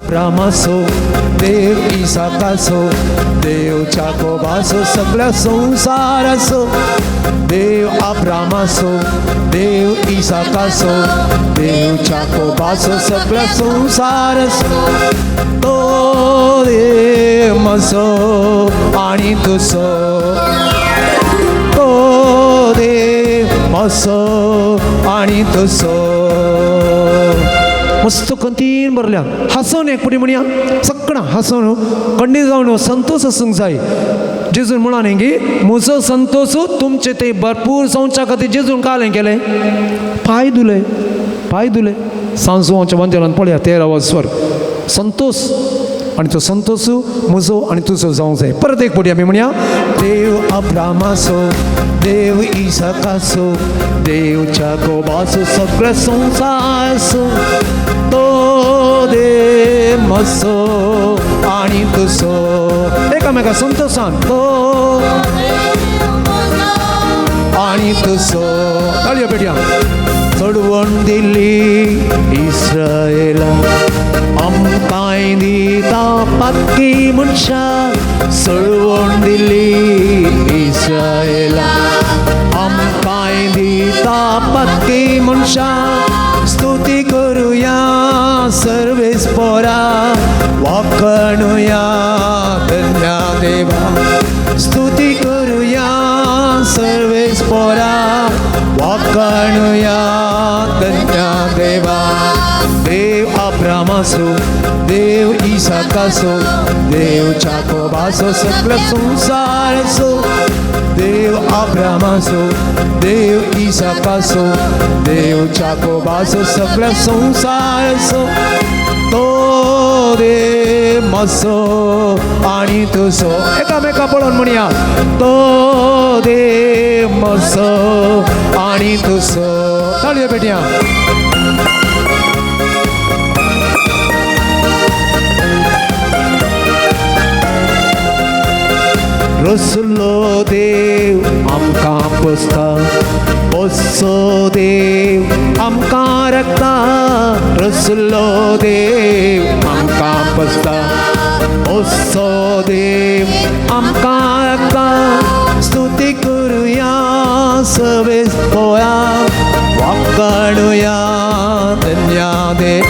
अब्रामासो देव इसाकासो देव जाकोबासो सगळ्या संसारासो देव अब्रामासो देव इसाकासो देव जाकोबासो सगळ्या संसारासो तो देव मसो आणि तुसो तो देव मसो आणि तुसो मस्त कंतीन भरल्या हसन एक पुढे म्हणया सगळं हसन कंडी जाऊन संतोष असूंक जाय जेजून म्हणाले की म्हजो संतोष तुमचे ते भरपूर संवच्या खातीर जेजून कालें केलें पांय धुले सांजोच्या मंदिरांत पळया 13वा स्वर संतोष आणि तो संतोष म्हजो आणि तुजो जावंक जाय परत एक पटी आमी म्हणया देव अब्रामासो देव इसाकासो देव जाकोबासो सगळ्या संसारासो तो देव म्हजो आणि तुजो एकामेका संतोषान तो आणि तुजो ताळयो पेटया चडवण दिल्ली इस्रायेला आमकांय दिता पक्की मनशां चडवण दिल्ली इस्रायेला आमकांय दिता पक्की मनशां स्तुती करुया सर्वेस पोरा वाखणुया धन्या देवा स्तुती करुया सर्वेस पोरा वाखणुया धन्या देवा देव अब्रामासो देव इसाकासो देव जाकोबासो सगळं संसारासो देव अब्रामासो देव इसाकासो देव जाकोबासो सगळं संसारासो तो देव मसो आणि तुसो एकामेका पळोवन म्हणया तो देव मसो आणि तुसो ताळयो पेटया रसलो देव आमकां पोसता पोसो देव आमकां राखता रसलो देव आमकां पोसता पोसो देव आमकां राखता स्तुती करुया सर्वेस पोया वाखणुया धन्या देव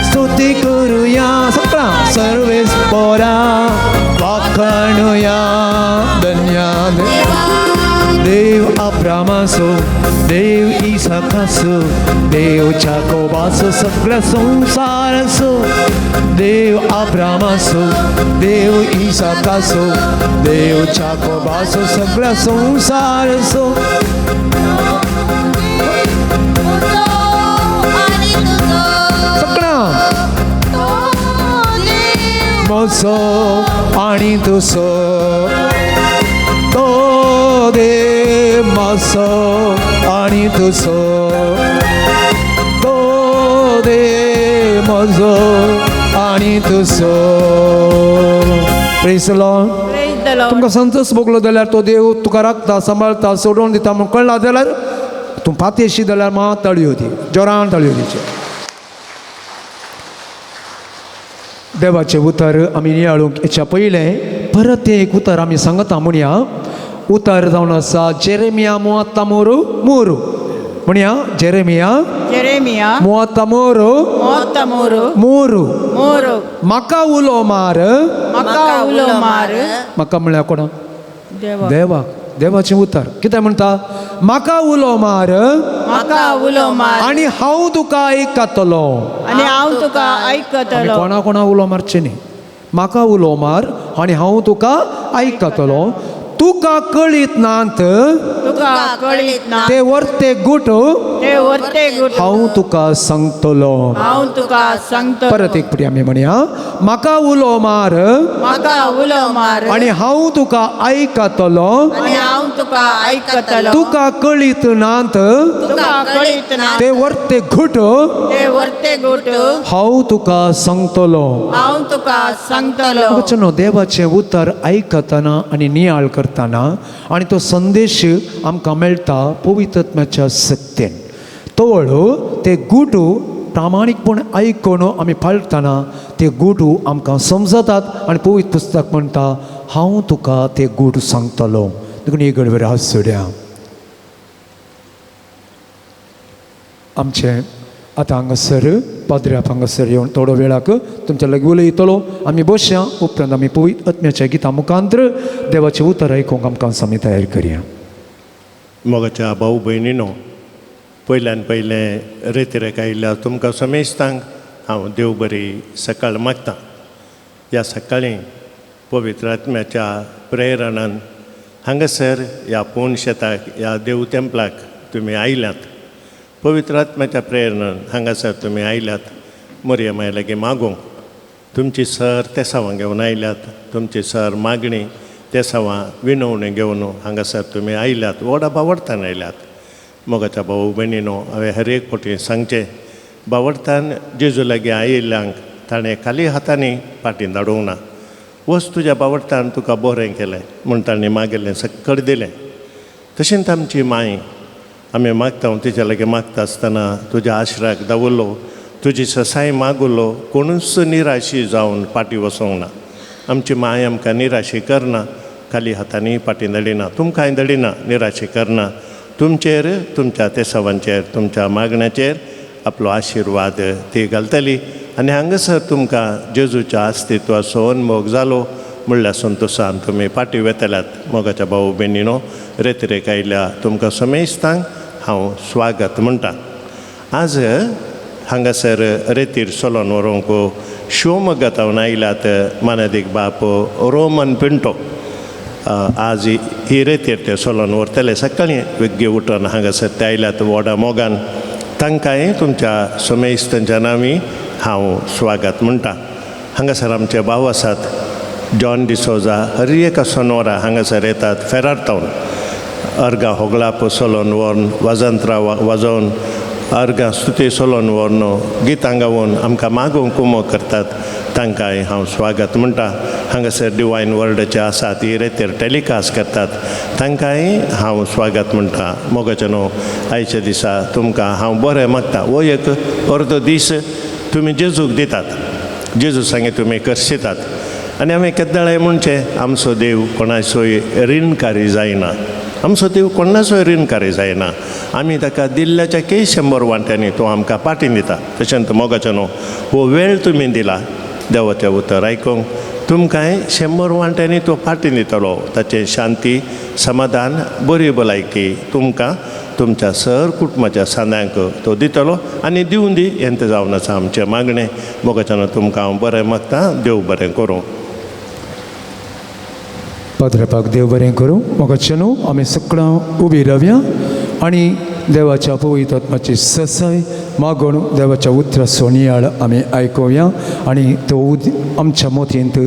स्तुती करुया सगळा सर्वेस पोरा वाखणुया धन्या देव अब्रामासो देव इसाकासो देव जाकोबासो सगळ्या संसारासो देव अब्रामासो देव इसाकासो देव जाकोबासो सगळ्या संसारासो मसो आणि तुसो तो देव मसो आणि तुसो तो देव मसो आणि तुसो प्रेज द लॉर्ड तुमकां संतोष भोगलो जाल्यार तो देव तुका राखता सांबाळता सोडून दिता म्हूण कळना जाल्यार तूं पातयेशी जाल्यार मात ताळयो दी जोरान ताळयो दिचे देवाचे उतर आमी नियाळूंक हेच्या पयलें परत एक उतर आमी सांगता म्हणया उतर जावन आसा जेरेमिया 33:3 म्हणया जेरेमिया 33:3 म्हाका उलो मार म्हाका म्हळ्यार कोणा देवाक देवाचें उतर कितें म्हणटा म्हाका उलो मार आनी हांव तुका आयकतलो कोणा कोणा उलो मारचें न्ही म्हाका उलो मार आनी हांव तुका आयकतलो तुका कळीत नात ते वर्ते गुट हांव तुका सांगतलो परत एक फावटी आमी म्हणया म्हाका उलो मार आनी हांव तुका आयकतलो तुका कळीत नात ते वर्ते घुट हांव तुका सांगतलो वचनो देवाचें उतर आयकतना आनी नियाळ करतना आनी तो संदेश आमकां मेळटा पवित्र आत्म्याच्या सत्तेन तवळ ते गुट प्रामाणीकपण आयकून आमी पाळटना ते गोडू आमकां समजतात आनी पवित्र पुस्तक म्हणटा हांव तुका ते गोड सांगतलो. देखून एक घडये हात सोड्या. आमचे आतां हांगासर पाद्र्याप हांगासर येवन थोडो वेळाक तुमच्या लागीं उलयतलो. आमी बसया. उपरांत आमी पवित्र आत्म्याच्या गितां मुखांतर देवाचें उतर आयकूंक आमकां आमी तयार करया. मोगाच्या भाऊ भयणीनो, पयल्यान पयलें रेतीरेक आयिल्ल्या तुमकां समेस्तांक हांव देव बरी सकाळ मागतां. ह्या सकाळीं पवित्र आत्म्याच्या प्रेरणान हांगासर ह्या पोंड शेताक ह्या देव तेंपलाक तुमी आयल्यात. पवित्र आत्म्याच्या प्रेरणान हांगासर तुमी आयल्यात मोरया लागीं मागूंक. तुमची सर तेसावां घेवन आयल्यात. तुमची सर मागणी तेसावां विनवणी घेवन हांगासर तुमी आयल्यात. व्हडा बावडतान आयल्यात. मोगाच्या भाऊ भयणीनो, हांवें हर एक फावटी सांगचें, बावडतान जेजू लागीं आयिल्ल्यांक ताणें खाली हातांनी फाटीं धाडूंक ना. वच तुज्या बावडतान तुका बरें केलें म्हूण ताणें मागिल्लें सक्कड दिलें. तशेंच आमची माय आमी मागता तिच्या लागीं मागता आसतना तुज्या आश्राक दवरलो, तुजी ससाय मागुल्लो, कोणूच निराशी जावन फाटीं वचोंक ना. आमची माय आमकां निराशी करना, खाली हातांनी फाटीं धडिना, तुमकांय धडिना, निराशी करना. तुमचेर, तुमच्या तेसावांचेर, तुमच्या मागण्याचेर आपलो आशिर्वाद ती घालतली. आनी हांगासर तुमकां जेजूच्या अस्तित्वाचो अनुभव जालो म्हणल्यार संतोशान तुमी फाटीं वेतल्यात. मोगाच्या भाऊ भयणीनो, रेतीरेक आयिल्ल्या तुमकां समेस्तांक हांव स्वागत म्हणटा. आज हांगासर रेतीर चलोन व्हरूंक शिवमोगातावन आयल्यात मानेदीक बाप रोमन पिंटो. आज ही रेतीर ते चलोन व्हरतले. सकाळीं वेग्गे उठोन हांगासर ते आयल्यात व्हडा मोगान. तांकांय तुमच्या समेस्तांच्या नांवी हांव स्वागत म्हणटा. हांगासर आमचे भाव आसात जॉन डिसोजा, हर एका सोनवरा हांगासर येतात फेरारतावन. अर्गां होगलाप चलोन व्हरून, वाजंत्रां वाजोवन, अर्गां स्तुती चलोन व्हरून, गितां गावून आमकां मागोवंक कुमो करतात. तांकांय हांव स्वागत म्हणटा. हांगासर डिवायन वर्ल्डचे आसात, ही रेतीर टॅलिकास्ट करतात. तांकांय हांव स्वागत म्हणटा. मोगाचेनो, आयच्या दिसा तुमकां हांव बरें मागता. हो एक अर्दो दीस तुमी जेजूक दितात. जेजू सांगे तुमी करशितात. आनी हांवें केद्दाळे म्हणचें, आमचो देव कोणाचोय रीणकारी जायना. आमचो देव कोणाचोय रीणकारी जायना. आमी ताका दिल्ल्याच्या कई 100 वांट्यांनी तो आमकां पाटीं दिता. तशेंच मोगाचेनो, हो वेळ तुमी दिला देवाचें उतर आयकूंक. तुमकांय 100 वांट्यांनी तो पाटीं दितलो. ताचें शांती, समाधान, बरी भलायकी तुमकां तुमच्या सर कुटुंबाच्या सांद्यांक तो दितलो. आनी दिवन दी हेंत जावन आसा आमचें मागणें. मोगाचेनो तुमकां हांव बरें मागता. देव बरें करूं. पाद्रपाक देव बरें करूं. मोगाचेनो, आमी सगळां उबी रावया आनी देवाच्या पवित्र आत्म्याची ससाय मागून देवाच्या उतराचो नियाळ आमी आयकुया. आनी तो आमच्या मोतयेंत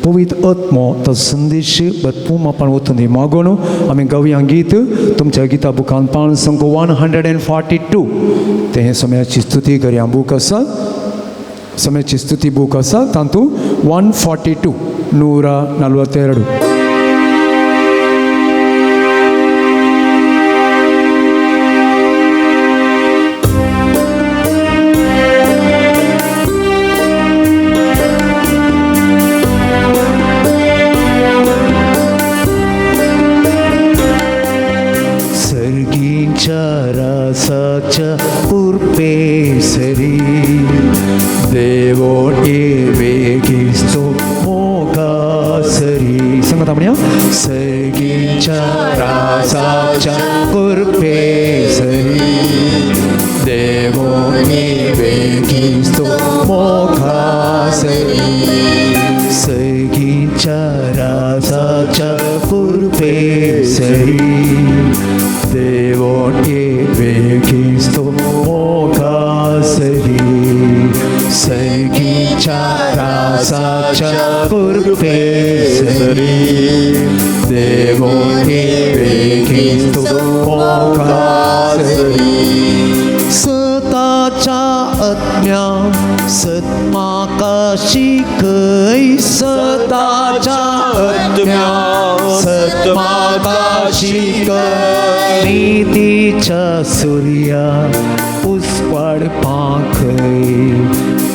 पवित्र आत्मो तो संदेश भरपूरपण वचून मागून आमी गावया गीत. तुमच्या गिता बुकान पान संख्या 142 ते समयाची स्तुती करया बूक आसा. समयाची स्तुती बूक आसा तातूंत 142 142. रासाच्या उर्पेसरी देवो वेगिस्तो मोगासरी. सांगता म्हणया, सर्गीच्या रासाच्या उर्पेसरी देवो वेगिस्तो मोगासरी. सर्गीच्या रासाच्या उर्पेसरी देवो वेगिस्तो मोगासरी. सर्गीच्या रासाच्या उर्पेसरी देवो वेगिस्तो मोगासरी. सताच्या आत्म्या सत्माकाशी खै. सताच्या आत्म्या सत्माकाशी खै. नीतीच्या सूर्या उस्वाड पाखै.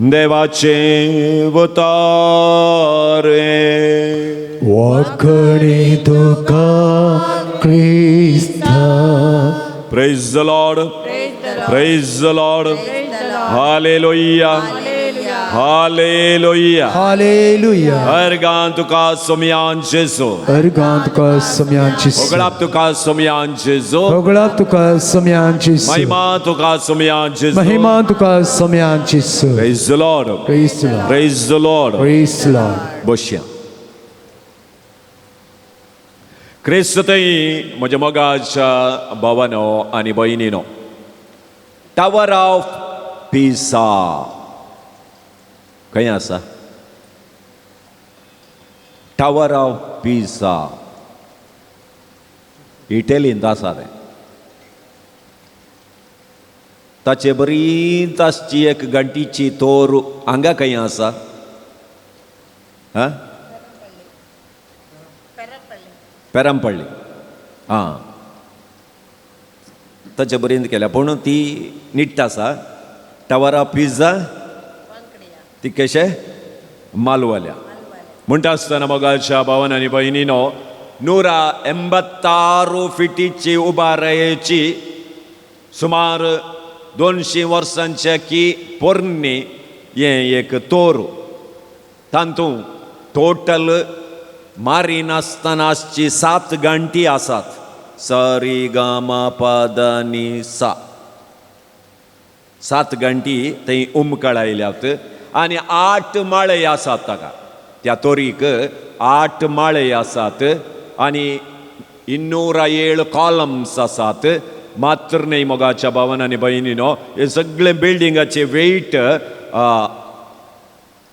देवाचे वतारे वखणी तुका Crysta. Praise the Lord. Praise the Lord. Hallelujah. Hallelujah. Hallelujah. Ergan tuka somyan Jesu. Ergan tuka samyan Jesu. Oglap tuka somyan Jesu. Oglap tuka samyan Jesu. Mahima tuka somyan Jesu. Mahima tuka samyan Jesu. Praise the Lord. Praise the Lord. Praise the Lord. Praise the Lord. बसया. क्रिस्तई म्हज्या मोगाच्या भावानो आनी भयणीनो, tower of पिसा खंय आसा? Tower of पिसा इटलींत आसा तें. ताचे बरीच आसची एक घंटीची तोर हांगा खंय आसा? पेरंपल्ली. हां, ताचे बरेंत केल्या, पूण ती नीट आसा. टावर ऑफ पिझ्झा ती कशें मालवाल्या. म्हणटा आसतना मोगाच्या भावान आनी भयणीनो, 186 फिटीची उबारयेची सुमार 200 वर्सांच्या की पोरणी हें एक तोर. तातूंत टोटल मारी नासतनाची 7 घंटी आसात. सरी ग म प द नी सा 7 घंटी थंय उमकळायल्यात. आनी 8 माळे आसात ताका. त्या तोरीक 8 माळे आसात आनी 207 कॉलम्स आसात. मात्र न्ही मोगाच्या भावान आनी भयणीनो, हे सगळे बिल्डिंगाचे वेट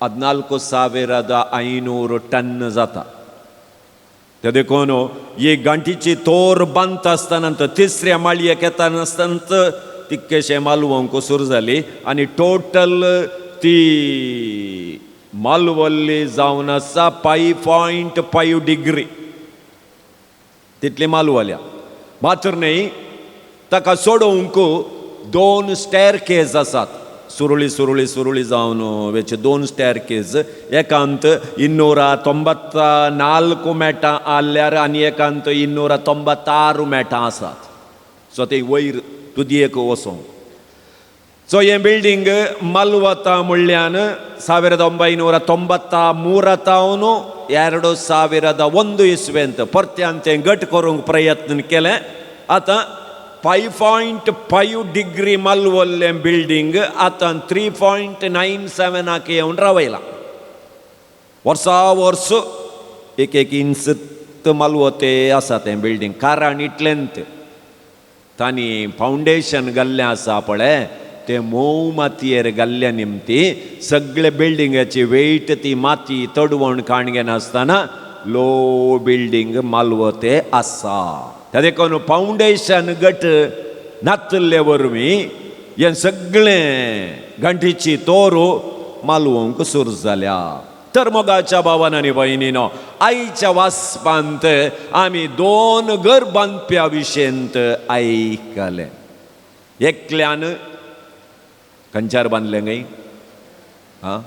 14,500 टन जाता. ते देखून ही घंटीची तोर बांदता आसतना तिसऱ्या माळयेक येताना आसतना तितकेशें मालवंक सुरू जाली आनी टोटल ती मालवल्ली जावन आसा 5.5 डिग्री तितली मालवल्या. मात्र न्ही, ताका सोडोवंक 2 स्टेअरकेज आसात. सुरुळी सुरुळी सुरुळी जावन वेचे 2 स्टेअरकेज. एकांत 294 मेटां आल्यार आनी एकांत 296 मेटां आसात. सो ते वयर तुदयेक वचोंक. सो हें बिल्डींग मालवता म्हणल्यान 1993 तावन 2001 इसवेंत परत्यान तें घट करूंक प्रयत्न केलें. आतां 5.5 डिग्री मालवल्लें बिल्डींग आतां 3.97 येवन रावयलां. वर्सा वर्स एक इंच मालवते आसा तें बिल्डींग. कारण इतलेंत तांणी फावंडेशन घाल्लें आसा पळय, ते मोव मातयेर घाल्ल्या निमती सगळे बिल्डिंगाची वेट ती माती तडवण काणगे नासतना लो बिल्डींग मालवते आसा. त्या देखून फावंडेशन गट नातले वरवीं हें सगळें घंटीची तोर मालवंक सुरू जाल्या. तर मोगाच्या भावान आनी भयणीनो, आयच्या वाचपांत आमी 2 घर बांदप्या विशयंत आयकलें. एकल्यान खंयच्यार बांदलें गे? हां,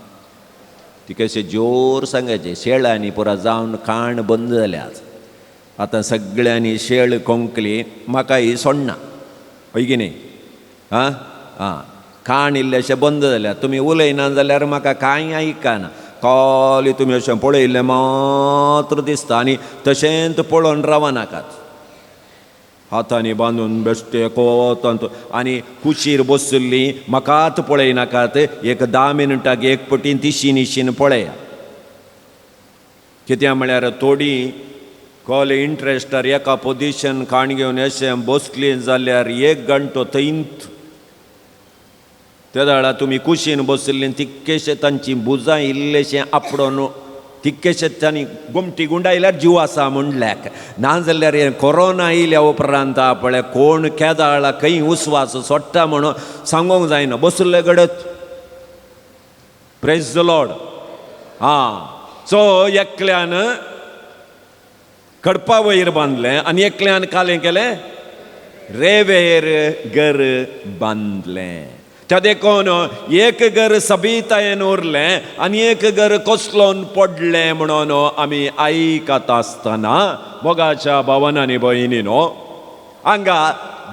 ती कशें जोर सांगायचें. शेळांनी पुरा जावन खाण बंद जाल्यात. आतां सगळ्यांनी शेळ कोंकली म्हाका ही सोडना, हय की न्ही? हां हां, खाण इल्लेशें बंद जाल्यात. तुमी उलयना जाल्यार म्हाका कांय आयकना. खाली तुमी अशें पळयल्लें मात्र दिसता आनी तशेंच पळोवन रावनाकात. हातांनी बांदून बेश्टे कोतांत आनी कुशीर बसुल्ली म्हाकात पळयनाकात. एक 10 मिनटाक एक पटीन तिशीन इशीन पळया. कित्याक म्हळ्यार थोडी कॉल इंट्रस्टार एका पोजिशन खाण घेवन अशें बसली जाल्यार 1 घंटो थंयत. त्या वेळार तुमी कुशीन बसिल्लीं तितकेशें तांची बुजां इल्लेशें आपडोन तितकेशें तांणी गुमटी गुंडायल्यार जीव आसा म्हणल्याक. नाजाल्यार हें कोरोना येयल्या उपरांत पळय कोण केदाळा खंय उस्वास सोडटा म्हणून सांगूंक जायना. बसुल्ले घडत. Praise the Lord. हां, सो एकल्यान कडपा वयर बांदलें आनी एकल्यान कालें केलें रेवेर घर बांदलें. त्या देखून एक घर सबितायेन उरलें आनी एक घर कोसलोन पडलें म्हणून आमी आयकत आसतना मोगाच्या भावांनी भयणीनो हांगा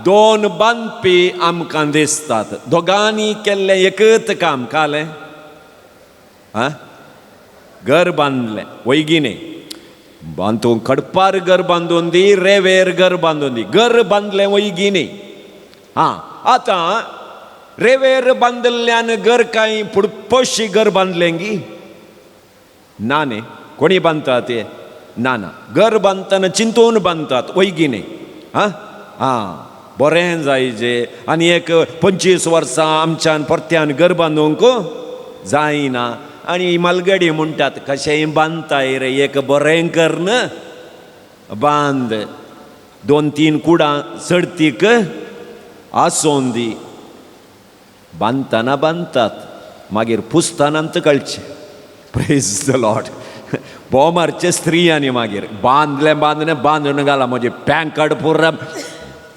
दोन बांदपी आमकां दिसतात. दोगांनी केल्लें एकच काम कालें घर बांदलें वैगिने बांदून कडपार घर बांदून दी रेवेर घर बांदून दी घर बांदलें वैगिने. आतां रेवेर बांदल्ल्यान घर कांय पुडपोशी घर बांदलें गी ना न्ही. कोणी बांदता ते ना घर बांदतना चिंतून बांदतात वैगिने. बरें जायजें आनी एक 25 वर्सां आमच्यान परत्यान घर बांदूंक जायना आनी मलगडी म्हणटात कशेंय बांदताय रे एक बरें कर न बांद 2-3 कुडां चडतीक आसोवन दी. बांदतना बांदतात मागीर पुसतानांत कळचें. Praise the Lord. बोमारचे स्त्रियांनी मागीर बांदलें बांदून घाला म्हजे पॅंकड पुर्रा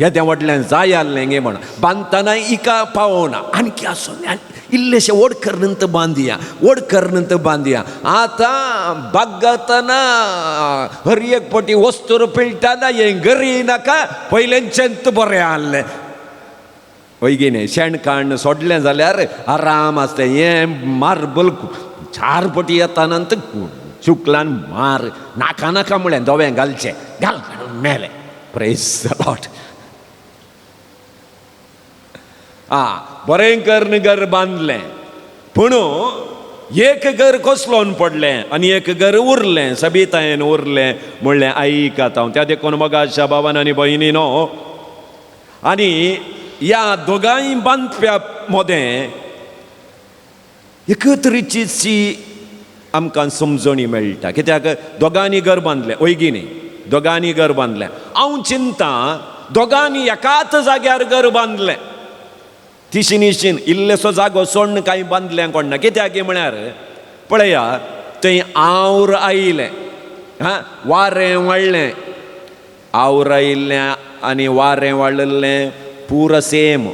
येदें व्हडलें जाय आहलें गे म्हण बांदतना इका पावना आनी आसोन इल्लेशें ओड करनंत बांदया आतां बागतना हर एक पटी वस्तूर पिळटाना हें गरी नाका पयलेंचेंत बरें आहलें. वैगिने शेणकाण सोडलें जाल्यार आराम आसता. हें मार्बल 4 पटी येतानंत चुकलान मार नाका म्हळें दोवें घालचें घाल मेलें. Praise the Lord. बरें करन घर बांदलें पूण एक घर कोसलोन पडलें आनी एक घर उरलें सबितायेन उरलें म्हणलें आयकात हांव. त्या देखून मोगाच्या भावान आनी भयणीनो आनी ह्या दोगांय बांदप्या मोदें एकच तरेची आमकां समजणी मेळटा. कित्याक दोगांनी घर बांदलें वैगिनी दोगांनी घर बांदलें. हांव चिंता दोगांनी एकाच जाग्यार घर बांदलें. तिशीनिशीन इल्लेसो जागो सोडून कांय बांदलें कोण ना. कित्याक म्हळ्यार पळया थंय आवर आयलें वारें वाडलें आवर आयिल्लें आनी वारें वाडलें पुरो सेम.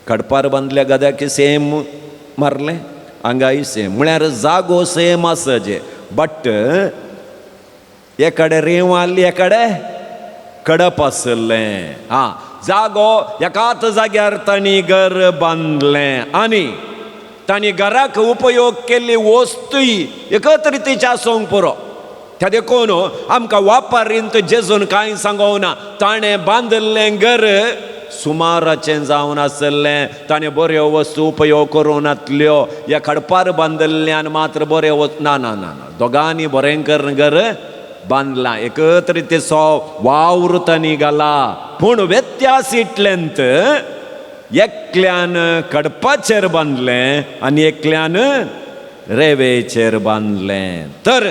कडपार बांदल्या गद्याक सेम मारलें हांगाय सेम म्हळ्यार जागो सेम आसचे बट एकडे रेंवाल एकडे कडप आसलें. जागो एकाच जाग्यार तांणी घर बांदलें आनी तांणी घराक उपयोग केल्ली वस्तूय एकच रितीची आसूंक पुरो. त्या देखून आमकां वापारींत जेजून कांय सांगों ना. ताणें बांदल्लें घर सुमाराचें जावन आसलें. ताणें बऱ्यो वस्तू उपयोग करून नातल्यो. ह्या कडपार बांदल्ल्यान मात्र बऱ्यो वस्तू ना ना ना दोगांनी बरें करून घर बांदलां. एकच रितीचो वावर तांणी घाला पूण व्यत्यास इतलेंत एकल्यान कडपाचेर बांदलें आनी एकल्यान रेवेचेर बांदलें. तर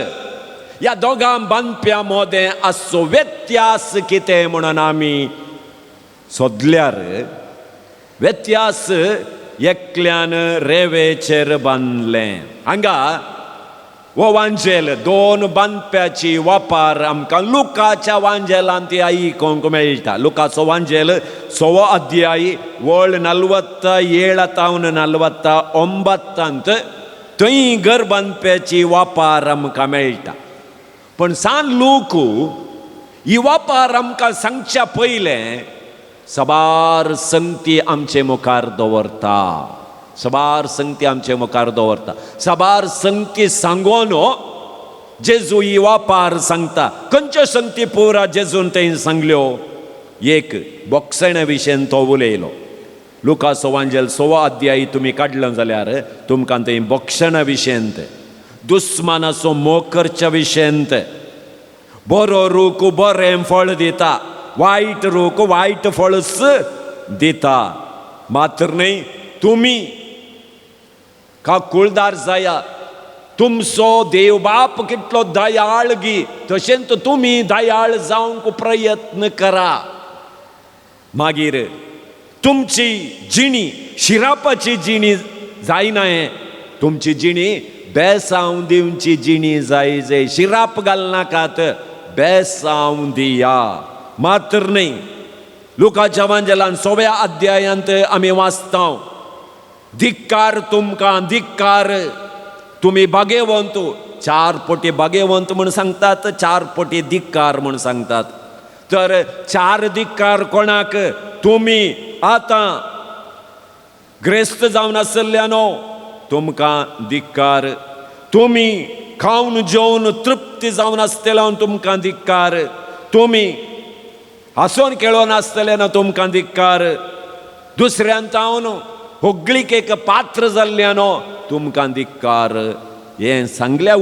ह्या दोगां बांदप्या मोदें आसचो व्यत्यास कितें म्हणून आमी सोदल्यार व्यत्यास एकल्यान रेवेचेर बांदलें. हांगा हो वांजेल दोन बांदप्याची वापार आमकां लुकाच्या वांजेलांत ती आयकोंक मेळटा. लुकाचो वांजेल 6 अध्याय वळ 47-49 थंय घर बांदप्याची वापार आमकां मेळटा. पण सान लोक ही वापार आमकां सांगच्या पयलें सबार संगती आमचे मुखार दवरता. सबार संगती आमचे मुखार दवरता. सबार संगती सांगोन जेजू ही वापार सांगता. खंयच्यो संगती पुरा जेजून थंय सांगल्यो. एक बोक्सण विशयेन तो उलयलो. लुकाचो वांजेल 6 अध्याय तुमी काडलो जाल्यार तुमकां थंय बोक्षणा विशयेंत दुस्मानाचो मोग करच्या विशयेंत बरो रूख बरें फळ दिता वायट रूख वायट फळच दिता. मात्र न्ही तुमी काकुळदार जाया. तुमचो देव बाप कितलो दयाळ गी तशेंच तुमी दयाळ जावंक प्रयत्न करा. मागीर तुमची जिणी शिरापाची जिणी जायना. तुमची जिणी बेसांव दिवची जिणी जाय. शिराप घालनाकात बेसांव दिया. मात्र न्ही लुकाच्या वांजेलान 6व्या अध्यायांत आमी वाचता धिक्कार तुमकां धिक्कार, तुम्ही भाग्यवंत. 4 पटी भाग्यवंत म्हणून सांगतात, 4 पटी धिक्कार म्हणून सांगतात. तर 4 धिक्कार कोणाक? तुम्ही आता ग्रेस्त जावन आसल्यानो तुमकां धिक्कार. तुम्ही खावन जेवन तृप्ती जावन आसतलो तुमकां धिक्कार. तुम्ही हांसोन खेळोन आसतले तुमकां धिक्कार. दुसऱ्यान जावन होगळीक एक पात्र जाल्ल्यानो तुमकां धिक्कार. हें सांगल्या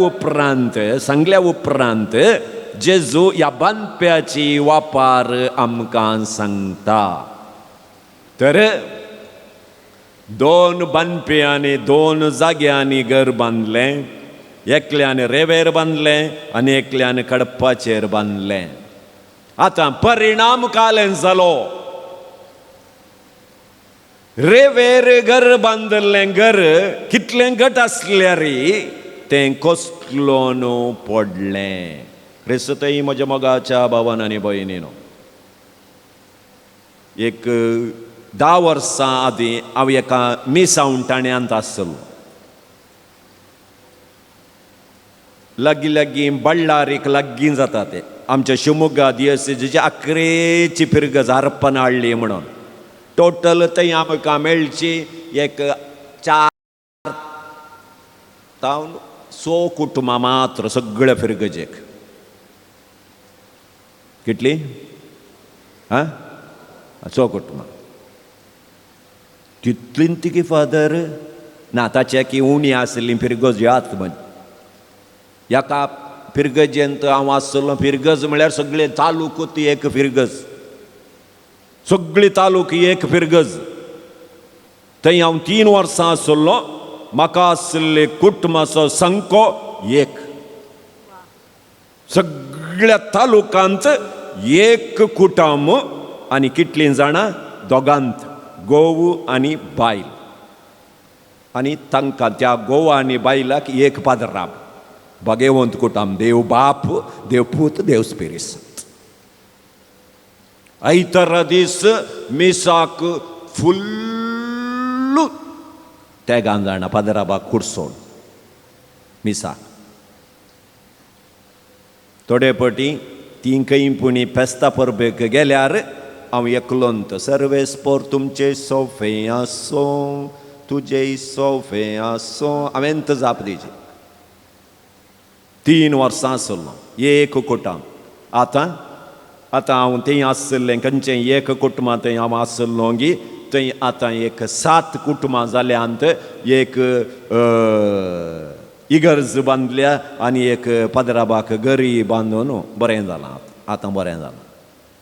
उपरांत जेजू ह्या बांदप्याची वापार आमकां सांगता. तर 2 बांदप्यांनी 2 जाग्यांनी घर बांदलें. एकल्यान रेंवेर बांदलें आनी एकल्यान कडपाचेर बांदलें. आतां परिणाम कालें जालो. रेंवेर घर बांदलें घर कितलें घट आसल्यार तें कोसलोन पडलें. क्रिस्तई म्हज्या मोगाच्या भावान आनी भयणीनो, एक 10 वर्सां आदीं हांव एका मिसावंटाण्यांत आसलो. लागीं बಳ್ಳारीक लागीं जाता ते आमच्या शिवमोग्गा दियेसीची 11ची पिरगज हारपन हाडली म्हणून. टोटल थंय आमकां मेळची एक 4,100 कुटुंबां मात्र सगळ्या पिरगजेक. कितली? 100 कुटुंबां. तितलीन तिगे फादर ना, ताच्या की उणी आसली पिरगज यात म्हण. एका फिरगजेंत हांव आसलो. फिरगज म्हळ्यार सगळे तालुको ती एक फिरगज, सगळी तालुक एक फिरगज. थंय हांव 3 वर्सां आसलो. म्हाका आसले कुटुंबाचो संख्यो 1. सगळ्या तालुकांत 1 कुटुंब आनी कितलीं जाणां? 2 घोव आनी बायल. आनी तांकां त्या घोव आनी बायलाक 1 पाद्रांब. भाग्यवंत कुटुंब. देव बाप, देव पूत, देव स्पिरीट. आयतारा दीस मिसाक फुल्ल तेगान जाणा पाद्राबाक कुडसोन मिसाक. थोडे पटी तीं कैपुणी पेस्ता परबेक गेल्यार हांव एकलोंत. सर्वेस पोर तुमचे सोफे आसो, तुजे सोफे आसो. हांवें जाप दिची. 3 वर्सां आसलो. 1 कुटुंब. आतां हांव थंय आसलें खंयचें 1 कुटुंबां थंय हांव आसलो गी. थंय आतां एक 7 कुटुंबां जाल्यांत. एक इगर्ज बांदल्या आनी एक पाद्राबाक गरी बांदून बरें जालां. आतां बरें जालां.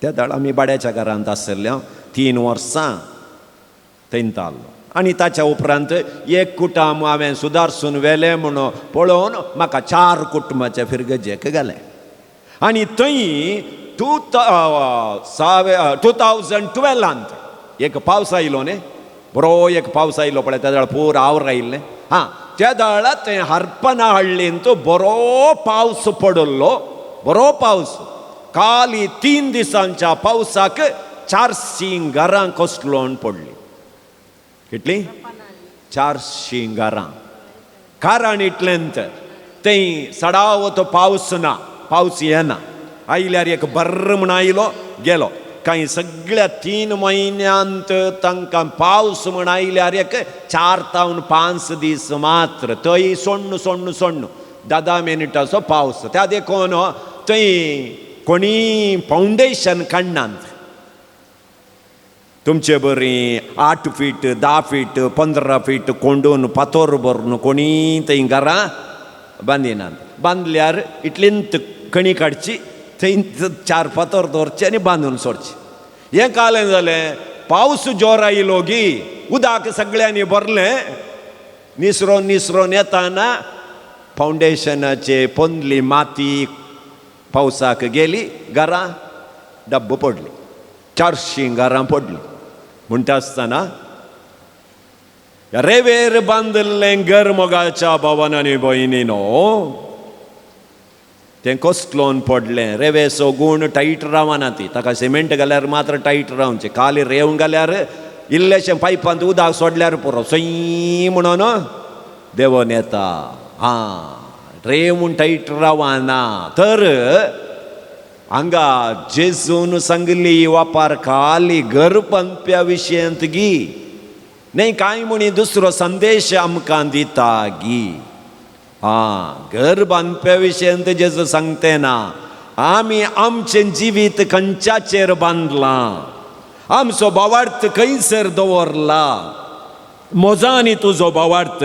त्या दाळ आमी भाड्याच्या घरांत आसल्या 3 वर्सां थंय ताल्लो. आनी ताच्या उपरांत 1 कुटुंब हांवें सुदारसून व्हेलें म्हणून पळोवन म्हाका 4 कुटुंबाच्या फिरगजेक गेलें. आनी थंय 2012 एक पावस आयलो न्ही. बरो एक पावस आयलो पळय. त्या दाळ पूर आवर आयिल्लें. त्या दाळा थंय हारपना हाडलींत बरो पावस पडलो. बरो पावस. काली 3 दिसांच्या पावसाक 400 घरां कोसळून पडली. कितली? 400 घरां. कारण इतलेंत थंय सडाव तो पावस ना. पावस येना. आयल्यार एक बर्र म्हण आयलो गेलो. कांय सगळ्या 3 म्हयन्यांत तांकां पावस म्हण आयल्यार एक 4 तावन 5 दीस मात्र. थंय सोण्ण 10 मिनटाचो पावस. त्या देखून थंय कोणी फावंडेशन काडनात. तुमचे बरी 8 फीट 10 फीट 15 फीट कोंडून पातोर भरून कोणी थंय घरां बांदिनात. बांदल्यार इतलींत कणी काडची. थंय 4 फातर दवरचे आनी बांदून सोडचे. हें कालें जालें. पावस जोर आयलो गी. उदक सगळ्यांनी भरलें. निसरोन येताना फावंडेशनाचे पोंदली माती पावसाक गेली. घरां डब्ब पडली. 400 घरां पडली. म्हणटा आसतना रेंवेर बांदलें घर मोगाच्या भावान आनी भयणीनो तें कोसलोन पडलें. रेंवेचो गूण टायट रावना ती. ताका सिमेंट घाल्यार मात्र टायट रावचें. खाली रेंव घाल्यार इल्लेशें पायपांत उदक सोडल्यार पुरो सई म्हणून देंवन येता. रे म्हूण टायट रावना. तर हांगा जेजून सांगली वापार खाली घर बांदप्या विशयांत गी नाही कांय म्हणी दुसरो संदेश आमकां दिता गी. घर बांदप्या विशयांत जेजू सांगते ना आमी आमचें जिवीत खंयच्याचेर बांदलां, आमचो भावार्थ खंयसर दवरला. मोजांनी तुजो भावार्थ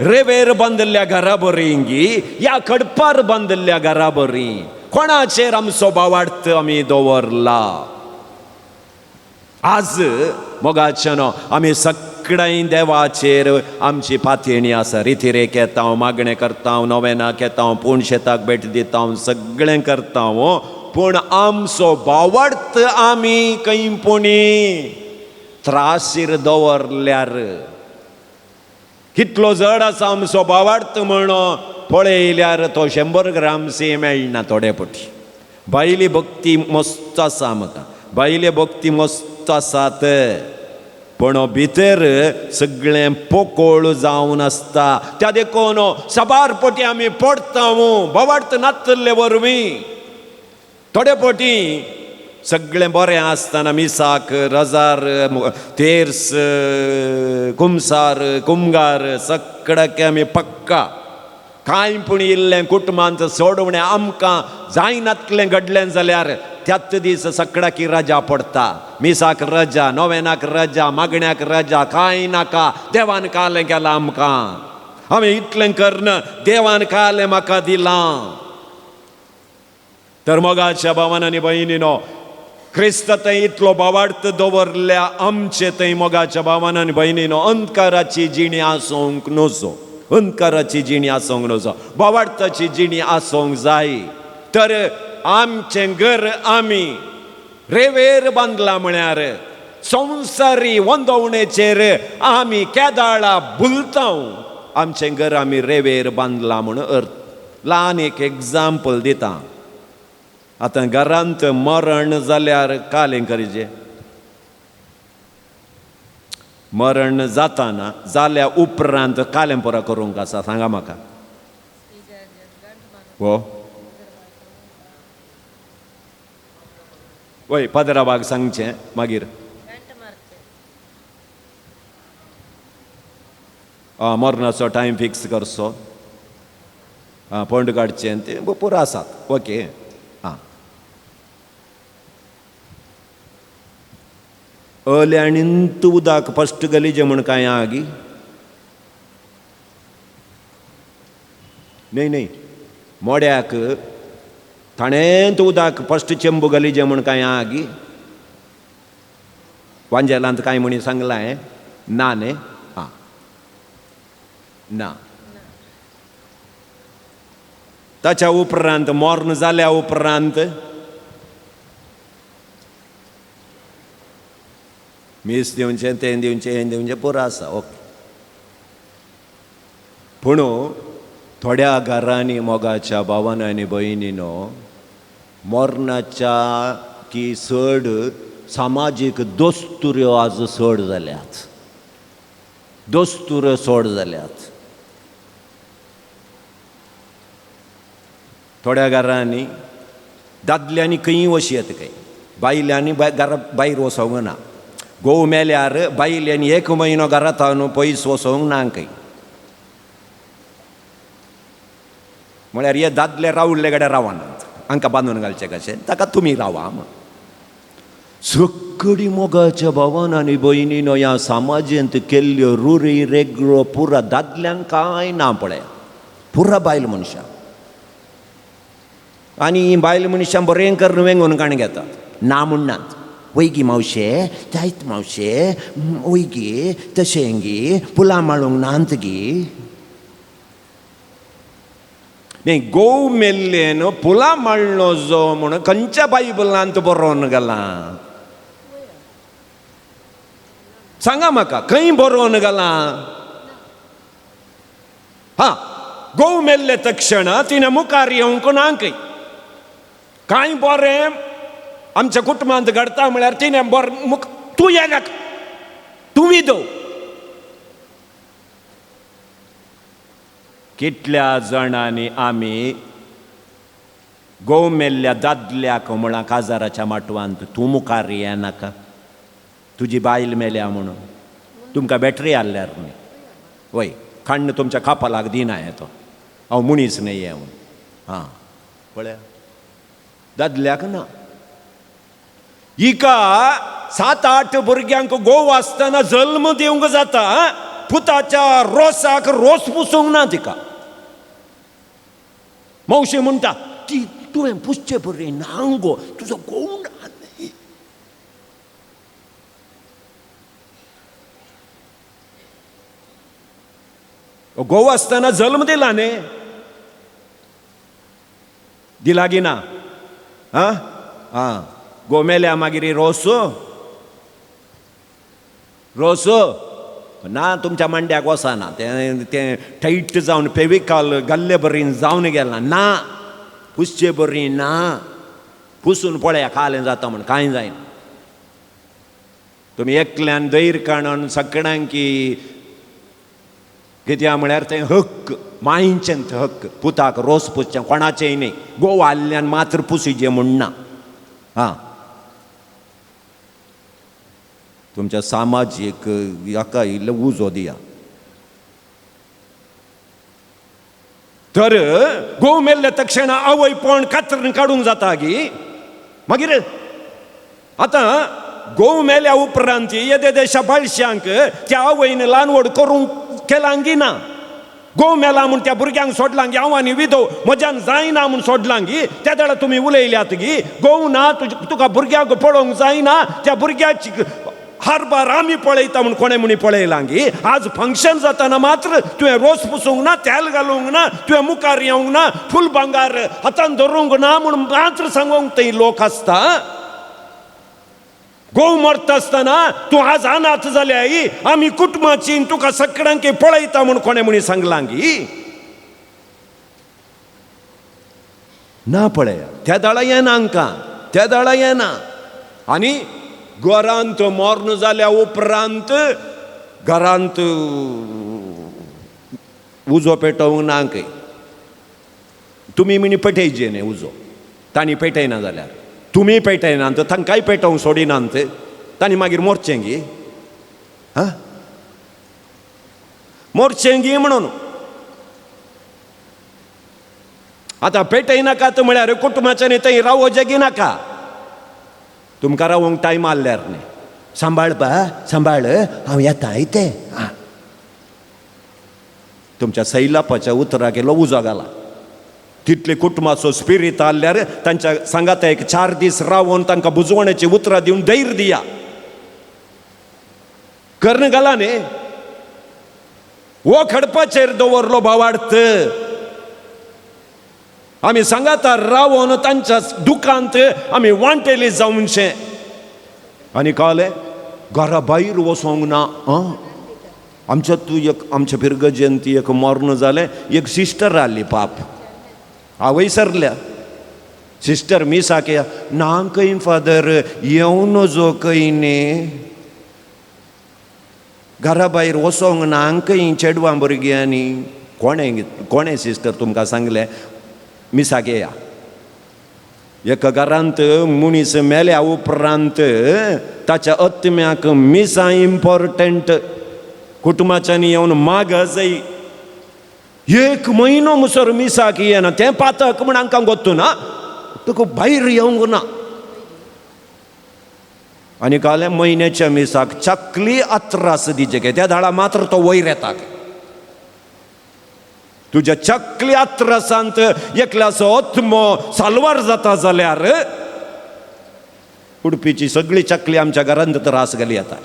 रेवेर बांदल्ल्या घरा बरींगी या खडपार बांदल्ल्या घरा बरी, कोणाचेर आमचो भावार्थ आमी दवरला. आज मोगाच्यानो आमी सगळ्यां देवाचेर आमची पातयणी आसा. रितीरेक येता, मागणें करता, नोवेना घेता, पूण शेताक भेट दिता, सगळें करता. पूण आमचो भावार्थ आमी खंयपुणी त्रासीर दवरल्यार कितलो जड आसा आमचो भावार्थ म्हणून पळयल्यार तो 100 ग्रामसी मेळना थोडे पटी. भायली भक्ती मस्त आसा आमकां, भायली भक्ती मस्त आसात, पण भितर सगळें पोकोळ जावन आसता. त्या देखून सबार पटी आमी पडटा भावार्थ नासले वरवीं. थोडे पटी सगळें बरें आसतना मिसाक, रजार, तेर्स, कुमसार, कुमगार सगळ्याक आमी पक्का. कांय पूण इल्लें कुटुंबांत सोडवणें आमकां जायनातलें घडलें जाल्यार त्याच दीस सगळ्याक रजा पडटा. मिसाक रजा, नोवेनाक रजा, मागण्याक रजा, कांय नाका, देवान कालें केलां आमकां. हांवें इतलें करना, देवान कालें म्हाका दिलां. तर मोगाच्या भावान आनी भयणीनो, क्रिस्त थंय इतलो भावार्थ दवरल्या आमचे थंय मोगाच्या भावान आनी भयणीनो अंधकाराची जिणी आसूंक नजो. अंधकाराची जिणी आसूंक नजो, भावार्थाची जिणी आसूंक जाय. तर आमचें घर आमी रेवेर बांदलां म्हळ्यार संवसारी वंदवणेचेर आमी केदाळा भुलता. आमचें घर आमी रेवेर बांदलां म्हूण अर्थ. ल्हान एक एग्जाम्पल दिता. आतां घरांत मरण जाल्यार कालें करचें. मरण जाताना जाल्या उपरांत कालें पुरा करूंक आसा, सांगा म्हाका. वय पदराबाग सांगचें मागीर. मरणाचो टायम फिक्स करचो, पंड काडचें, तें पुरो आसात. ओके. अल्याणींत उदक फस्ट गलीचें म्हूण कांय आगी न्ही. मोड्याक थाणेंत उदक फस्ट चेंबू गलीचें म्हूण कांय आगी. वांजेलांत कांय म्हणी सांगलां ना न्ही. ना. ताच्या उपरांत मरण जाल्या उपरांत मीस दिवचें, तें दिवचें, हें दिवचें, पुरो आसा. ओके. पूण थोड्या घरांनी मोगाच्या भावान आनी भयणीनो मरणाच्या की चड सामाजीक दोस्तुऱ्यो आज चड जाल्यात. दोस्तुऱ्यो चड जाल्यात. थोड्या घरांनी दादल्यांनी खंय वशी येता काय, बायल्यांनी घरा भायर वसोंक ना. घोव मेल्यार बायल्यांनी 1 म्हयनो घरांत पयस वसोंक ना खंय. म्हळ्यार हे दादले रावल्ले कडेन रावनात, हांकां बांदून घालचें कशें, ताका तुमी रावा. सगळीं मोगाच्या भावान आनी भयणीनो ह्या समाजांत केल्ल्यो रुरी रेगळो पुरा दादल्यांक कांय ना पळय, पुरा बायल मनशां. आनी बायल मनशां बरें करून वेंगून काण घेतात. ना म्हणनात. वयगी मावशे, जायत मावशे, वयगी तशें गी, पुलाव माळूंक नांत गी. न्ही, गोव मेल्लेन पुलाव माळ्ळो जो म्हूण खंयच्या बायबलांत बरोवन गेला, सांगा म्हाका, खंय बरोवन गेला. गोव मेल्ले तक्षण तिणें मुखार येवंक ना खंय. कांय बरें आमच्या कुटुंबांत घडता म्हळ्यार तिणें बरें तूं ये नाका, तूं विधव. कितल्या जाणांनी आमी गोव मेल्ल्या दादल्याक म्हणा काजाराच्या माटवांत तूं मुखार येनाका, तुजी बायल मेल्या म्हणून तुमकां बॅटरी हाडल्यार न्ही, वय खण्ण तुमच्या खापालाक दिना येतो, हांव मुणीच न्ही येवन. हां पळया, दादल्याक ना. हिका 7-8 भुरग्यांक गोव आसतना जल्म दिवंक जाता, पुताच्या रोसाक रोस पुसूंक ना तिका. मावशी म्हणटा ती तुवें पुसचें बरें ना गो, तुजो गोव ना न्ही. गोव आसतना जल्म दिला न्ही, दिला गी ना. हां हां गोव मेल्या मागीर रोस ना तुमच्या मांड्याक वचना, तें टाईट जावन फेविकॉल घाल्ले बरीं जावन गेलां ना, पुसचे बरीं ना, पुसून पळया खालें जाता म्हण कांय जायना. तुमी एकल्यान दैर काडून सगळ्यांकी कित्याक म्हळ्यार तें हक्क, मायेचें हक्क, पुताक रोस पुसचें कोणाचेंय न्ही, गोव हाल्ल्यान मात्र पुसिचें म्हण ना. हां तुमच्या सामाजीक हाका इल्लो उजो दिया. तर गोव मेल्ल्या तक्षण आवयपण कातरून काडूंक जाता गी. मागीर आतां गोव मेल्या उपरांत येदे देशा बाळश्यांक त्या आवयन ल्हान व्हड करूंक केलांगी ना. गोव मेला म्हूण त्या भुरग्यांक सोडलां गी, हांव आनी विधव म्हज्यान जायना म्हूण सोडलां गी. त्या वेळा तुमी उलयल्यात गी गोव ना तुका भुरग्यांक पळोवंक जायना, त्या भुरग्याची हारबार आमी पळयता म्हूण कोणें म्हणी पळयलां गी. आज फंक्शन जाताना मात्र तुवें रोस पुसूंक ना, तेल घालूंक ना, तुवें मुखार येवंक ना, फूल भांगार हातान धरूंक ना म्हूण मात्र सांगूंक थंय लोक आसता. गोव मरता आसतना तूं आज अनाथ जाल्याय, आमी कुटुंबाची तुका सगळ्यांक पळयता म्हूण कोणें म्हणी सांगलां गी. ना पळया, त्या दाळा येना हांकां, त्या दाळा येना. आनी घरांत मरण जाल्या उपरांत घरांत उजो पेटोवंक ना खंय. तुमी म्हणी पेटयचे न्ही उजो, तांणी पेटयना जाल्यार तुमी पेटयनात, तांकांय पेटोवंक सोडिनात, तांणी मागीर मोरचें गी. हां मोरचें गी म्हणून. आतां पेटयनाकात म्हळ्यार कुटुंबाच्यानी थंय रावो जगी नाका. तुमकां रावंक टायम आसल्यार न्ही, सांबाळ सांबाळ हांव येता इथे. तुमच्या सैलापाच्या उतराक इल्लो उजो घाला. तितले कुटुंबाचो स्पिरीट आसल्यार तांच्या सांगात एक 4 दीस रावून तांकां बुजवण्याची उतरां दिवन धैर्य दिया. कर्ण घाला न्ही. हो खडपाचेर दवरलो भावार्थ. आमी सांगाता रावून तांच्या दुखांत आमी वांटेली जावनशे. आनी कळ्ळें घरा भायर वचोंक ना. आमच्या तूं एक आमच्या पिरगजेन ती एक मरण जालें, एक सिस्टर आहली पाप, आवय सरल्या. सिस्टर मी साके ना खंय फादर येवं नजो खंय न्ही, घरा भायर वचोंक ना खंय चेडवां भुरग्यांनी. कोणें सिस्टर तुमकां सांगलें मिसाके या. एका घरांत मनीस मेल्या उपरांत ताच्या आत्म्याक मिसा इम्पॉर्टंट. कुटुंबाच्यांनी येवन माग जाय. 1 म्हयनो मुसर मिसाक येना, तें पातक म्हण हांकां गोत्तू ना, तुका भायर येवंक ना. आनी कळ्ळें म्हयन्याच्या मिसाक चकली अत्रास दिचे गे. त्या धाडा मात्र तो वयर येता. तुज्या चकली अत्रासांत एकल्याचो आत्मो साल्वार जाता जाल्यार उडपीची सगळी चकली आमच्या घरांत त्रास घाली येता.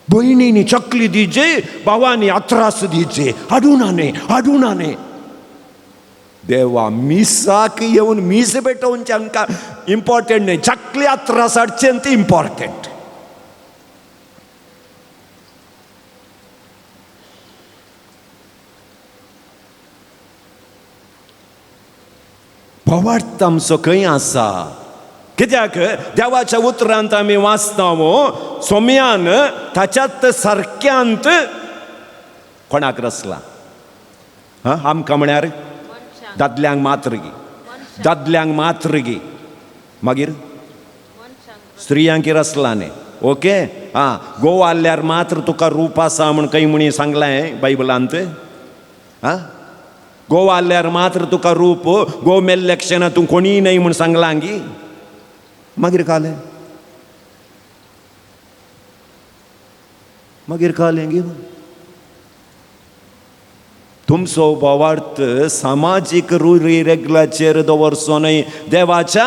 भयणींनी चकली दिजे, भावांनी अत्रास दिजे, हाडूना न्ही. देवा मिसाक येवन मीस पेटोवनचे हांकां इम्पॉर्टंट न्ही, चकली अत्रास हाडचे ती इम्पॉर्टंट. भावार्थ आमचो खंय आसा. कित्याक देवाच्या उतरांत आमी वाचता सोम्यान ताच्यात सारक्यांत कोणाक रचला? आमकां म्हळ्यार दादल्यांक मात्र गी, दादल्यांक मात्र गी, मागीर स्त्रियांक रचला न्ही. ओके, गोव आल्ल्यार मात्र तुका रूप आसा म्हण खंय म्हणी सांगलां बायबलांत. गोव आल्ल्यार मात्र तुका रूप, गोव मेल्ल्या क्षणां तूं कोणीय न्हय म्हण सांगलां गी. मागीर कालें गी. तुमचो बोवार्थ सामाजीक रुरी रेगलाचेर दवरचो न्हय, देवाच्या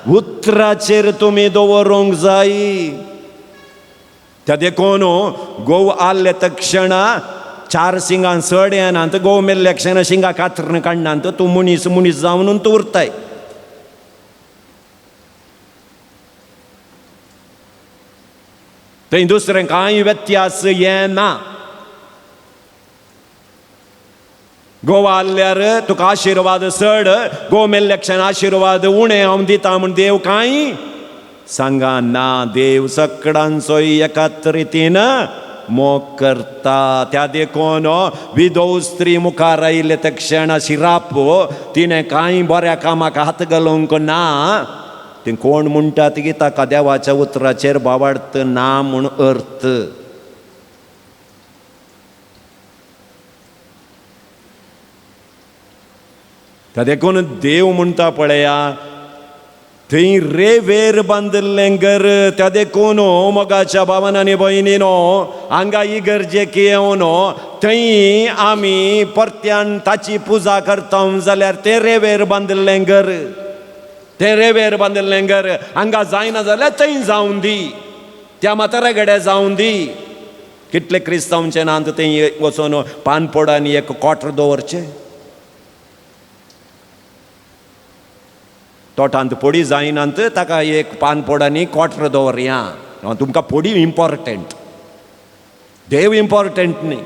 उतराचेर तुमी दवरूंक जाय. त्या देखून गोव आल्ले तक्षणा 4 शिंगां चड येनात, गोव मेल्ल्या क्षणां शिंगां कातरून काडनात, तूं मनीस जावन तूं उरताय. थंय दुसरें कांय व्यत्यास येना. गोव आल्ल्यार तुका आशिर्वाद चड, गोव मेल्ल्या क्षण आशिर्वाद उणें हांव दिता म्हण देव कांय सांगना. देव सगळ्यांचो एकाच रितीन मोग करता. त्या देखून विधव स्त्री मुखार आयिल्ले ते क्षण शिराप तिणें कांय बऱ्या कामाक हात घालूंक ना. ते कोण म्हणटात की ताका देवाच्या उतराचेर बावार्थ ना म्हूण अर्थ. त्या देखून देव म्हणटा पळया, थंय रेवेर बांदल्लें घर. त्या देखून मोगाच्या भावान आनी भयणीनो, हांगा इगर्जेक येवन थंय आमी परत्यान ताची पुजा करता जाल्यार तें रेवेर बांदल्लें घर, तें रेवेर बांदल्लें घर हांगा जायना जाल्यार थंय जावं दी, त्या म्हाताऱ्याकडे जावं दी. कितले क्रिस्तांवचे नात थंय वचून पानपोड आनी एक क्वॉटर दवरचे. तोटांत पोडी जायनात, ताका एक पानपोड आनी क्वॉटर दवरया. तुमकां पोडी इम्पॉर्टंट, देव इम्पॉर्टंट न्ही.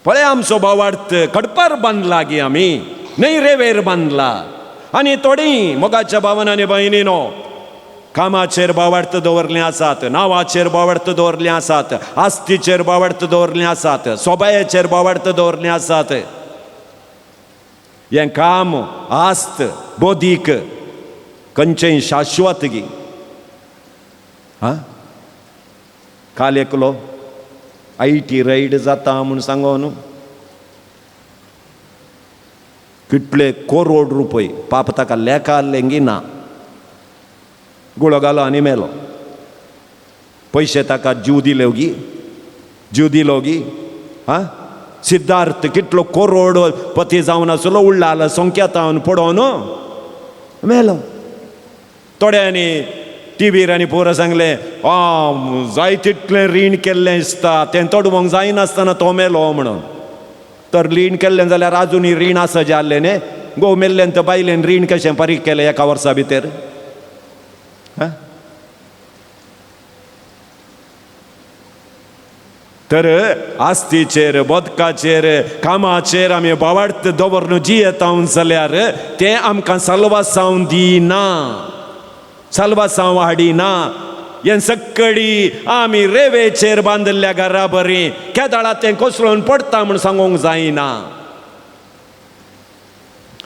पळय आमचो भावार्थ कडपार बांदला गी आमी, न्हय रेवेर बांदला. आनी थोडी मोगाच्या भावान आनी भयणीनो, कामाचेर भावार्थ दवरले आसात, नांवाचेर भावार्थ दवरले आसात, आस्तीचेर भावार्थ दवरले आसात, सोबायेचेर भावार्थ दवरले आसात. हें काम, आस्त, बोधीक खंयचेय शाश्वत गी. काल एकलो IT रायड जाता म्हूण सांगून कितले करोड रुपये, पाप ताका लेखा आसलें ना, गुळो घालो आनी मेलो. पयशे ताका जीव दिलो गी. सिद्धार्थ कितलो करोड पती जावन आसलो, उरला संख्यातावन पडोवन मेलो. थोड्यांनी टीव्हीर आनी पोर सांगले, जाय तितलें रीण केल्लें दिसता, तें तोडवंक जायनासतना तो मेलो म्हणून. तर रीण केल्लें जाल्यार आजुनूय रीण आसा जाल्लें न्ही. गोव मेल्लें तर बायलेन रीण कशें फारीक केलें एका वर्सा भितर? तर आस्तीचेर, बदकाचेर, कामाचेर आमी भावार्थ दवरून जियेता जाल्यार तें आमकां साल्वासांव दिना, साल्वासांव हाडिना. हें सक्कडी आमी रेवेचेर बांदल्ल्या घरा बरीं, केदाळा तें कोसळून पडटा म्हूण सांगूंक जायना.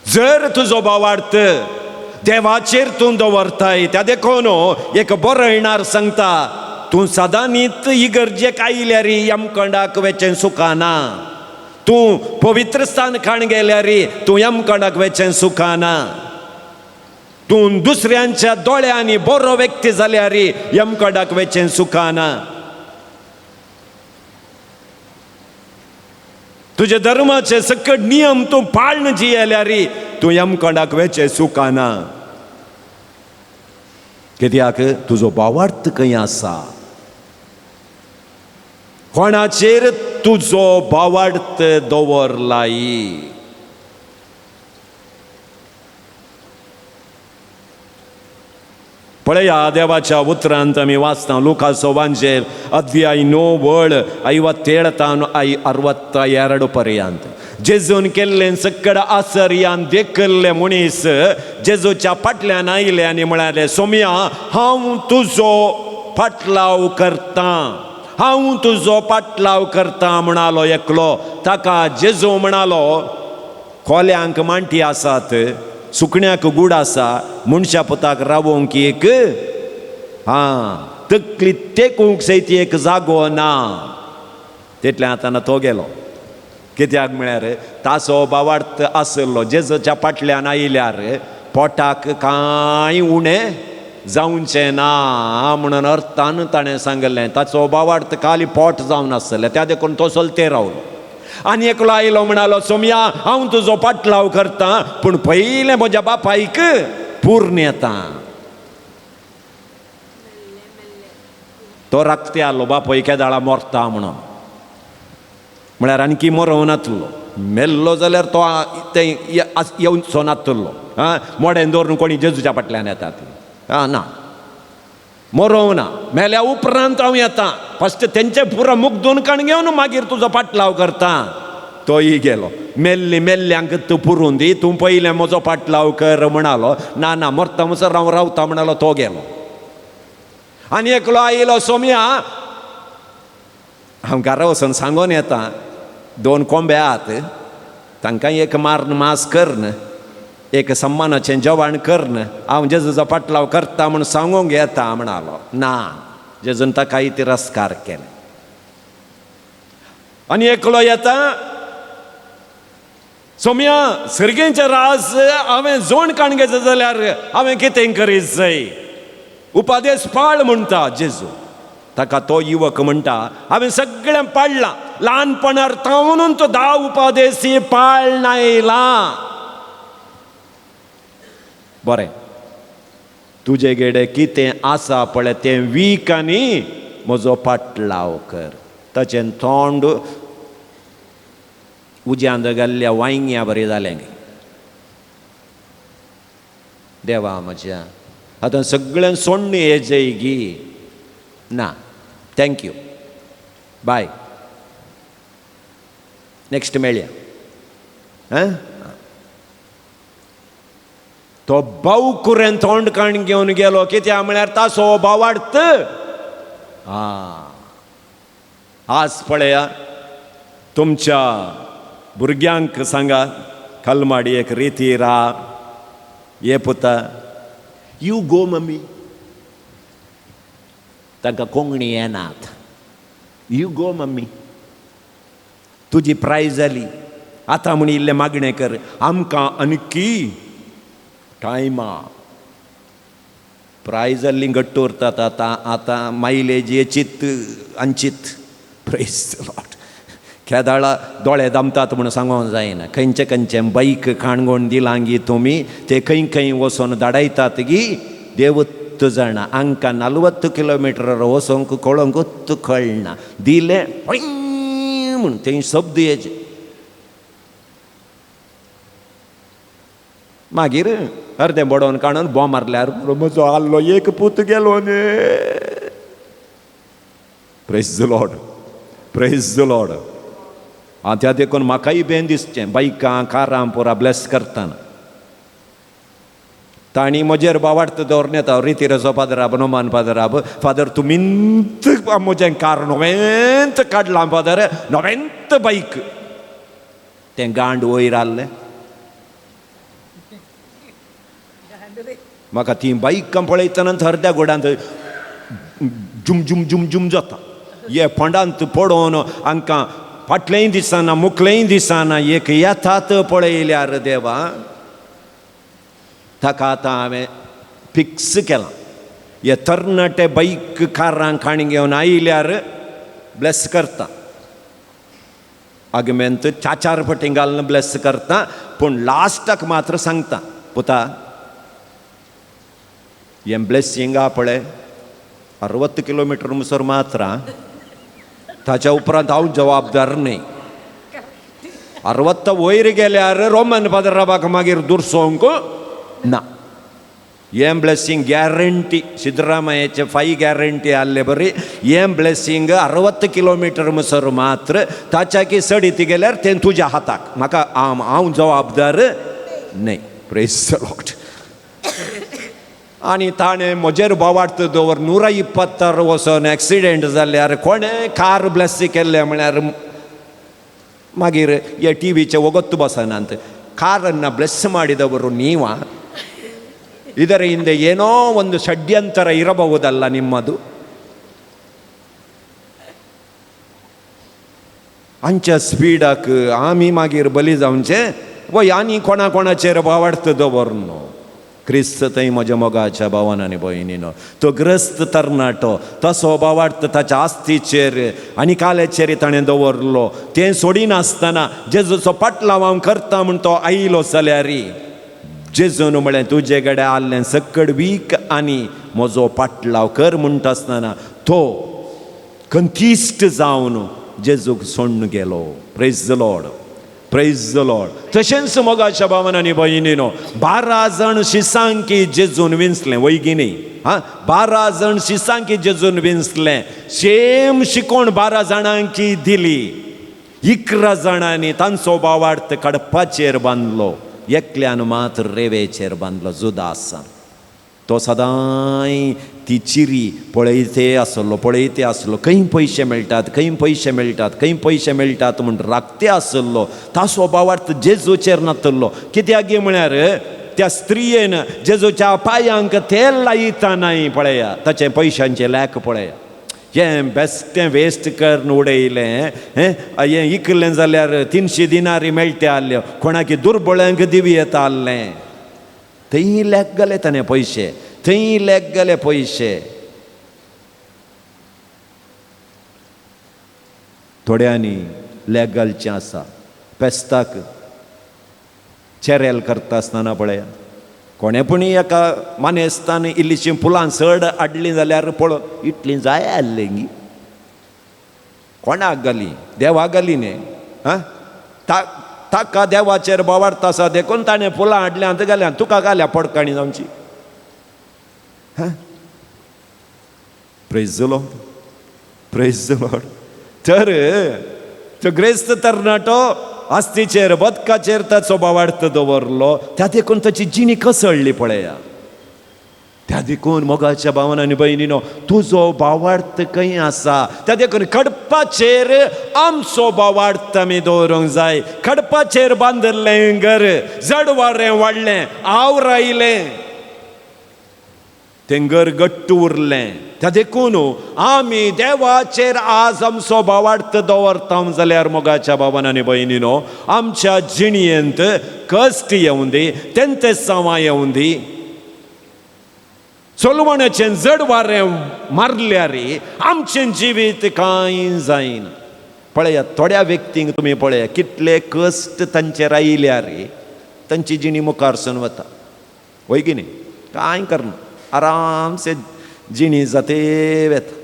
जर तुजो भावार्थ देवाचेर तूं दवरताय, त्या देखून एक बरो येणार सांगता, तूं सदां न्हीद इगर्जेक आयल्यार यमकंडाक वेचें सुखाना. तूं पवित्र स्थान खाण गेल्यार तूं यमकंडाक वेचें सुखाना. तूं दुसऱ्यांच्या दोळ्यांनी बरो व्यक्ती जाल्यार यमकंडाक वेचें सुखाना. तुजे धर्माचे सकट नियम तूं पाळन जियेल्यार तूं यमकंडाक वेचें सुखाना. कित्याक तुजो भावार्थ खंय आसा? कोणाचेर तुजो भावार्थ दवरलाय? पळया, देवाच्या उतरांत आमी वाचता लुकाचो वांजेल अध्याय 9 57 62 पर्यंत. जेजून केल्लें सकड आसर्यान देखल्ले मनीस जेजूच्या फाटल्यान आयले आनी म्हळ्याले सोम्या हांव तुजो फाटलाव करतां, हांव तुजो फाटलाव करतां म्हणालो एकलो. ताका जेजू म्हणालो कोल्यांक मांटी आसात, सुकण्याक गूड आसा, मनशा पुताक रावोंक एक तकली तेकूंक सयती एक जागो ना. तितल्या आतां तो गेलो. कित्याक म्हळ्यार ताचो बावार्थ आसलो जेजूच्या फाटल्यान आयल्यार पोटाक कांय उणें जावचें ना म्हणून अर्थान ताणें सांगलें. ताचो बावार्थ खाली पोट जावन आसलें, त्या देखून तो चलते रावलो. आनी एकलो आयलो म्हणालो सोम्या हांव तुजो फाटलाव करतां, पूण पयलें म्हज्या बापायक पूर्ण येता. तो राखते आलो बापाय केदाळा मोरता म्हणून. म्हळ्यार आणकी मरों नातलो. मेल्लो जाल्यार तो तें येवचो नातलो. मोडें दवरून कोणी जेजूच्या फाटल्यान येतात ना, मरों ना. मेल्या उपरांत हांव येतां, फस्ट तेंचे पुरो मुख दोनकाण घेवन मागीर तुजो फाटलाव करता. तोय गेलो. मेल्ल्यांक तूं पुरून दी, तूं पयलें म्हजो फाटलाव कर म्हणालो. ना ना मरता म्हणसर हांव रावता म्हणालो. तो गेलो. आनी एकलो आयलो सोम्या हांव घरा वचून सांगून येता, 2 कोंबे आहात, तांकां एक मार्न मास करन, एक सम्मानाचें जेवण करन, हांव जेजूचो फाटलाव करता म्हूण सांगूंक येता म्हणालो. ना, जेजून ताकाय तिरस्कार केले. आनी एकलो येता सोम्या सर्गेचें रास हांवें जोड काणगेचो जाल्यार हांवें कितें करीत जाय. उपादेश पाळ म्हणटा जेजू. ताका तो युवक म्हणटा हांवें सगळें पाळलां, ल्हानपणार तावून तो 10 उपादेशी पाळनायला. बरें, तुजे गेडे कितें आसा पळय तें वीक आनी म्हजो फाटलाव कर. ताचें तोंड उज्यांत घाल्ल्या वांयग्या बरें जालें. देवा म्हज्या आतां सगळें सोडून येजय गी. ना, थँक्यू, बाय, नेक्स्ट मेळया. तो बावकुरें तोंड काण घेवन गेलो. कित्याक म्हळ्यार ताचो बावार्थ आज पळया तुमच्या भुरग्यांक सांगा कलमाडी एक रिती राहा. ये पुता यू गो मम्मी, तांकां कोंकणी येनात. यू गो मम्मी, तुजी प्रायज जाली, आतां म्हण इल्लें मागणें कर. आमकां आणकी टायमा प्रायज जाल्ली घट्ट उरतात. आतां मायलेज येचीत अंचीत. Praise the Lord. केदाळा दोळे दामतात म्हणून सांगूंक जायना. खंयचें बाईक काणगोण दिलांगी तुमी ते खंय वचून धाडायतात गी देवत्त जाणा. हांकां 40 किलोमिटर वचोंक कळोंकूच कळना. दिलें म्हणून थंय शब्द येचे. मागीर अर्दें बडोवन काडून बॉम्ब मारल्यार म्हजो आल्लो एक पूत गेलो न्ही. Praise the Lord, praise the Lord. त्या देखून म्हाकाय बेन दिसचें बायकां कारां पुरा ब्लेस करतना. ताणी म्हजेर बावार्थ दवरून येता. रितीरेचो फादराब, नोमान फादराब, फादर तुमींत म्हजें कार नवेंत काडलां फादर, नवेंत बाईक. तें गांड वयर आसलें. म्हाका ती बाईक पळयतना अर्द्या गोडांत जुम जुम जुम जुम जाता. हे फोंडांत पडोवन हांकां फाटलेंय दिसना मुखलेंय दिसना. एक येतात पळयल्यार देवा ताका आतां हांवें फिक्स केलां. हे तरणाटे बाईक कारां काणी घेवन आयल्यार ब्लेस करता. आगमेंत 4 फावटी घालून ब्लेस करता. पूण लास्टाक मात्र सांगता पुता हें ब्लेसिंग आहा पळय 60 किलोमिटर मुसर मात्र ताच्या उपरांत हांव जबाबदार न्ही. 60 वयर गेल्यार रोमन फादराबाक मागीर दुरसोंक ना. हें ब्लेसिंग गॅरंटी सिद्धरामय्याचे 5 गॅरंटी आसले बरी हें ब्लेसिंग 60 किलोमीटर मुसर मात्र ताच्या सडीत गेल्यार तें तुज्या हाताक म्हाका हांव जबाबदार न्ही. Praise the Lord. आनी ताणें म्हजेर बोवाड दवर 126 वचोन एक्सिडेंट जाल्यार कोणें कार ब्लेस केल्लें म्हळ्यार मागीर हे ಟಿವಿचे ಒಗತ್ತು ಬಸನಂತ ಕಾರನ್ನು ಬ್ಲೆಸ್ ಮಾಡಿದವರು ನೀವಾ? ಇದರ ಹಿಂದೆ ಏನೋ ಒಂದು ಷಡ್ಯಂತರ ಇರಬಹುದಲ್ಲ ನಿಮ್ಮದು. आमच्या स्पीडाक आमी मागीर बली जावचे व आनी कोणाचेर बोवाडत दवरनो. क्रिस्त थंय म्हज्या मोगाच्या भावान आनी भयणीनो तो ग्रस्त तरणाटो तसो बोवाडत ताच्या आस्तीचेर आनी काल्याचेर ताणें दवरलो. तें सोडिनासतना जेजूचो पाटलाव हांव करता म्हूण तो आयलो जाल्यार जेजून म्हळें तुजे कडेन आसलें सकड वीक आनी म्हजो पाटलाव कर म्हणटा आसतना तो कंतिश्ट जावन जेजूक सोडून गेलो. Praise the Lord. Praise the Lord. तशेंच मोगाच्या भावान आनी भयणीनो 12 जाण शिसांकी जेजून विंचलें वैगिनी. 12 जाण शिसांकी जेजून विंचलें. सेम शिकोण 12 जाणांकी दिली. 11 जाणांनी तांचो बोवाड कडपाचेर बांदलो. एकल्यान मात्र रेवेचेर बांदलो जुदासान. तो सदांय ती चिरी पळयते आसलो खंय पयशे मेळटात खंय पयशे मेळटात म्हूण राखते आसलो. ताचो बोवाड जेजूचेर नातल्लो. कित्याक म्हळ्यार त्या स्त्रियेन जेजूच्या पांयांक तेल लायतानाय पळया ताचे पयशांचे लॅक पळया. हें बेश्टें वेस्ट करून उडयलें. हें इकलें जाल्यार 300 दिनारी मेळटे आसल्यो. कोणाक दुर्बळांक दिवी येता आसलें. थंय लेक गेले ताणें पयशे. थंय लेक गेले पयशे. थोड्यांनी लेक घालचें आसा. पेस्ताक चेरेल करता आसतना पळया कोणें पूण एका मानेस्तान इल्लीशीं फुलां चड हाडलीं जाल्यार पळय इतलीं जाय आसलीं गी. कोणाक घाली? देवाक घाली न्ही. ताका देवाचेर बोवाडता आसा देखून ताणें फुलां हाडल्यां आतां घाल्या तुका घाल्या पडकाणी जावची. Praise the Lord. Praise the Lord. तर तो ग्रेस्त तरणाटो आस्तीचेर बदकाचेर ताचो बोवाड दवरलो. त्या देखून ताची जिणी कसळ्ळी पळया. त्या देखून मोगाच्या भावान आनी भयणीनो तुजो बोवाड खंय आसा त्या देखून कडपाचेर आमचो बोवाड आमी दवरूंक जाय. कडपाचेर बांदलें घर जड वारें वाडलें आवरायलें तें घर गट्ट उरलें. त्या देखून आमी देवाचेर आज आमचो बोवाड दवरता जाल्यार मोगाच्या भावान आनी भयणीनो आमच्या जिणयेंत कश्ट येवं दी तेंते सावां येवं दी. चलवणाचें जड वारें मारल्यार आमचें जिवीत कांय जायना. पळया थोड्या व्यक्तींक तुमी पळया कितले कश्ट तांचेर आयल्यार तांची जिणी मुखारसून वता. वय की न्ही? कांय करना आराम से जिणी जाते वेता.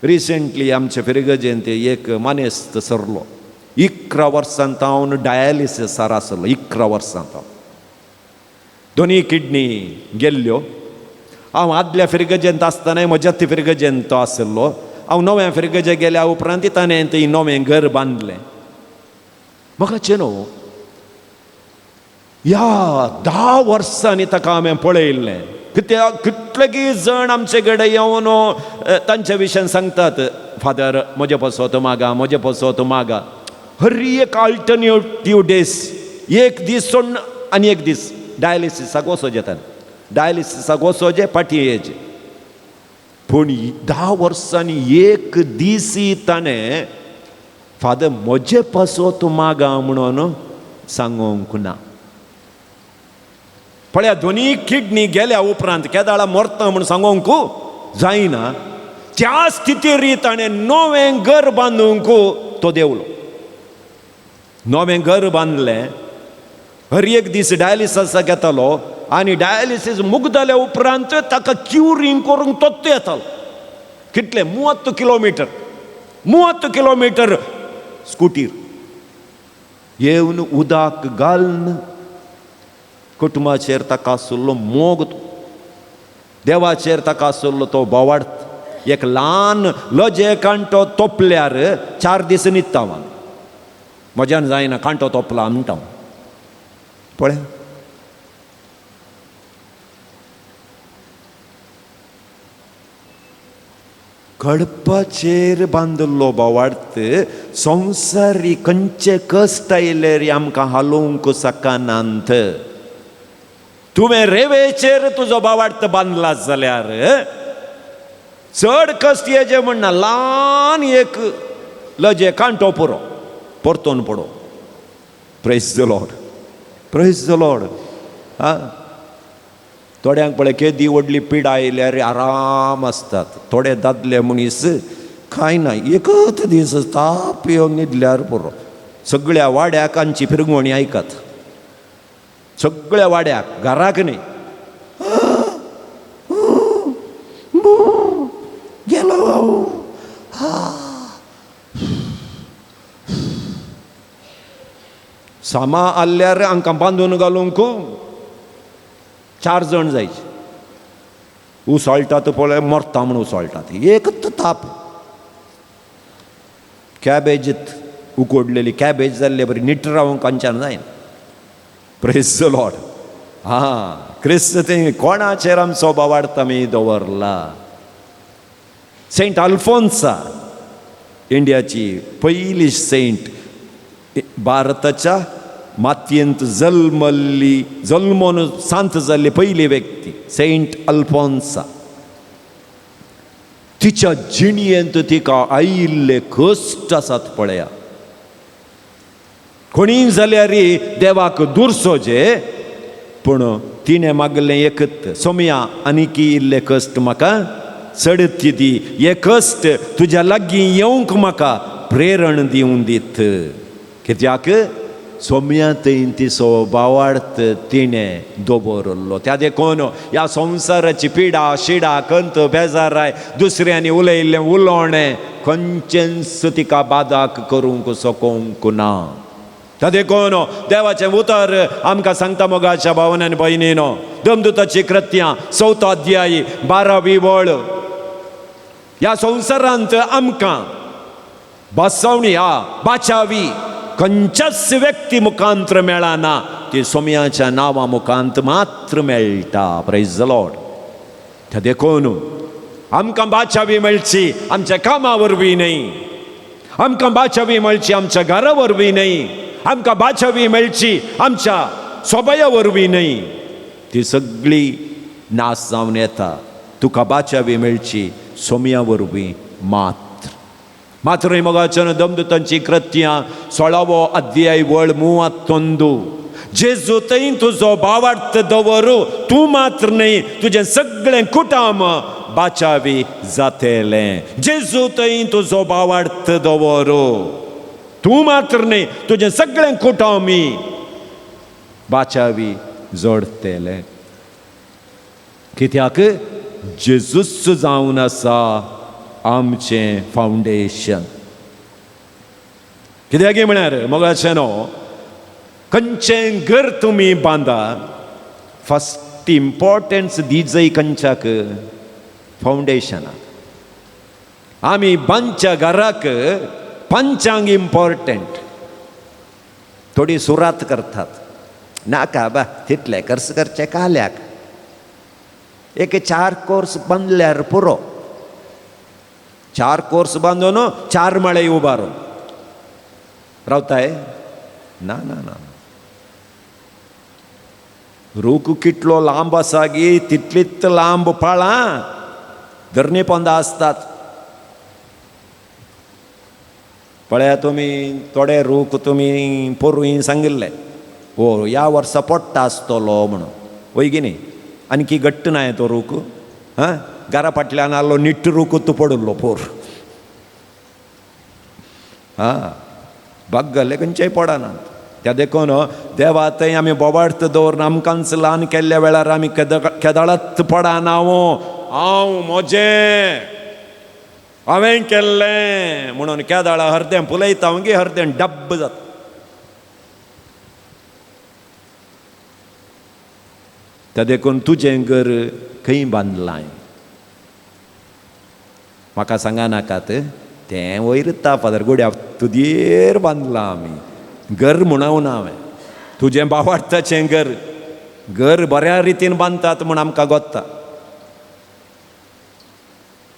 रिसेंटली आमचे फिरगजेंत एक मानेस्त सरलो. 11 वर्सांत हांव डायलिसिसार आसलो. 11 वर्सांत हांव दोनी किडनी गेल्ल्यो. हांव आदल्या फिरगजेंत आसतना म्हज्या फिरगजेंत तो आसलो. हांव नव्या फिरगजे गेल्या उपरांत ताणें थंय नवें घर बांदलें. म्हाका न्हू ह्या 10 वर्सांनी ताका हांवें पळयल्लें. कित्याक कितलेगीच जण आमचे कडेन येवन तांच्या विशयान सांगतात फादर म्हजे पसोत मागा. हर एक अल्टरनेटीव डेज एक दीस सोडून आनी एक दीस डायलिसिसाक वचोचें ताणें. डायलिसिसाक वचोचें पाटयेचें. पूण 10 वर्सांनी एक दिसी ताणें फादर म्हजे पसोत मागा म्हणून सांगूंक ना. पळया दोनी किडनी गेल्या उपरांत केदाळा मरता म्हूण सांगूंक जायना. त्या स्थितीर ताणें नवें घर बांदूंक तो देवलो. नवें घर बांदलें. हर एक दीस डायलिसिसाक येतालो आनी डायलिसीस मुग जाल्या उपरांत ताका क्युरिंग करूंक तोच येतालो. कितले 30 किलोमीटर स्कुटीर येवन उदक घालन कुटुंबाचेर ताका आसुल्लो मोग तो, देवाचेर ताका आसुल्लो तो बोवाड. एक ल्हान लजे कांटो तोपल्यार 4 दीस न्हिदता हांव. म्हज्यान जायना, कांटो तोपला म्हणटा हांव. पळय, कडपाचेर बांदल्लो बोवाड संवसारी खंयचे कश्ट आयल्यार आमकां हालोवंक सकानांत. तुवें रेवेचेर तुजो बोवाड बांदला जाल्यार चड कश्ट येजे म्हणना, ल्हान एक लजे कांटो पुरो, परतोन पडो. Praise the Lord, praise the Lord. थोड्यांक पळय केदी व्हडली पिडा आयल्यार आराम आसतात. थोडे दादले मनीस कांय ना, एकच दीस ताप येवन न्हिदल्यार पुरो. सगळ्या वाड्याक आमची फिरगोणी आयकात, सगळ्या वाड्याक, घराक न्ही. गेलो सामा आल्ल्यार हांकां बांदून घालूंक 4 जाण जायचे. उसळटात पळय, मरता म्हूण उसळटात. एकच ताप. कॅबेजीत उकडलेली कॅबेज जाल्ले बरी नीट रावंक कांच्यान जायना. Praise the Lord. क्रिस्त ते कोणाचेर आमचो बोवाड आमी दवरला. सेंट अल्फोन्सा, इंडियाची पयली सेंट, भारताच्या मातयेंत जल्मोन सांत जाल्ली पयली व्यक्ती सेंट अल्फोन्सा. तिच्या जिणयेंत तिका आयिल्ले कश्ट आसात पळया. कोणीय जाल्यार देवाक दुरसोजे, पूण तिणें मागलें एकच, सोम्या आनीक इल्ले कश्ट म्हाका चडती दी. हे कश्ट तुज्या लागीं येवंक म्हाका प्रेरण दिवन दीत. कित्याक सोम्या थंय तिचो बोवाड तिणें दवरलो. त्या देखून ह्या संवसाराची पिडा शिडा कंत बेजाराय दुसऱ्यांनी उलयल्लें उलोवणें खंयचेंच तिका बादाक करूंक सोकोंक ना. त्या देखून देवाचें उतर आमकां सांगता मोगाच्या भावनान भयणीनो, देवदूताची कृत्यां 4 अध्याय 12वी वळ. ह्या संवसारांत आमकां बसवणी बाचावी खंयच्याच व्यक्ती मुखांत्र मेळना, ती सोम्याच्या नांवा मुखांत मात्र मेळटा. Praise the Lord. त्या देखून आमकां बाचावी मेळची आमच्या कामा वरवीं न्ही, आमकां बाचावी मेळची आमच्या घरा वरवीं न्ही, आमकां बाचावी मेळची आमच्या स्वभाया वरवीं न्ही. ती सगळी नास जावन येता. तुका बाचावी मेळची सोम्या वरवीं मात्र. मात्र मोगाच्या देवदूतांची कृत्यां 16वो अध्याय वळ 31. जेजू थंय तुजो बोवाड दवरू, तूं मात्र न्ही, तुजें सगळें कुटुंब बाचावी जातलें. जेजू थंय तुजो बोवाड दवरू, तूं मात्र न्ही, तुजें सगळें कुटुंब बाचावी जोडतलें. कित्याक जेजूच जावन आसा आमचें फावंडेशन. कित्याक म्हळ्यार मोगाचें न्हू, खंयचें घर तुमी बांदा, फस्ट इम्पॉर्टन्स दिजय खंयच्याक? फावंडेशनाक. आमी बांदच्या घराक पंचांग इम्पॉर्टंट. थोडी सुरात करतात, नाका बा तितले खर्च करचे काल्याक, एक 4 कोर्स बांदल्यार पुरो. 4 कोर्स बांदून 4 माळे उबारून रावताय? ना ना ना. रूख कितलो लांब आसा गी, तितलीच लांब पाळां धरणी पोंदा आसतात. पळया तुमी, थोडे रूख तुमी पोरूय सांगिल्ले हो ह्या वर्सा पडटा आसतलो म्हणून, वय गी न्ही. आणखी घट्ट नाय तो रूख. घरा फाटल्यान आलो निट्ट रूख तूं पडलो पोर. बागले खंयचेय पडना. त्या देखून देवा थंय आमी बोवाड दवरून आमकांच ल्हान केल्ल्या वेळार आमी केदाळत पडना. हांव म्हजें हांवें केल्लें म्हणून केदाळा हरदें फुलयता गे, हरदें डब्ब जाता. त्या देखून तुजें घर खंय बांदलां म्हाका सांगा नाकात तें वयर फादर गोड्या तुजेर बांदलां आमी घर म्हणून हांवें तुजें भावार्थाचें घर बऱ्या रितीन बांदतात म्हूण आमकां गोत्ता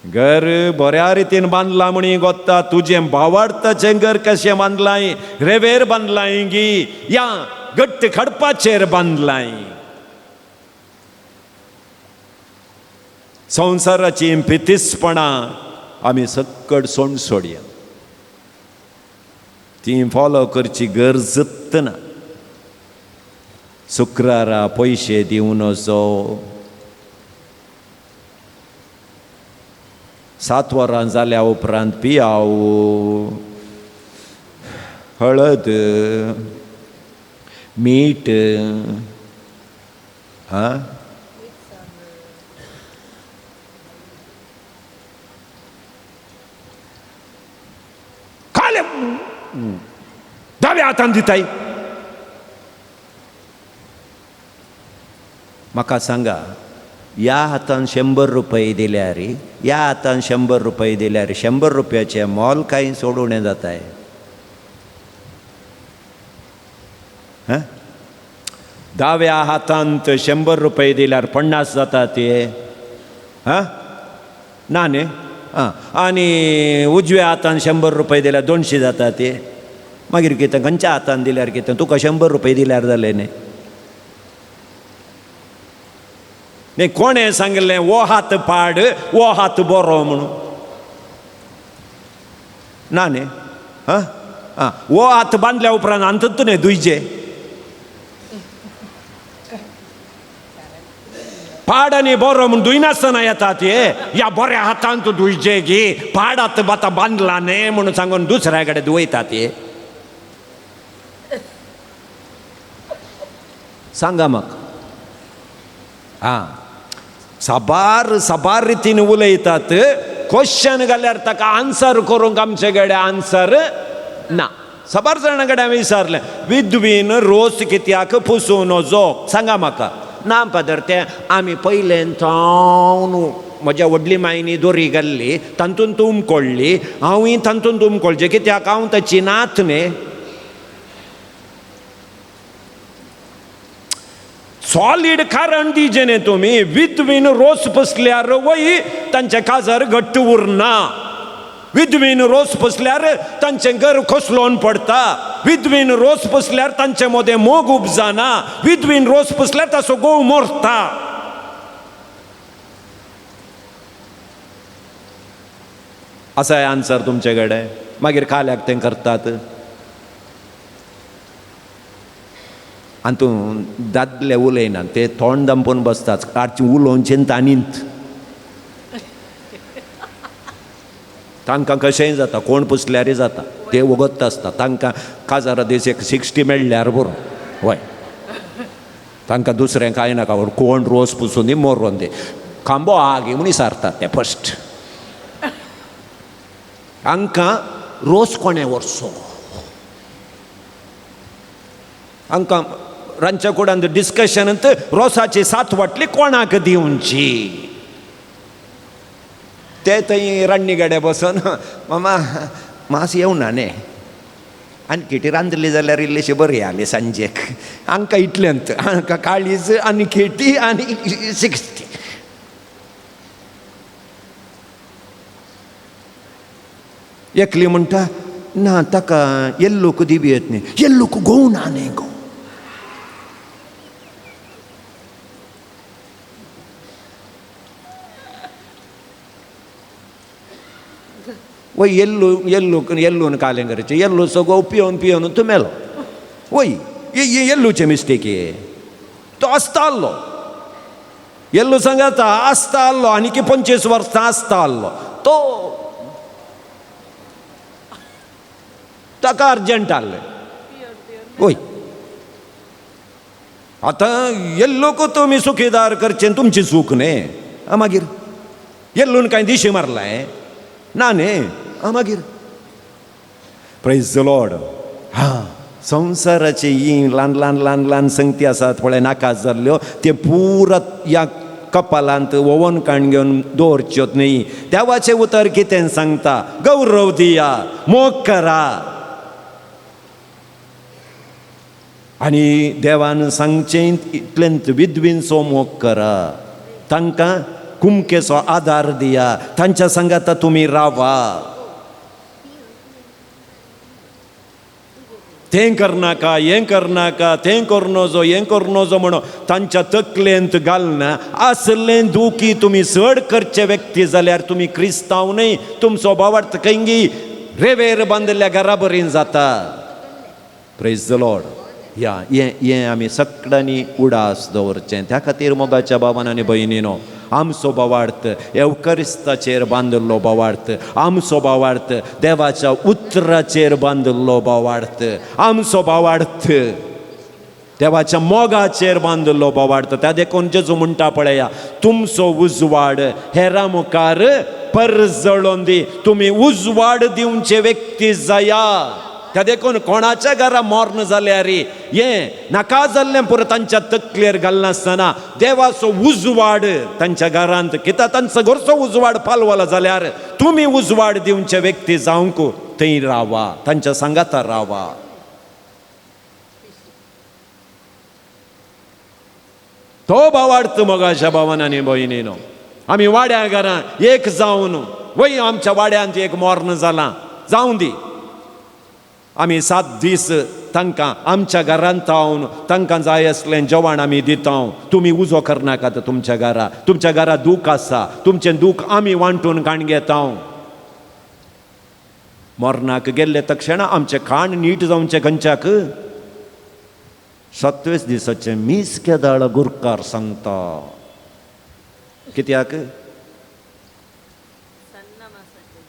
घर बऱ्या रितीन बांदलां म्हणी गोत्ता तुजें भावार्थाचें घर कशें बांदलां रेवेर बांदलां गी या घट्ट खडपाचेर बांदलां संवसाराची पितीसपणां आमी सकट सोड सोडया ती फॉलो करची गरजत ना शुक्रारा पयशे दिवन वचो 7 वरां जाल्या उपरांत पियाव हळद मीठ खाले दाव्या हातान दिताय म्हाका सांगा या हातान 100 रुपये दिल्यार या हातान 100 रुपये दिल्यार 100 रुपयाचें मोल कांय सोडून जाताय दाव्या हातांत 100 रुपये दिल्यार 50 जाता ते ना न्ही आनी उजव्या हातान 100 रुपये दिल्यार 200 जाता ते मागीर कितें खंयच्या हातान दिल्यार कितें तुका 100 रुपये दिल्यार जालें न्ही नाही कोणें सांगलें वो हात पाड वो हात बरो म्हणून ना न्ही वो हात बांदल्या उपरांत अंतत न्ही दुयचे पाड आनी बरो म्हणून दुयनासतना येतात या बऱ्या हातान तूं दुयचे गी पाड हात बाता बांदला न्ही म्हणून सांगून दुसऱ्या कडेन दुयतात सांगा म्हाका साबार रितीन उलयतात क्वेश्चन घाल्यार ताका आन्सर करूंक आमचे कडेन आन्सर ना साबार जाणां कडेन विचारलें विधवीन रोस कित्याक पुसून वचो सांगा म्हाका ना पादर तें आमी पयलें थावन म्हज्या व्हडली मायनी दोरी घाल्ली तातूंत तुमकोळ्ळी हांवूय तातूंत तुमकोळचें कित्याक हांव ताची नात न्ही सॉलिड कारण दिजे न्ही तुमी विधवीन रोस पुसल्यार वय तांचें काजार घट्ट उरना विधवीन रोस पुसल्यार तांचें घर खोसलोन पडटा विधवीन रोस पुसल्यार तांचे मदें मोग उपजाना विधवीन रोस पुसल्यार ताचो घोव मरता असाय आन्सर तुमचे कडेन मागीर काल्याक तें करतात आनी तूं दादले उलयना ते तोंड दंपून बसतात कारची उलोवचें ताणींत तांकां कशेंय जाता कोण पुसल्यारय जाता ते वगत आसता तांकां काजारा दीस एक 60 मेळ्ळ्यार बरो हय तांकां दुसरें कांय नाका कोण रोस पुसून दी मोरोन दी खांबो आगे म्हूण विचारतात ते फस्ट हांकां रोस कोणें व्हरचो हांकां रांदच्या कुडांत डिस्कशनांत रोसाची 7 वाटली कोणाक दिवची ते थंय रान्नी गाड्या बसून मामा मास येवना न्ही आनी केटी रांदली जाल्यार इल्लेशे बरी जाली सांजेक हांकां इतल्यांत हांकां काळीज आनी केटी आनी 60 एकली म्हणटा ना ताका येल्लोक दिवयेत न्ही येल्लोक घोव ना न्ही गो वय येल्लून कालें करचें येल्लो सगळो पियोन तो मेलो वय येल्लूचें मिस्टेक तो आसता आसलो येल्लो सांगाता आसता आसलो आनी 25 वर्सां आसता आसलो तो ताका अर्जंट आहलें वय आतां येल्लोक तुमी सुखीदार करचें तुमची चूक न्ही मागीर येल्लून कांय दिशी मारलाय ना न्ही मागीर प्रेज द लॉर्ड संवसाराचे ही ल्हान ल्हान ल्हान ल्हान संगती आसात पळय नाकाच जाल्ल्यो ते पुरा ह्या कपालांत ओवन काण घेवन दवरच्योत न्ही. देवाचें उतर कितें सांगता? गौरव दिया, मोग करा. आनी देवान सांगचें इतलेंत विद्विनचो मोग करा, तांकां कुमकेचो आदार दिया, तांच्या सांगाता तुमी रावा. तें करनाका, हें करनाका, तें करनोजो, हें करनोजो म्हणून तांच्या तकलेंत घालना. असलें दुखी तुमी चड करचे व्यक्ती जाल्यार तुमी क्रिस्तांव न्ही. तुमचो भावार्थ खंयी रेवेर बांदिल्ल्या घरा बरीं जाता. Praise the Lord. हें आमी सगळ्यांनी उडास दवरचें. त्या खातीर मोगाच्या भावान आनी भयणीनो, आमचो भावार्थ एवकरिस्ताचेर बांदिल्लो भावार्थ, आमचो भावार्थ देवाच्या उतराचेर बांदिल्लो भावार्थ, आमचो भावार्थ देवाच्या मोगाचेर बांदिल्लो भावार्थ. त्या देखून जेजू म्हणटा पळया, तुमचो उजवाड हेरां मुखार परजळोवन दी. तुमी उजवाड दिवचे व्यक्ती जाया. त्या देखून कोणाच्या घरा मॉर्न जाल्यार हें नाका जाल्लें पुरो तांच्या तकलेर घालनासतना देवाचो उजवाड तांच्या घरांत, कित्याक तांचो घरचो उजवाड पालवला जाल्यार तुमी उजवाड दिवचे व्यक्ती जावंक थंय रावा, तांच्या सांगाता रावा. तो भावार्थ मोगाच्या भावान आनी भयणीनो, आमी वाड्या घरां एक जावन वय आमच्या वाड्यांत एक मॉर्न जालां, जावं दी. आमी 7 दीस तांकां आमच्या घरांत रावन तांकां जाय आसलें जेवण आमी दिता. तुमी उजो करनाकात तुमच्या घरा. तुमच्या घरा दूख आसा, तुमचें दूख आमी वांटून काण घेता. मरणाक गेल्ले तक्षण आमचें खाण नीट जावचें खंयच्याक? 27 दिसाचें मीस केदाळ गुरकार सांगता. कित्याक?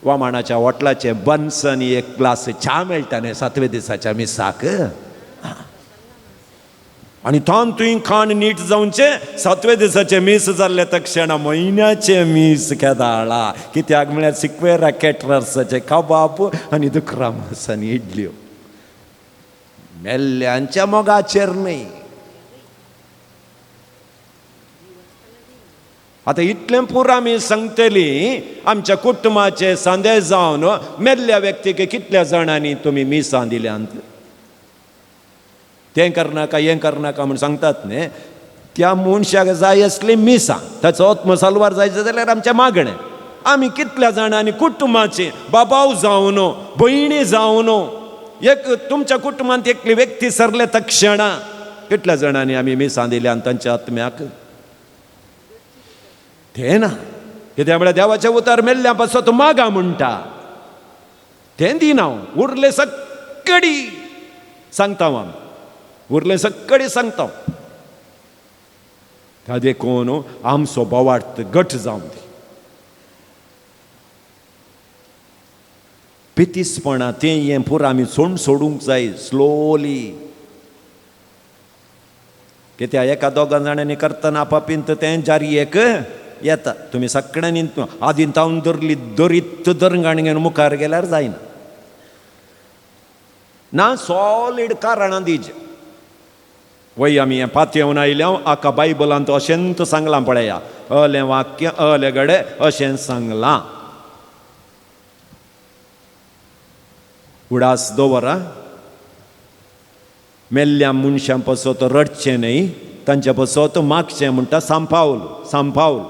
वामाणाच्या हॉटलाचे बन्स आनी एक ग्लास च्या मेळटा न्ही 7व्या दिसाच्या मिसाक. आनी थान तुवें खाण नीट जावचें 7व्या दिसाचें मीस जाल्ले तक्षण म्हयन्याचे मीस केदाळा. कित्याक म्हळ्यार सिक्वेरा कॅटरर्साचे कबाब आनी दुकरा मास आनी इडल्यो. मेल्ल्यांच्या मोगाचेर न्ही. आतां इतलें पुरो आमी सांगतली आमच्या कुटुंबाचे सांदे जावन मेल्ल्या व्यक्तीक कितल्या जाणांनी तुमी मिसां दिल्यांत. तें करनाका हें करनाका म्हूण सांगतात न्ही. त्या मनशाक जाय आसली मिसां, ताचो आत्म साल्वार जायचो जाल्यार आमचें मागणें. आमी कितल्या जाणांनी कुटुंबाचे बाबाव जावन भयणी जावन एक तुमच्या कुटुंबांत एकली व्यक्ती सरले तक्षणा कितल्या जाणांनी आमी मिसां दिल्यांत तांच्या आत्म्याक? तें ना. कित्याक म्हळ्यार देवाचें उतर मेल्ल्या पासत मागा म्हणटा तें दिना. उरले सक्कडी सांगता आमी, उरले सक्कडी सांगता. त्या देखून आमचो भावार्थ घट जावं दी. पितीसपणां तें हें पुरो आमी सोडूंक जाय स्लोली. कित्याक एका दोगा जाणांनी करतना आपापीन तें जारयेक येता. तुमी सगळ्यांनी आदीं तावन दरीत दरंगाण घेवन मुखार गेल्यार जायना. ना सॉलीड कारणां दिज. वय आमी हें पातयेवन आयल्या आका बायबलांत अशेंत सांगलां पळया. अलें वाक्य अले गडे अशें सांगलां. उडास दवरा. मेल्ल्या मनशां पासत रडचें न्ही, तांच्या पासत मागचें म्हणटा सांपावल.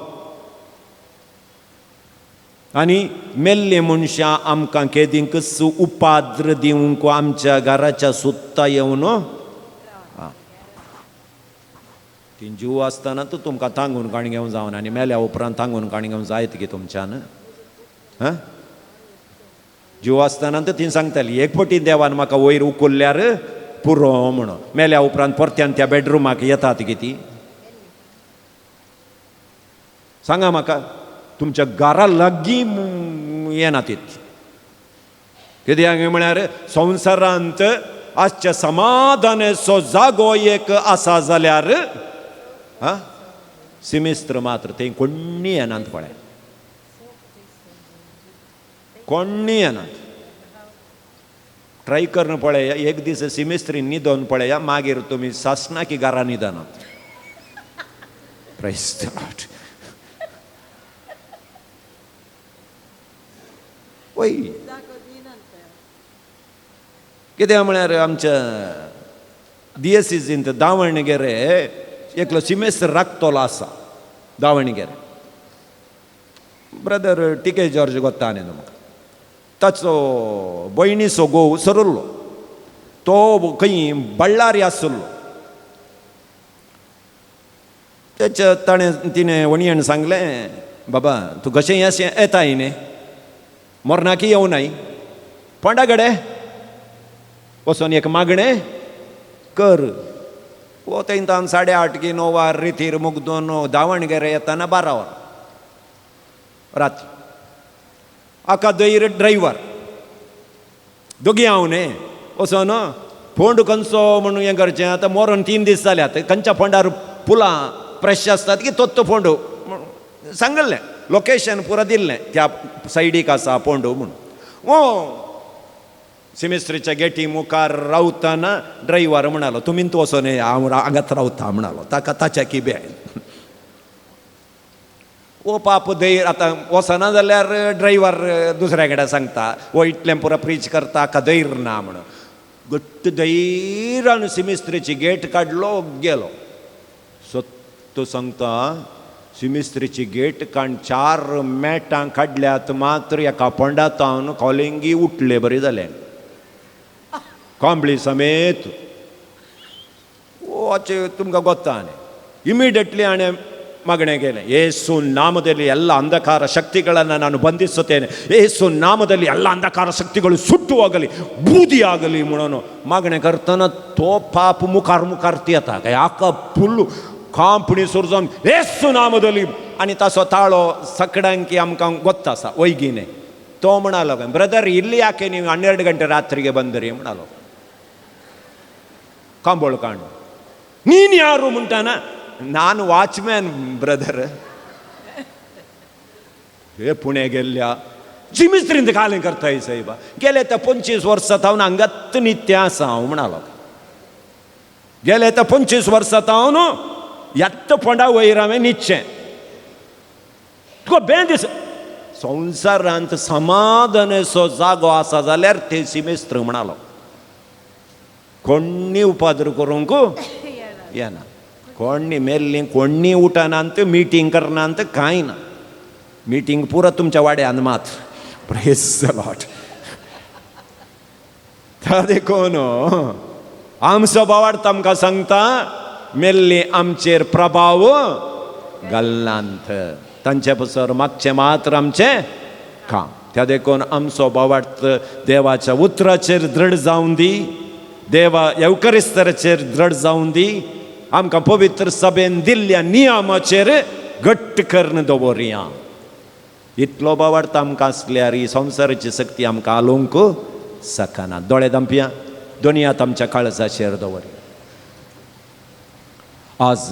आनी मेल्ले मनशां आमकां केदींक उपाद्र दिवंक आमच्या घराच्या सुत्ता येवन ती जीव आसतना तुमकां थांगून काण घेवं जावन आनी मेल्या उपरांत थांगून काण घेवं जायत गे तुमच्यान? जीव आसतना ती सांगताली एक पटी देवान म्हाका वयर उखल्ल्यार पुरो म्हणून. मेल्या उपरांत परत्यान त्या बेडरुमाक येतात गे ती? सांगा म्हाका. तुमच्या घरा लागीं येना ती. कित्याक म्हळ्यार संवसारांत आजच्या समाधानाचो जागो एक आसा जाल्यार सिमिस्त्र मात्र थंय कोण्णी येनात पळय. कोण्णी येनात. ट्राय करून पळया, एक दीस सिमेस्त्री न्हिदोवन पळया, मागीर तुमी सासना की घरा न्हिदनात. Praise the Lord. वय कित्याक म्हळ्यार आमच्या DSCंत दावणगेरे एकलो सिमेस्टर राखतलो आसा दावणगेरे. ब्रदर टिके जॉर्ज गोत्ता न्ही तुमकां. ताचो भयणीचो घोव सरुल्लो, तो खंय बಳ್ಳारी आसुल्लो. तेच्या तिणें वणयेन सांगलें, बाबा तूं कशें अशें येताय न्ही, मरणाकी येवनाय, पोंडागडे वचोन एक मागणें कर. वो थंयच्यान 8:30 की 9 रितीर मुगदून दावणगेरे येताना 12 वरां राती. आका दैर ड्रायव्हर दोगी हांव न्ही वचोन फोंड खंयचो म्हणून हें करचें. आतां मरोन 3 दीस जाल्यात, खंयच्या फोंडार पुलां फ्रेश आसतात की तोच फोंडू सांगलें, लोकेशन पुरो दिल्लें, त्या सायडीक आसा पोंडू म्हणून. ओ सिमेस्त्रीच्या गेटी मुखार रावतना ड्रायव्हर म्हणालो, तुमीच वचोन हांव हांगाच रावता म्हणालो. ताका ताच्या किबे ओ पाप दैर. आतां वचना जाल्यार ड्रायव्हर दुसऱ्या कडेन सांगता, वो इतलें पुरो प्रीच करता, हाका दैर ना म्हणून. घट्ट दैरान सिमेस्त्रीची गेट काडलो, गेलो. सत्त सांगता सिमेस्त्रीची गेट काडून 4 मॅटां काडल्यात, मात्र एका पोंडातावन कॉलिंगी उठले बरें जालें, कांबळी समेत. ಓಚೆ ತುಮ್ಗೆ ಗೊತ್ತಾನೆ. ಇಮಿಡಿಯೇಟ್ಲಿ ಹಣೆ ಮಗಣೆ गेले, ಯೇಸು ನಾಮದಲ್ಲಿ ಎಲ್ಲ ಅಂಧಕಾರ ಶಕ್ತಿಗಳನ್ನು ನಾನು ಬಂಧಿಸುತ್ತೇನೆ, ಯೇಸು ನಾಮದಲ್ಲಿ ಎಲ್ಲ ಅಂಧಕಾರ ಶಕ್ತಿಗಳು ಸುಟ್ಟು ಹೋಗಲಿ, ಬೂದಿಯಾಗಲಿ म्हणून मागणे करताना तो पाप मुखार येता काय आका फुल्ल कांपणी सुरू जावन येसू नामदली. आणि तासो ताळो सगळ्यांकी आमकां ಗೊತ್ತಾ आसा वैगीने. तो म्हणालो काय ब्रदर ಇಲ್ಲಿ ಯಾಕೆ ನೀವು 12 ಗಂಟೆ ರಾತ್ರಿಗೆ ಬಂದಿರಿ म्हणालो. कांबोळ कांड ನೀನು ಯಾರು म्हणटाना, ನಾನು ವಾಚ್ಮ್ಯಾನ್ ಬ್ರದರ್. हे पुणे गेल्ल्या जिमिस्त्रींत कालें करताय साहेबा, गेले तर 25 वर्सां हांव हांगात नित्य आसा हांव म्हणालो. गेले तर 25 वर्सां हांव न्हू येत्त फोंडा वयर हांवें न्हिदचें. तुका बें दिस संवसारांत समाधानाचो जागो आसा जाल्यार ते सिमेस्त्र म्हणालो. कोणी उपाद्र करूंक येना, कोणी मेल्लीं कोणी उठनांत, मिटींग करनांत, कांय ना. मिटींग पुरो तुमच्या वाड्यान मात्र. Praise the Lord. देखून आमचो भावार्थ आमकां सांगता मेल्लीं आमचेर प्रभाव घालनांत, तांचे बसर मागचें मात्र आमचें काम. त्या देखून आमचो भावार्थ देवाच्या उतराचेर दृढ जावन दी, देवा येवकरिस्तराचेर दृढ जावन दी, आमकां पवित्र सभेन दिल्ल्या नियमाचेर घट्ट करून दवरया. इतलो भावार्थ आमकां आसल्यार ही संवसाराची शक्ती आमकां आलोवंक शकना. दोळे धांपया, दोनी हात आमच्या काळजाचेर दवरया. आज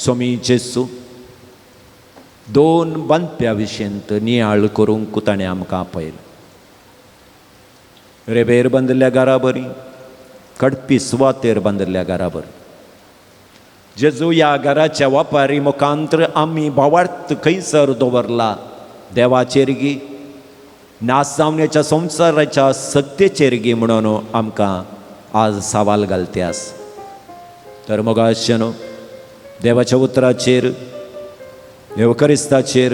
स्वामी जेसू 2 बांदप्या विशयंत नियाळ करूंक ताणें आमकां आपयलें. रेबेर बांदल्या घरा बरी, कडपी सुवातेर बांदल्या घरा बरी. जेजू ह्या घराच्या वापारी मुखांतर आमी भावार्थ खंयसर दवरला, देवाचेर गी, नासजावनेच्या संवसाराच्या सत्तेचेर गी म्हणून आमकां आज सवाल घालते आसा. तर मोगाशें न्हू, देवाच्या उतराचेर, येवकरिस्ताचेर,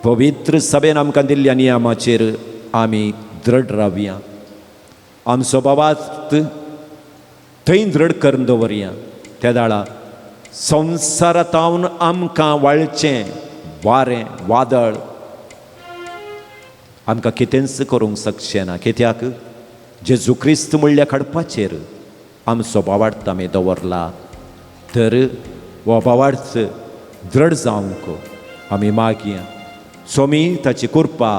पवित्र सभेन आमकां दिल्ल्या नियमाचेर आमी दृढ रावया. आमचो भावार्थ थंय दृढ करून दवरया. त्या दाळा संवसारांतावन आमकां वाळचें वारें वादळ आमकां कितेंच करूंक शकचें ना. कित्याक जेजू क्रिस्त म्हणल्या खडपाचेर आमचो भावार्थ आमी दवरला. तर हो भावार्थ दृढ जावंक आमी मागया. स्वामी ताची कृपा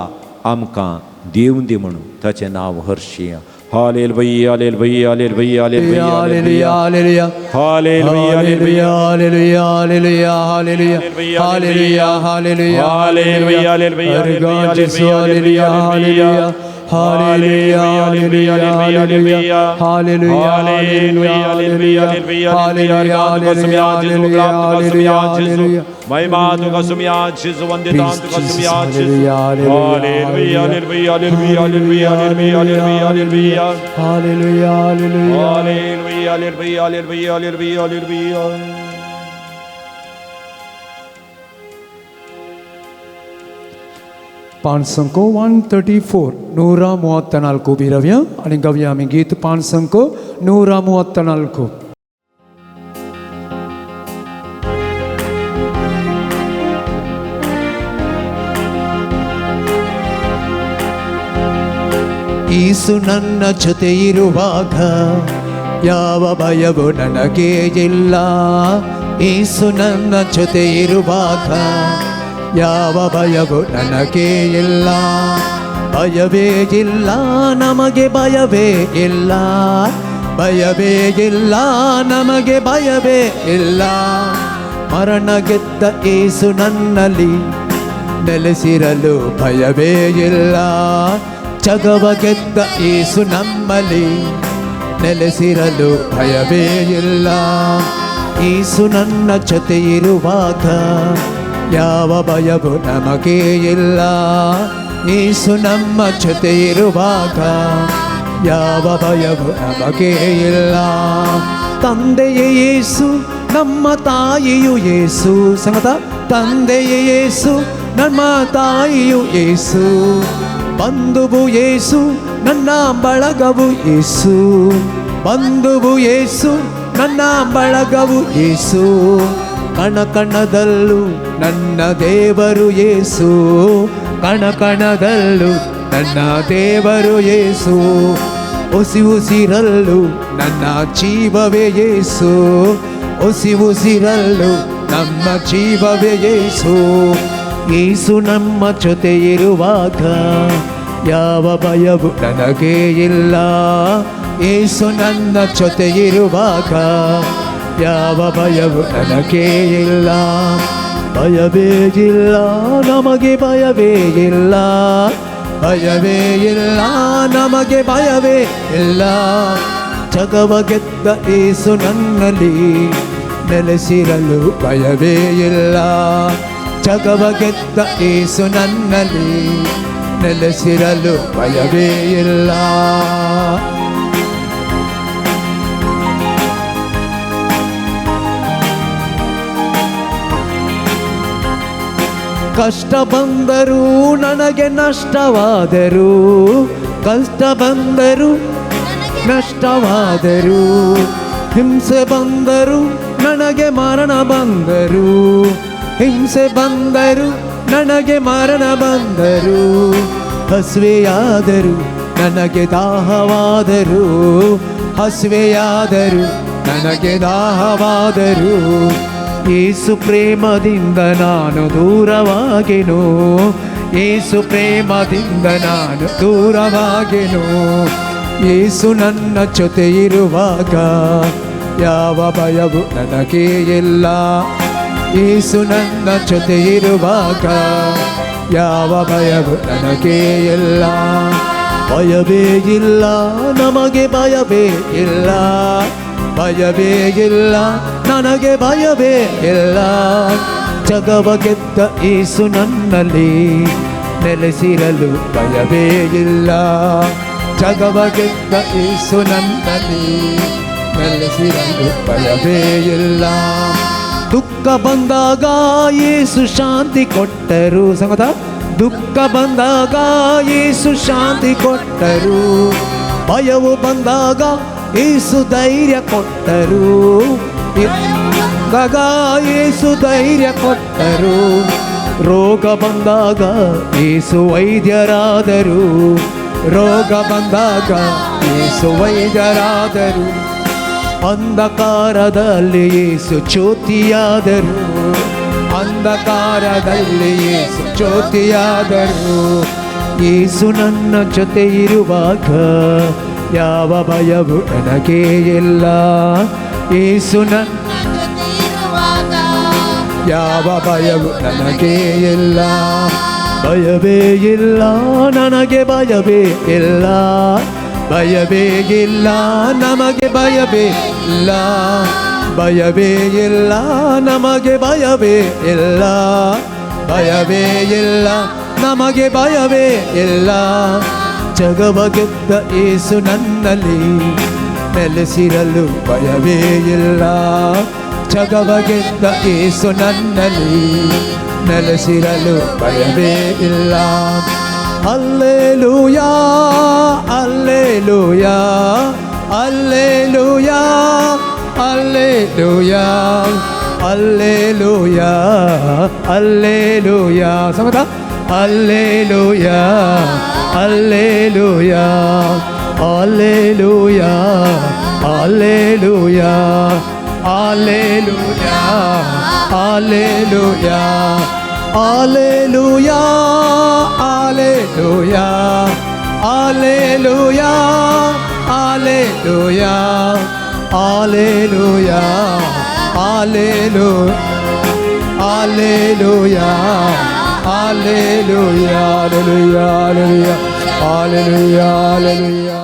आमकां दिवं दी म्हणून ताचें नांव हर्शिया. Hallelujah hallelujah hallelujah hallelujah hallelujah hallelujah hallelujah hallelujah hallelujah hallelujah hallelujah hallelujah hallelujah hallelujah hallelujah hallelujah Hallelujah, hallelujah, hallelujah, hallelujah, hallelujah. महिमा तुका सुमिया जिसु वंदिता तुका सुमिया जिसु hallelujah hallelujah hallelujah hallelujah hallelujah hallelujah Hallelujah, hallelujah. Hallelujah hallelujah hallelujah hallelujah hallelujah पानसंको 134 134 ಬಿರವ್ಯ आणि गव्य आम्ही गीत पानसंको 134 ಯೇಸು ನನ್ನ ಜೊತೆ ಇರುವಾಗ ಯಾವ ಭಯವೂ ನನಗೆ ಇಲ್ಲ. ಯೇಸು ನನ್ನ ಜೊತೆ ಇರುವಾಗ ಯಾವ ಭಯವೂ ನನಗೆ ಇಲ್ಲ. ಭಯವೇ ಇಲ್ಲ ನಮಗೆ ಭಯವೇ ಇಲ್ಲ. ಭಯವೇ ಇಲ್ಲ ನಮಗೆ ಭಯವೇ ಇಲ್ಲ. ಮರಣ ಗೆದ್ದ ಯೇಸು ನನ್ನಲ್ಲಿ ನೆಲೆಸಿರಲು ಭಯವೇ ಇಲ್ಲ. ಜಗವ ಗೆದ್ದ ಯೇಸು ನಮ್ಮಲ್ಲಿ ನೆಲೆಸಿರಲು ಭಯವೇ ಇಲ್ಲ. ಯೇಸು ನನ್ನ ಜೊತೆ ಇರುವಾಗ ಯಾವ ಭಯವೂ ನಮಗೆ ಇಲ್ಲ. ಯೇಸು ನಮ್ಮ ಜೊತೆ ಇರುವಾಗ ಯಾವ ಭಯವೂ ನಮಗೆ ಇಲ್ಲ. ತಂದೆಯೇ ಯೇಸು ನಮ್ಮ ತಾಯಿಯು ಯೇಸು ಸಂಗತ ತಂದೆಯೇ ಯೇಸು ನಮ್ಮ ತಾಯಿಯು ಯೇಸು. ಬಂಧುವು ಯೇಸು ನನ್ನ ಬಳಗವು ಯೇಸು. ಬಂಧುವು ಯೇಸು ನನ್ನ ಬಳಗವು ಯೇಸು. ಕಣ ಕಣದಲ್ಲೂ ನನ್ನ ದೇವರು ಯೇಸು. ಕಣ ಕಣದಲ್ಲೂ ನನ್ನ ದೇವರು ಯೇಸು. ಉಸಿರಲ್ಲೂ ನನ್ನ ಜೀವವೇ ಯೇಸು. ಉಸಿರಲ್ಲೂ ನಮ್ಮ ಜೀವವೇ ಯೇಸು. ಯೇಸು ನಮ್ಮ ಜೊತೆ ಇರುವಾಗ ಯಾವ ಭಯವೂ ನನಗೆ ಇಲ್ಲ. ಯೇಸು ನನ್ನ ಜೊತೆ ಇರುವಾಗ ಯಾವ ಭಯವೂ ನನಗೆ ಇಲ್ಲ. ಭಯವೇ ಇಲ್ಲ ನಮಗೆ ಭಯವೇ ಇಲ್ಲ. ಭಯವೇ ಇಲ್ಲ ನಮಗೆ ಭಯವೇ ಇಲ್ಲ. ಜಗವ ಗೆದ್ದ ಯೇಸು ನನ್ನಲ್ಲಿ ನೆಲೆಸಿರಲು ಭಯವೇ ಇಲ್ಲ. ಜಗವ ಗೆದ್ದ ಯೇಸು ನನ್ನಲ್ಲಿ ನೆಲೆಸಿರಲು ಭಯವೇ ಇಲ್ಲ. ಕಷ್ಟ ಬಂದರೂ ನನಗೆ ನಷ್ಟವಾದರೂ. ಕಷ್ಟ ಬಂದರೂ ನಷ್ಟವಾದರೂ. ಹಿಂಸೆ ಬಂದರೂ ನನಗೆ ಮರಣ ಬಂದರು. ಹಿಂಸೆ ಬಂದರು ನನಗೆ ಮರಣ ಬಂದರು. ಹಸಿವೆಯಾದರು ನನಗೆ ದಾಹವಾದರು. ಹಸಿವೆಯಾದರು ನನಗೆ ದಾಹವಾದರು. ಯೇಸು ಪ್ರೇಮದಿಂದ ನಾನು ದೂರವಾಗೆನು. ಯೇಸು ಪ್ರೇಮದಿಂದ ನಾನು ದೂರವಾಗೆನು. ಯೇಸು ನನ್ನ ಜೊತೆ ಇರುವಾಗ ಯಾವ ಭಯವೂ ನನಗೆ ಇಲ್ಲ. ಯೇಸು ನನ್ನ ಜೊತೆ ಇರುವಾಗ ಯಾವ ಭಯವೂ ನನಗೆ ಇಲ್ಲ. ಭಯವೇ ಇಲ್ಲ ನಮಗೆ ಭಯವೇ ಇಲ್ಲ. ಭಯವೇ ಇಲ್ಲ ನನಗೆ ಭಯವೇ ಇಲ್ಲ. ಜಗವ ಗೆದ್ದ ಯೇಸು ನನ್ನಲ್ಲಿ ನೆಲೆಸಿರಲು ಭಯವೇ ಇಲ್ಲ. ಜಗವ ಗೆದ್ದ ಯೇಸು ನನ್ನಲ್ಲಿ ನೆಲೆಸಿರಲು ಭಯವೇ ಇಲ್ಲ. ದುಃಖ ಬಂದಾಗ ಯೇಸು ಶಾಂತಿ ಕೊಟ್ಟರು ಸಂಗತ. ದುಃಖ ಬಂದಾಗ ಯೇಸು ಶಾಂತಿ ಕೊಟ್ಟರು. ಭಯವು ಬಂದಾಗ ಯೇಸು ಧೈರ್ಯ ಕೊಟ್ಟರು. ಬಂದಾಗ ಯೇಸು ಧೈರ್ಯ ಕೊಟ್ಟರು. ರೋಗ ಬಂದಾಗ ಯೇಸು ವೈದ್ಯರಾದರು. ರೋಗ ಬಂದಾಗ ಯೇಸು ವೈದ್ಯರಾದರು. ಅಂಧಕಾರದಲ್ಲಿ ಯೇಸು ಜ್ಯೋತಿಯಾದರು. ಅಂಧಕಾರದಲ್ಲಿ ಯೇಸು ಜ್ಯೋತಿಯಾದರು. ಯೇಸು ನನ್ನ ಜೊತೆ ಇರುವಾಗ ಯಾವ ಭಯವೂ ನನಗೆ ಇಲ್ಲ. ಯೇಸು ನನ್ನ ಜೊತೆ ಇರುವಾಗ ಯಾವ ಭಯವೂ ನನಗೆ ಇಲ್ಲ. ಭಯವೇ ಇಲ್ಲ ನನಗೆ ಭಯವೇ ಇಲ್ಲ ಭಯವೇ ಇಲ್ಲ ನಮಗೆ ಭಯವೇ ಇಲ್ಲ ಭಯವೇ ಇಲ್ಲ ನಮಗೆ ಭಯವೇ ಇಲ್ಲ ಭಯವೇ ಇಲ್ಲ ನಮಗೆ ಭಯವೇ ಇಲ್ಲ ಜಗವ ಗೆದ್ದ ಯೇಸು ನನ್ನಲ್ಲಿ ನೆಲೆಸಿರಲು ಭಯವೇ ಇಲ್ಲ ಜಗವ ಗೆದ್ದ ಯೇಸು ನನ್ನಲ್ಲಿ ನೆಲೆಸಿರಲು ಭಯವೇ ಇಲ್ಲ hallelujah hallelujah hallelujah hallelujah hallelujah hallelujah ಸಮತ hallelujah hallelujah hallelujah hallelujah hallelujah hallelujah hallelujah hallelujah hallelujah hallelujah hallelujah hallelujah hallelujah hallelujah hallelujah hallelujah hallelujah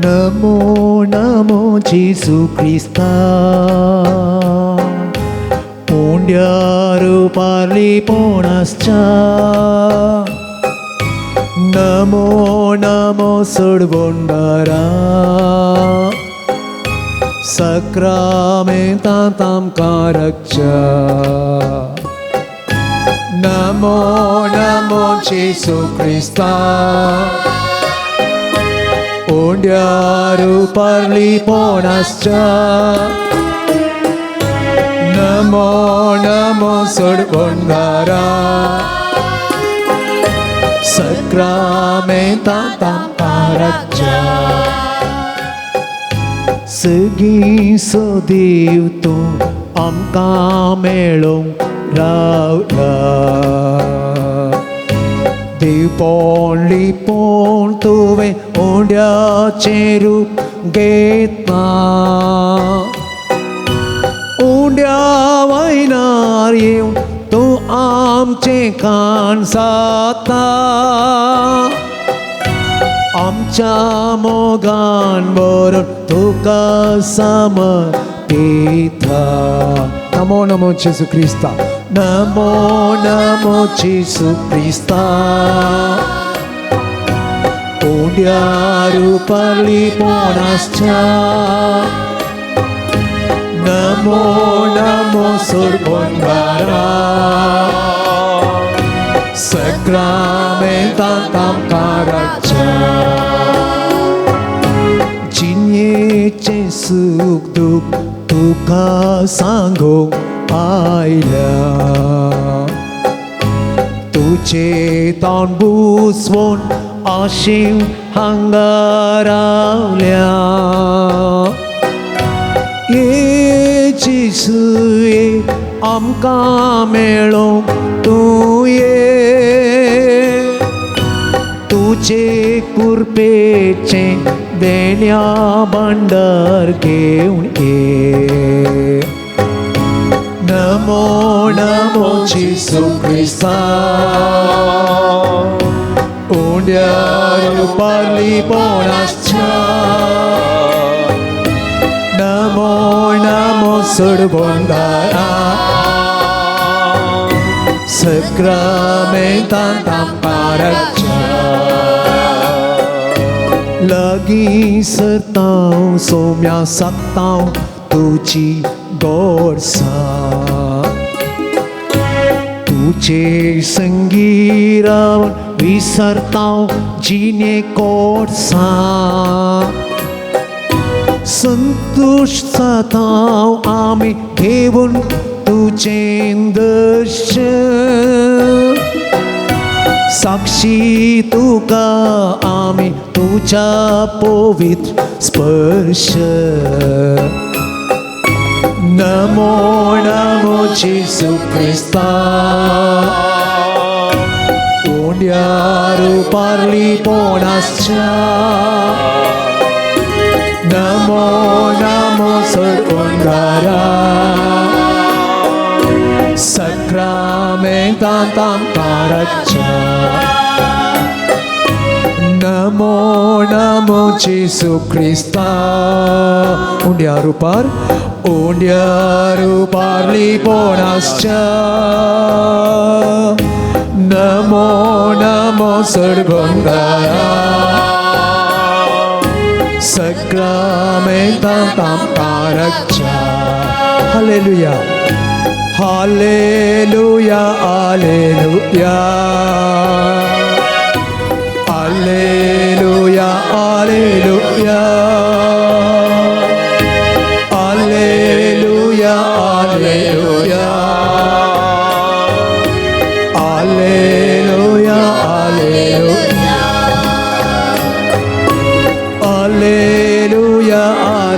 नमो नमो जीसु क्रिस्ता पुण्यारू पार्ली पोणश्चा नमो नमो सोडवोंडारा सक्रामेंतां कारक्चा नमो नमो जीसु क्रिस्ता पुण्यारू पार्ली पोणश्चा नमो नमो सोडवोंडारा सक्रामेंतां कारक्चा सगी सदैव तू आमकां मेळोंक रावला देवपोण लिपोण तुवें ओंड्याचें रूप घेतला ओंड्या वयनार येवन तूं आमचें कान सारता आमच्या मोगान बरोवन तुका समर्पिता नमो नमो जेसू क्रिस्ता नमो नमो जेसू क्रिस्ता पुण्यारू पार्ली पोणश्चा नमो नमो सोडवोंडारा सक्रामेंतां कारक्चा जिणेचें सूख दूख तुका सांगूंक आयल्या तुजे तोंड बुसवून आशीव हांगा रावल्या ये जेसूए आमकां मेळोंक तूं ये तुजे कुरपेचें देण्या भांडार घेवन ये नमो नमो जेसू क्रिस्ता ओंड्यारू पार्ली पोणश्चा नमो नमो सोडवोंडारा सक्रामेंतां कारक्चा लागीं सरतां सोम्या सकतां तुजी गोडसाण तुजे संगी रावन विसरतां जिणे कोडसाण संतोष जातां आमी घेवन तुजें दर्शन साक्षी तुका आम्ही तुझ्या पवित्र स्पर्श Namo Namo जेसू ख्रिस्ता उंड्यारू पारली पोणाच्या Namo Namo सडोंगारा Sacramentam paracha Namo Namo Jesu Christa Undiaru par libonascha Namo Namo Sarvangara Sacramentam paracha Hallelujah Hallelujah, Hallelujah, Hallelujah, Hallelujah, Hallelujah, Hallelujah, Hallelujah, Hallelujah,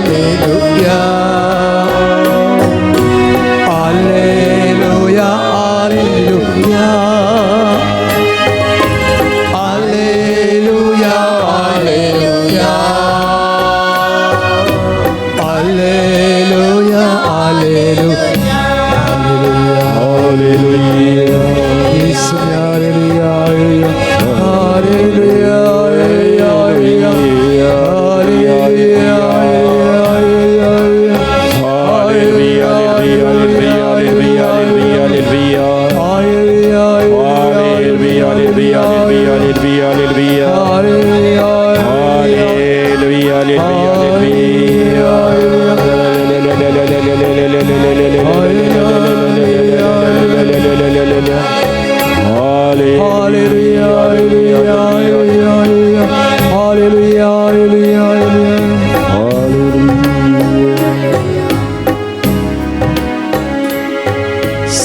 Hallelujah, Hallelujah.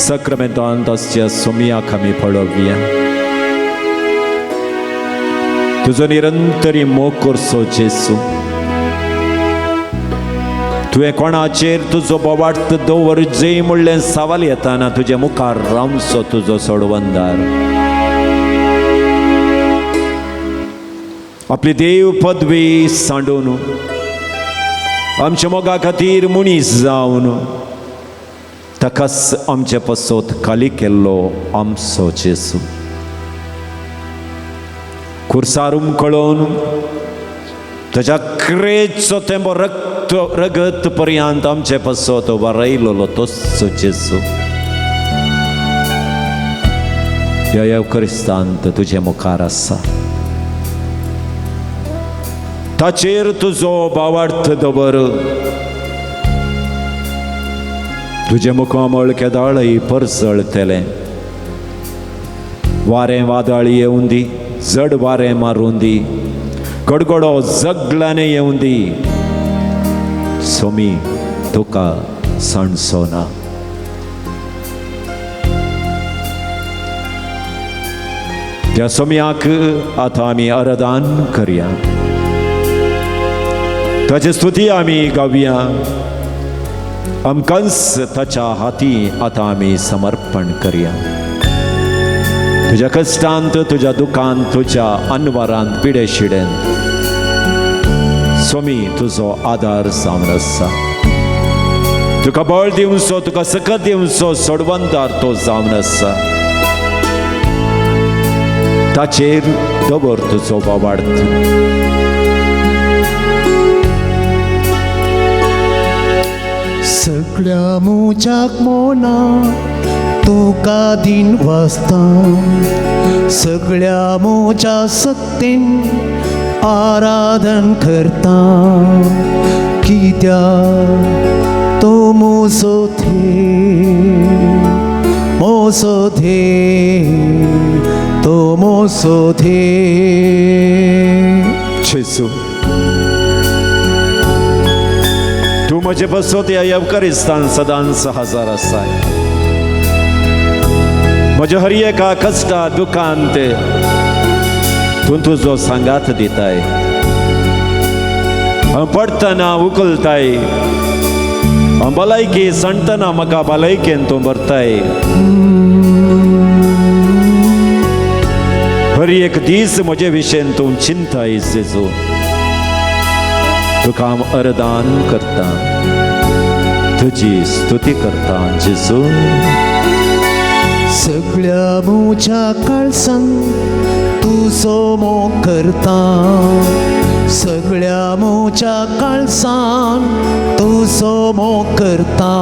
Sacramentantasya somiakami pळोवया तुझो निरंतरी मोग करचो जेसू तुवें कोणाचेर तुजो बोवाट दवरचें म्हणलें सवाल येताना तुजे मुखार रावचो तुजो सोडवंदार आपली देव पदवी सांडून आमच्या मोगा खातीर मनीस जावन ताकाच आमचे पसोत खाली केल्लो आमचो जेसू कुर्सारूम कळोवन ताच्या क्रेचो तेंबो रगत पर्यंत आमचे पसोत वारयलोलो तोच जेसू ह्या एवकरिस्तांत तुजे मुखार आसा ताचेर तुजो भावार्थ दवर तुझे मुखामळ केदाळय परसळतले वारें वादळ येवं दी जड वारें मारूं दी गडगडो जगलाने येवं दी सोमी तुका सणसो ना त्या सोम्याक आतां आमी आराधन करया ताची स्तुती आमी गावया आमकांच ताच्या हाती आतां आमी समर्पण करया तुज्या कश्टांत तुज्या दुखांत तुज्या अनवरांत पिडे शिडेंत स्वामी तुजो आदार जावन आसा तुका बळ दिवचो तुका सकत दिवचो सोडवंदार तो जावन आसा ताचेर दवर तुजो वावार्थ सगळ्या मुजाक मोना तुका दिन वाजता सगळ्या मोच्या सक्तीन आराधन करता कित्याक तो मोसो थे तो मोसो थे जेसू तू म्हजे बसोत ह्या एवकरिस्तान सदांच हजर आसाय म्हज्या हर एका कश्टा दुखांत तूं तुजो सांगात दिताय. हांव पडटना उखलताय, हांव भलायकी सांडटना म्हाका भलायकेन तूं भरताय. हर एक दीस म्हजे विशयेन तूं चिंताय जेजू. तुका हांव अरदान करता, तुजी स्तुती करता जेजू. सगळ्या म्हज्या काळजांत तुजो मोग करता. सगळ्या म्हज्या काळजांत तुजो मोग करता.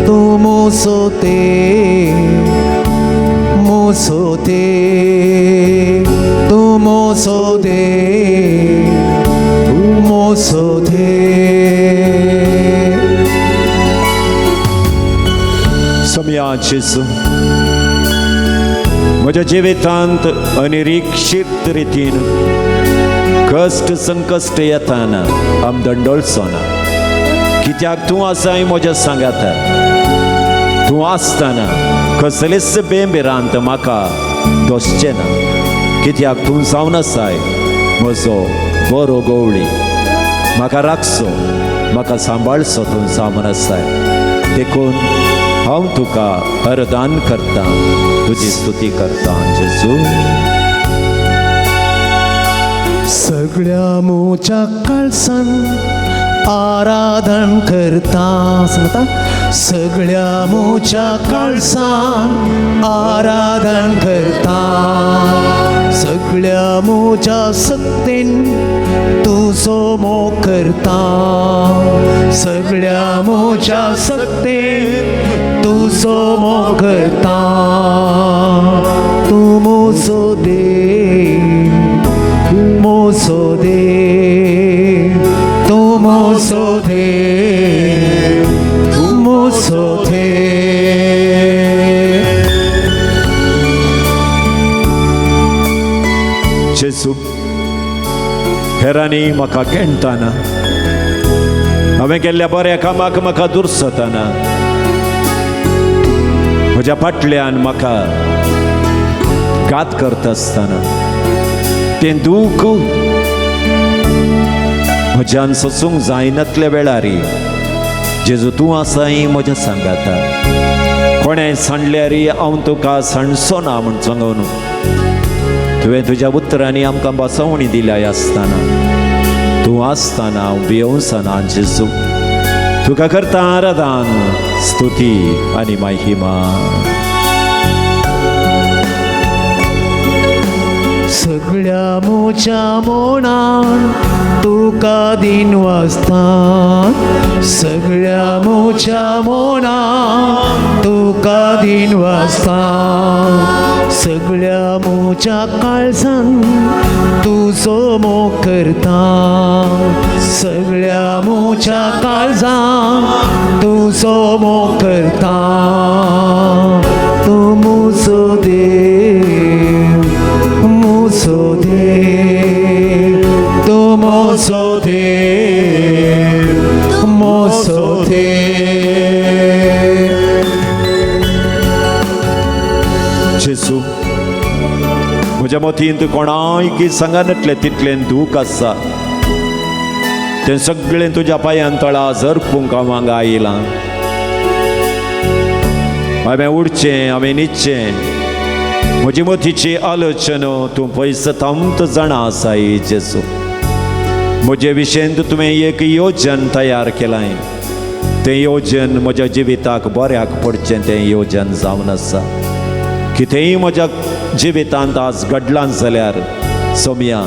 तूं मोसो देव, मोसो देव, तूं मोसो देव, तूं मोसो देव. समया जेजू, म्हज्या जिवितांत अनिरीक्षीत रितीन कश्ट संकश्ट येताना आम दंडोळचो ना. कित्याक तूं आसाय म्हज्या सांगात. तूं आसतना कसलेच बेंबिरांत म्हाका दोसचें ना. कित्याक तूं जावन आसाय म्हजो बरो गवळी. म्हाका राखचो, म्हाका सांबाळचो तूं जावन आसाय. देखून हांव तुका अरदान करता, तुजी स्तुती करता जेजू. सगळ्या म्हज्या काळजांत आराधन करता. सांगता, सगळ्या म्हज्या काळजांत आराधन करता. सगळ्या म्हज्या सक्तीन तुजो मोग करता. सगळ्या म्हज्या सक्तीन तुजो मोग करता. तूं मोसो देव, मोसो देव, तूं मोसो देव, तूं मोसो देव. जेजू, हेरांनी म्हाका केणटाना, हांवें केल्ल्या बऱ्या कामाक म्हाका दुर्सताना, म्हज्या फाटल्यान म्हाका घात करता आसतना तें दूख म्हज्यान सोसूंक जायनातल्या वेळारी जेजू तूं आसाय म्हज्या सांगाता. कोणें सांडल्यारी हांव तुका सांडचो ना म्हूण सांगून तुवें तुज्या उतरांनी आमकां बसवणी दिल्याय आसतना तूं आसतना हांव भियोवसना जेजू. तुका करता आराधन, स्तुती आनी महिमा. सगळ्या म्हज्या मनान तुका दिन वाजता. सगळ्या म्हज्या मनान तुका दिन वाजता. सगळ्या म्हज्या काळजांत तुजो मोग करता. सगळ्या म्हज्या काळजांत तुजो मोग करता. तूं म्हजो देव, मोसो देव, तूं मोसो देव, मोसो देव. जेजू, म्हज्या मतींत कोणाय की सांगनातलें तितलें दूख आसा तें सगळें तुज्या पांयां तळा झरपूंक हांव हांगा आयलां. हांवें उडचें, हांवें न्हिदचें, म्हजी मतीची आलोचना तूं पयसतांत जाणा आसाय जेजू. म्हजे विशयेंत तुवें एक योजन तयार केलाय. तें योजन म्हज्या जिविताक बऱ्याक पडचें तें योजन जावन आसा. कितेंय म्हज्या जिवितांत आज घडलां जाल्यार सोम्या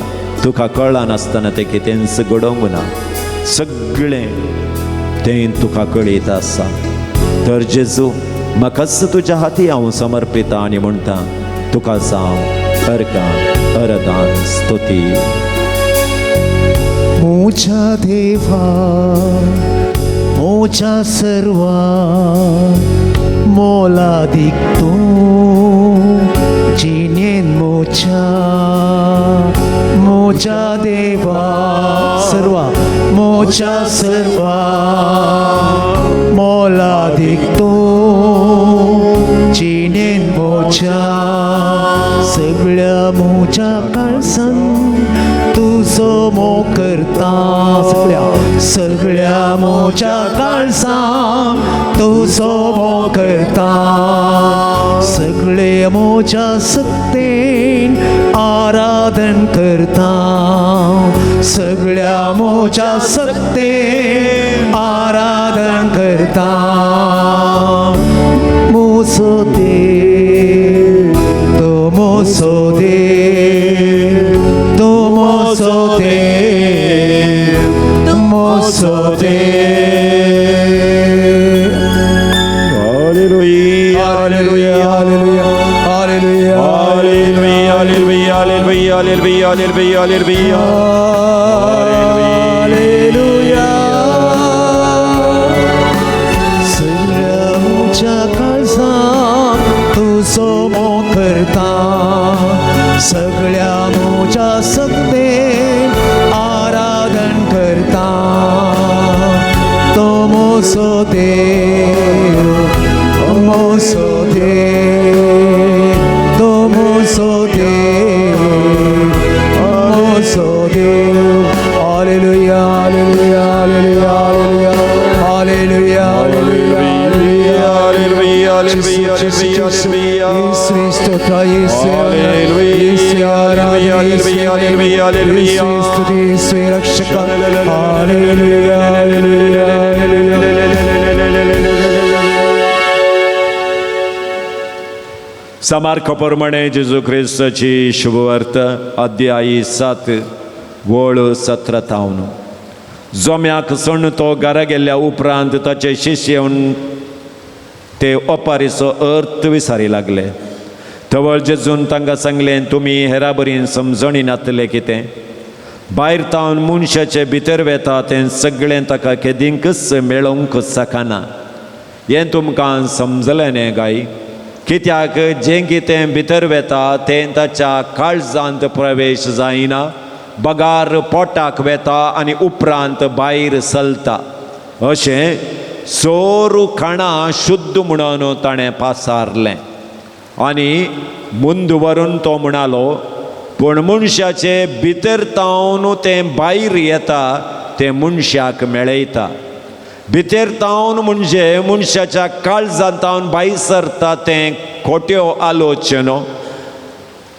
तुका कळ्ळां नासतना तें कितेंच घडोवंक ना. सगळें तें तुका कळीत आसा. तर जेजू, म्हाकाच तुज्या हाती हांव समर्पिता आनी म्हणटा तुका जावं अर्गां अरदान स्तुती. म्हज्या देवा, म्हज्या सर्वा मोलादीक तूं जिणेन म्हज्या देवा सर्वा, म्हज्या सर्वा मोलादीक तूं जिणेन मोच्या काळजां तूं सोबो करता सगळे मोच्या सक्तेन आराधन करता सगळ्या मोच्या सक्तेन आराधन करता मोसो देव तो मोसो देव तो मोसो देव मोसो देव hallelujah hallelujah hallelujah hallelujah hallelujah hallelujah hallelujah hallelujah hallelujah hallelujah hallelujah सगळ्या मोच्या काळजां तूं सोबो करता सगळ्या मोच्या सक्तेन आराधन करता तो मोसो देव मोसो देव तो मोसो देव मोसो देव hallelujah hallelujah hallelujah hallelujah hallelujah hallelujah hallelujah hallelujah യേശുവേ സ്തോത്ര യേശുവേ Hallelujah, ആരാധന hallelujah, hallelujah, hallelujah. യേശുവേ സ്തുതി യേശുവേ രക്ഷക ഹല്ലേലൂയ ഹല്ലേലൂയ समारकाप्रमाणे जेजू ख्रिस्ताची शुभवार्त अध्याय 7 वळ 17 जोम्याक सण तो घरा गेल्या उपरांत ताचे शिष्य येवन ते ओपारीचो अर्थ विचारी लागले तवळ जेजून तांकां सांगलें तुमी हेरा बरीन समजणी नातले कितें भायर तावन मनशाचे भितर वेता तें सगळें ताका केदींकच मेळोवंक शकना हें तुमकां समजलें न्ही गाय कित्याक जें कितें भितर वेता तें ताच्या काळजांत प्रवेश जायना बगार पोटाक वेता आनी उपरांत भायर सरता अशें सोरू खाणां शुद्ध म्हणून ताणें पासारलें आनी मुंद व्हरून तो म्हणालो पूण मनशाचे भितर तावन तें भायर येता तें मनशाक मेळयता भितर तावन म्हणजे मनशाच्या काळजांतावन भायर सरता तें खोट्यो आलोचनो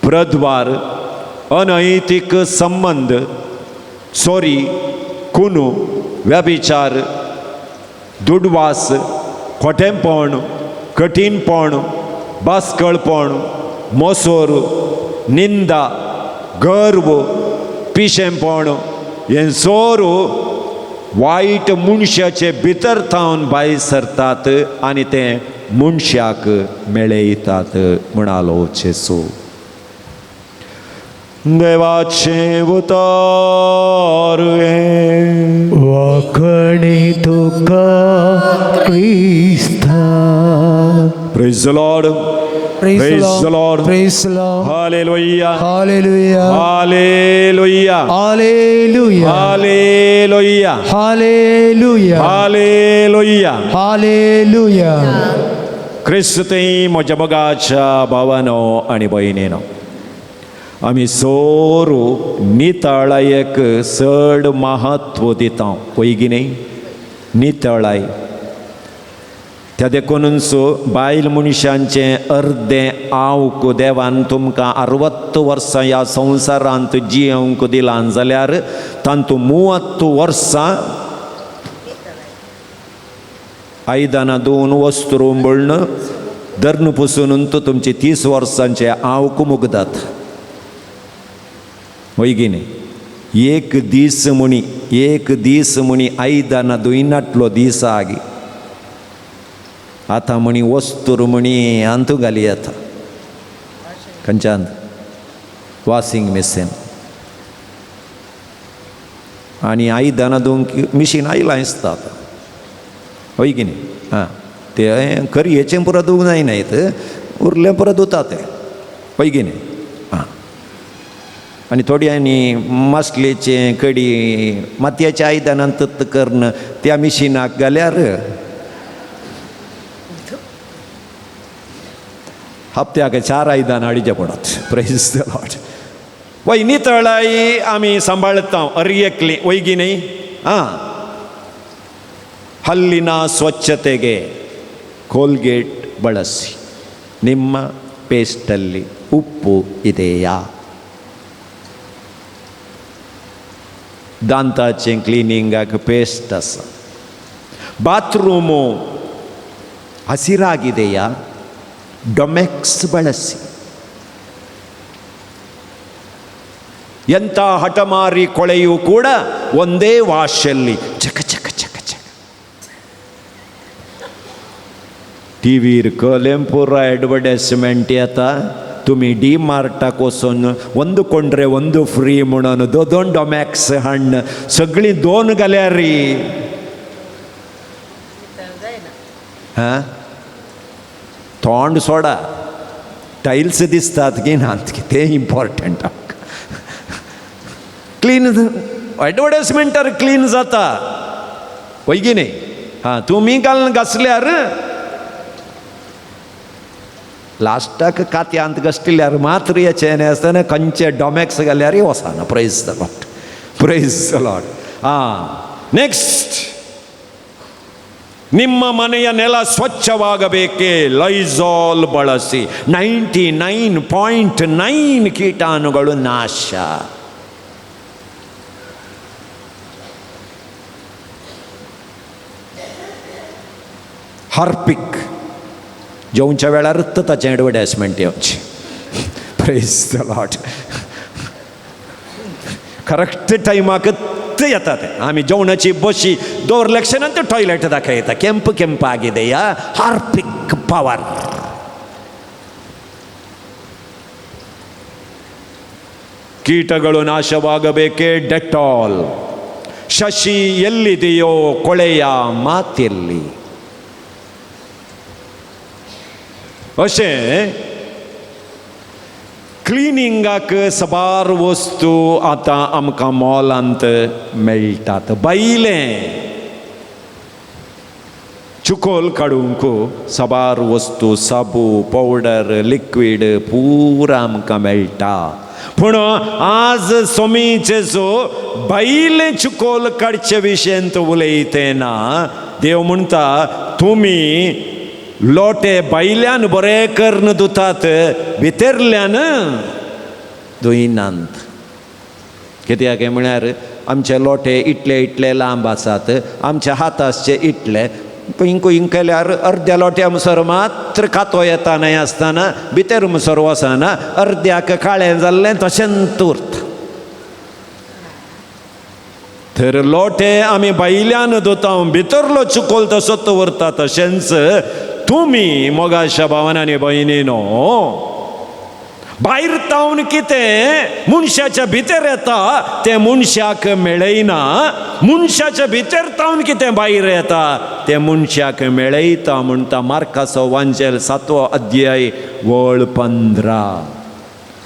प्रद्वार अनैतीक संबंद चोरी खुनू व्यभिचार दुडवास खोटेंपण कठीणपण बासकळपण मोसोर निंदा गर्व पिशेंपण हें सोरू वायट मनशाचे भितर थावन भायर सरतात आनी ते मनशाक मेळयतात म्हणालो जेजू देवाचे उतर वखणी तुका Crysta Praise the Lord. Praise the Lord. Praise the Lord. Hallelujah. Hallelujah. Hallelujah. Hallelujah. Hallelujah. Hallelujah. Hallelujah. Hallelujah. क्रिस्तुते म्हज्या मोगाच्या भावानो आनी भयणीनो आमी सोरू नितळायेक चड महत्व दिता पळय न्ही नितळाय त्या देखूनच बायल मनशांचें अर्दें आवक देवान तुमकां 60 वर्सां ह्या संवसारांत जियोंक दिलां जाल्यार तातूंत 30 वर्सां आयदनां धुवन वस्तू रोंबळण धर्ण पुसून तुमचे 30 वर्सांचे आवक मुगतात होय न्ही एक दीस म्हणी आयदनां धुयनाटलो दीस आगी आतां म्हणी वस्तूर म्हणी अंतू घाली येता खंयच्यान वॉशिंग मशीन आनी आयदनां धुवंक मिशीन आयलां दिसता आतां होय की न्ही हां ते करयेचें परत धुवंक जायनात उरलें परत धुता तें होय की न्ही हां आनी थोड्यांनी मासलेचें कडी मातयेच्या आयदनांत करून त्या मिशिनाक घाल्यार हप्त्याक 4 आयदनां हाडचें पडत प्रेज द लॉर्ड वय नितळाय आमी सांबाळता अर्येकली वय की न्ही आं ಹಲ್ಲಿನ ಸ್ವಚ್ಛತೆಗೆ ಕೋಲ್ಗೇಟ್ ಬಳಸಿ. ನಿಮ್ಮ ಪೇಸ್ಟಲ್ಲಿ ಉಪ್ಪು ಇದೆಯಾ? दांताचें क्लिनिंगाक पेस्ट आसा. बाथरूमು ಹಸಿರಾಗಿದೆಯಾ? ಡೊಮೆಕ್ಸ್ ಬಳಸಿ. ಎಂಥ ಹಠಮಾರಿ ಕೊಳೆಯೂ ಕೂಡ ಒಂದೇ ವಾಶಲ್ಲಿ ಚಕ ಚಕ ಚಕ ಚಕ. टी व्हीर कलें पुरा एडवर्टायजमेंट येता. तुम्ही डी मार्टाक वचून ಒಂದು ಕೊಂಡ್ರೆ ಒಂದು ಫ್ರೀ म्हणून दोन डॉमॅक्स हण्ण सगळी 2 घाल्या री. हां तोंड सोडा, टाईल्स दिसतात की नात की ते इम्पॉर्टंट. क्लीन एडवर्टायजमेंटार क्लीन जाता वय की नाही. हां तुम्ही घालून घासल्यार लास्टाक कात्यांत घश्टिल्यार मात्र हेचें आसतना खंयचे डॉमॅक्स घाल्यार वचना. Praise the Lord, praise the Lord. ಹಾಂ ನೆಕ್ಸ್ಟ್, ನಿಮ್ಮ ಮನೆಯ ನೆಲ ಸ್ವಚ್ಛವಾಗಬೇಕೇ ಲೈಜಾಲ್ ಬಳಸಿ. 99.9 ಕೀಟಾಣುಗಳು ನಾಶ. हार्पिक जेवच्या वेळार ताचें एडवर्टायजमेंट येवची. Praise the Lord. करेक्ट टायमाक येता ते. आमी जेवणाची बशी दवरल्याक्षणान ते टॉयलेट दाखयता. ಕೆಂಪು ಕೆಂಪಾಗಿದೆಯಾ? Harpic power. ಕೀಟಗಳು ನಾಶವಾಗಬೇಕೇ ಡೆಟಾಲ್. ಶಶಿ ಎಲ್ಲಿದೆಯೋ ಕೊಳೆಯ ಮಾತೆಲ್ಲಿ. अशें क्लिनिंगाक सबार वस्तू आतां आमकां मॉलांत मेळटात. बैलें चुकोल काडूंक सबार वस्तू साबू पावडर लिक्वीड पुरा आमकां मेळटा. पूण आज सोमीचेचो बैले चुकोल काडचे विशयंत उलयतना देव म्हणटा तुमी लोटे बैल्यान बरे कर्ण धुतात, भितरल्यान धुयनात. कित्याक म्हळ्यार आमचे लोटे इतले इतले लांब आसात, आमचे हात आसचे इतले. हिंक हिंक केल्यार अर्द्या लोट्या मुसर मात्र कातो येता न्हय आसतना भितर मुसर वचना. अर्द्याक काळें जाल्लें तशेंच उरता. तर लोटे आमी बैल्यान धुता, भितरलो चुकोल तसोच उरता. तशेंच तुम्ही मोगाच्या भावांनी भयणीनो भायर तावन कितें मनशाच्या भितर येता तें मनशाक मेळयना. मनशाच्या भितर तावन कितें भायर येता तें मनशाक मेळयता म्हणटा मार्काचो वांचेल 7वो अध्याय वळ 15.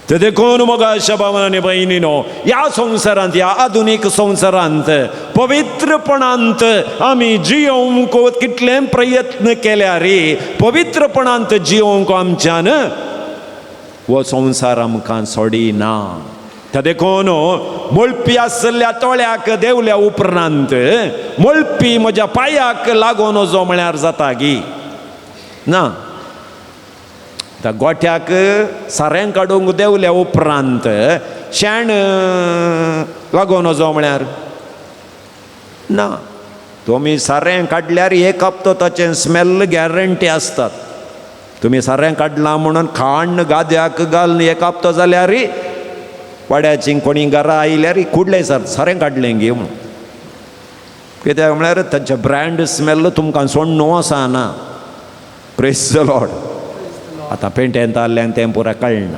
ते देखून मोगाच्या भावांनी भयणीनो ह्या संवसारांत, ह्या आधुनीक संवसारांत पवित्रपणांत आमी जियोवंक कितले प्रयत्न केल्यार पवित्रपणांत जियोवंक आमच्यान वो संवसार आमकां सोडिना. ते देखून मळपी आसल्या तोळ्याक देवल्या उपरांत मळपी म्हज्या पांयाक लागून वचो म्हळ्यार जाता गी ना. त्या गोठ्याक सारें काडूंक देवल्या उपरांत शेण लागून वचो म्हळ्यार ना. तुमी सारें काडल्यार एक हप्तो ताचें स्मेल गॅरंटी आसतात. तुमी सारें काडलां म्हणून खाण गाद्याक घालून एक हप्तो जाल्यार वाड्याची कोणी घरां आयल्यार कुडले सारें काडलें गे म्हूण. कित्याक म्हळ्यार ताचें ब्रँड स्मेल तुमकां सोडून वचना. Praise the Lord. आतां पेंटेंत आल्ल्यांक तें पुरा कळना,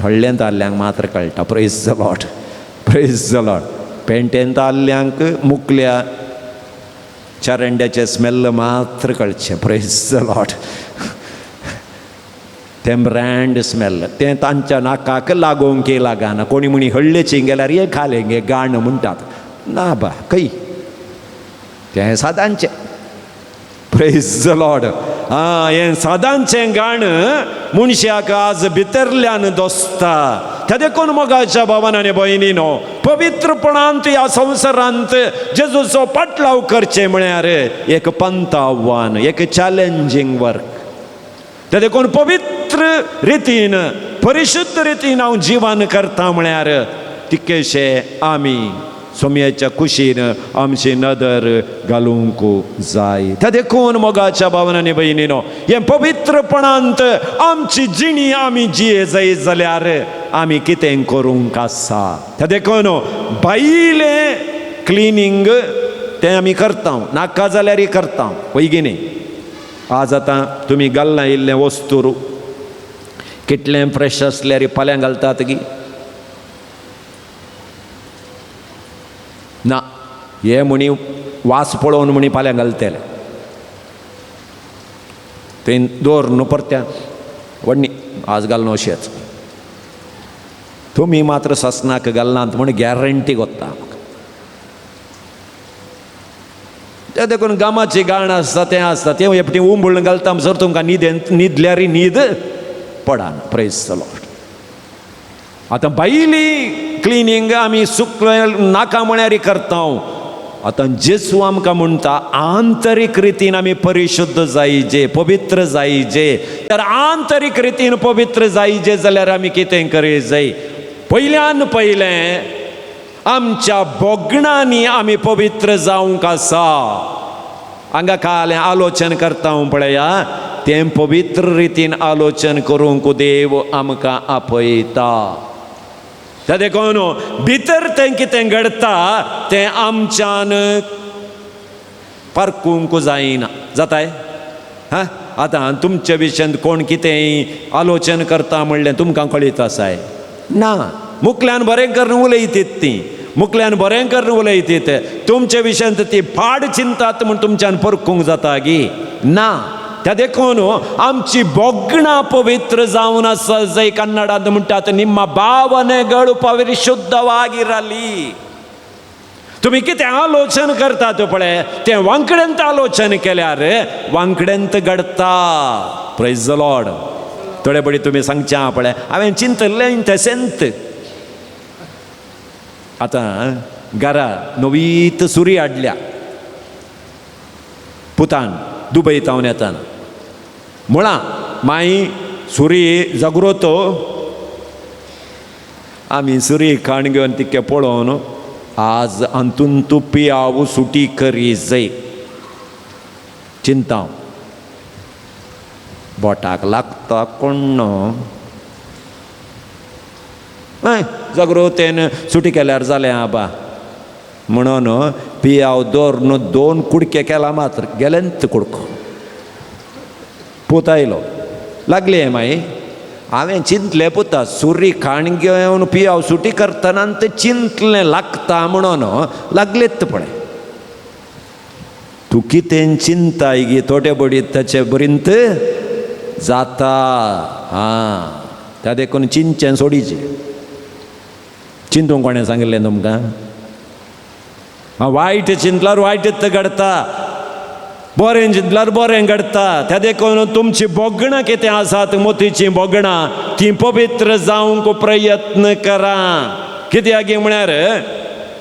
हळ्ळेंत आल्ल्यांक मात्र कळटा. Praise the Lord, praise the Lord. पेंटेंत आल्ल्यांक मुकल्या चरंड्याचे स्मेल मात्र कळचे. प्रेज द लॉर्ड. तें ब्रँड स्मेल तें तांच्या नाकाक लागोंक लागना. कोणी म्हणी हळ्ळेची गेल्यार हे खालेंगे गाण म्हणटात. ना बा खंय तें सादांचें. Praise the Lord. हें सादांचें गाण मनशाक आज भितरल्यान दोसता. ते देखून मोगाच्या भावांनी भयणीनो पवित्रपणांत ह्या संवसारांत जेजूचो पाटलाव करचे म्हळ्यार एक पंत आव्हान, एक चॅलेंजींग वर्क. ते देखून पवित्र रितीन परिशुद्ध रितीन हांव जिवन करता म्हळ्यार तितकेशे आमी सोम्याच्या कुशीन आमची नदर घालूंक जाय. ते देखून मोगाच्या भावनांनी भयणीनो, हे पवित्रपणांत आमची जिणी आमी जिये जाय जाल्यार आमी कितें करूंक आसा. ते देखून भायले क्लिनींग तें आमी करता, नाका जाल्यार करता वैगिनी. आज आतां तुमी घालना येयल्लें वस्तू कितलें फ्रेश आसल्यार फाल्यां घालतात गी ना, हे म्हणी वास पळोवन म्हणी फाल्यां घालतले तें दवर न्हू परत्या व्हडणी आज घालना अशेंच. तुमी मात्र ससनाक घालनात म्हण गॅरंटी कोत्ता. ते देखून गामाची गाण आसता तें आसता तें हेपटी उंबळ घालता म्हणसर तुमकां न्हिदल्यार न्हीद पडान. Praise the Lord. आतां भायली क्लिनींग आमी सुक नाका म्हळ्यार करता. आतां जेजू आमकां म्हणटा आंतरीक रितीन आमी परिशुद्ध जायचे, पवित्र जायचे. तर आंतरीक रितीन पवित्र जायचे जाल्यार आमी कितें करूं जाय? पयल्यान पयलें आमच्या बोगणांनी आमी पवित्र जावंक आसा. हांगा काल आलोचन करता पळया, तें पवित्र रितीन आलोचन करूंक देव आमकां आपयता. ते देखून भितर तें कितें घडता तें आमच्यान परकूंक जायना. जाताय हा? आतां तुमच्या विशयान कोण कितेंय आलोचन करता म्हणलें तुमकां कळीत आसाय ना. मुखल्यान बरें करून उलयतीत तीं, मुखल्यान बरें करून उलयतीत. तुमच्या विशयान ती फाड चिंतात म्हूण तुमच्यान परकूंक जाता गी ना. त्या देखून आमची बोगणां पवित्र जावन आसा जंय कन्नडांत म्हणटात निम्मा भावनेಗಳು ಪರಿಶುದ್ಧವಾಗಿರಲಿ. तुम्ही कितें आलोचन करतात पळय तें वांकड्यांत आलोचन केल्यार वांकड्यांत घडता. Praise the Lord. थोडे बडी तुमी सांगच्या पळय हांवें चिंतलें तेसेंत. आतां घरा नवीत सुरी हाडल्या पुतान दुबय तावन येताना मुळा माई सुरी जागृतो आमी सुरी खाण घेवन तिके पळोवन आज अंतून तू पियाव सुटी करी जाय चिंता. बोटाक लागता कोण जागृतेन सुटी केल्यार जालें आबा म्हणून पियाव दोर दोन कुडके केला मात्र गेलेंत कुडको पूत आयलो लागली माई. हांवें चिंतलें पुता सुरी खाण घेवन पियाव सुटी करतना चिंतलें लागता म्हणून लागलेत पळय. तूं कितें चिंताय गी थोडे बडी ताचे बरींत जाता. हां त्या देखून चिंतचें सोडीचें. चिंतूंक कोणें सांगिल्लें तुमकां? वायट चिंतल्यार वायटच घडता, बरें चिंतल्यार बरें घडता. त्या देखून तुमची बोगणां कितें आसात मोतीचीं बोगणां ती पवित्र जावंक प्रयत्न करा. कित्याक म्हळ्यार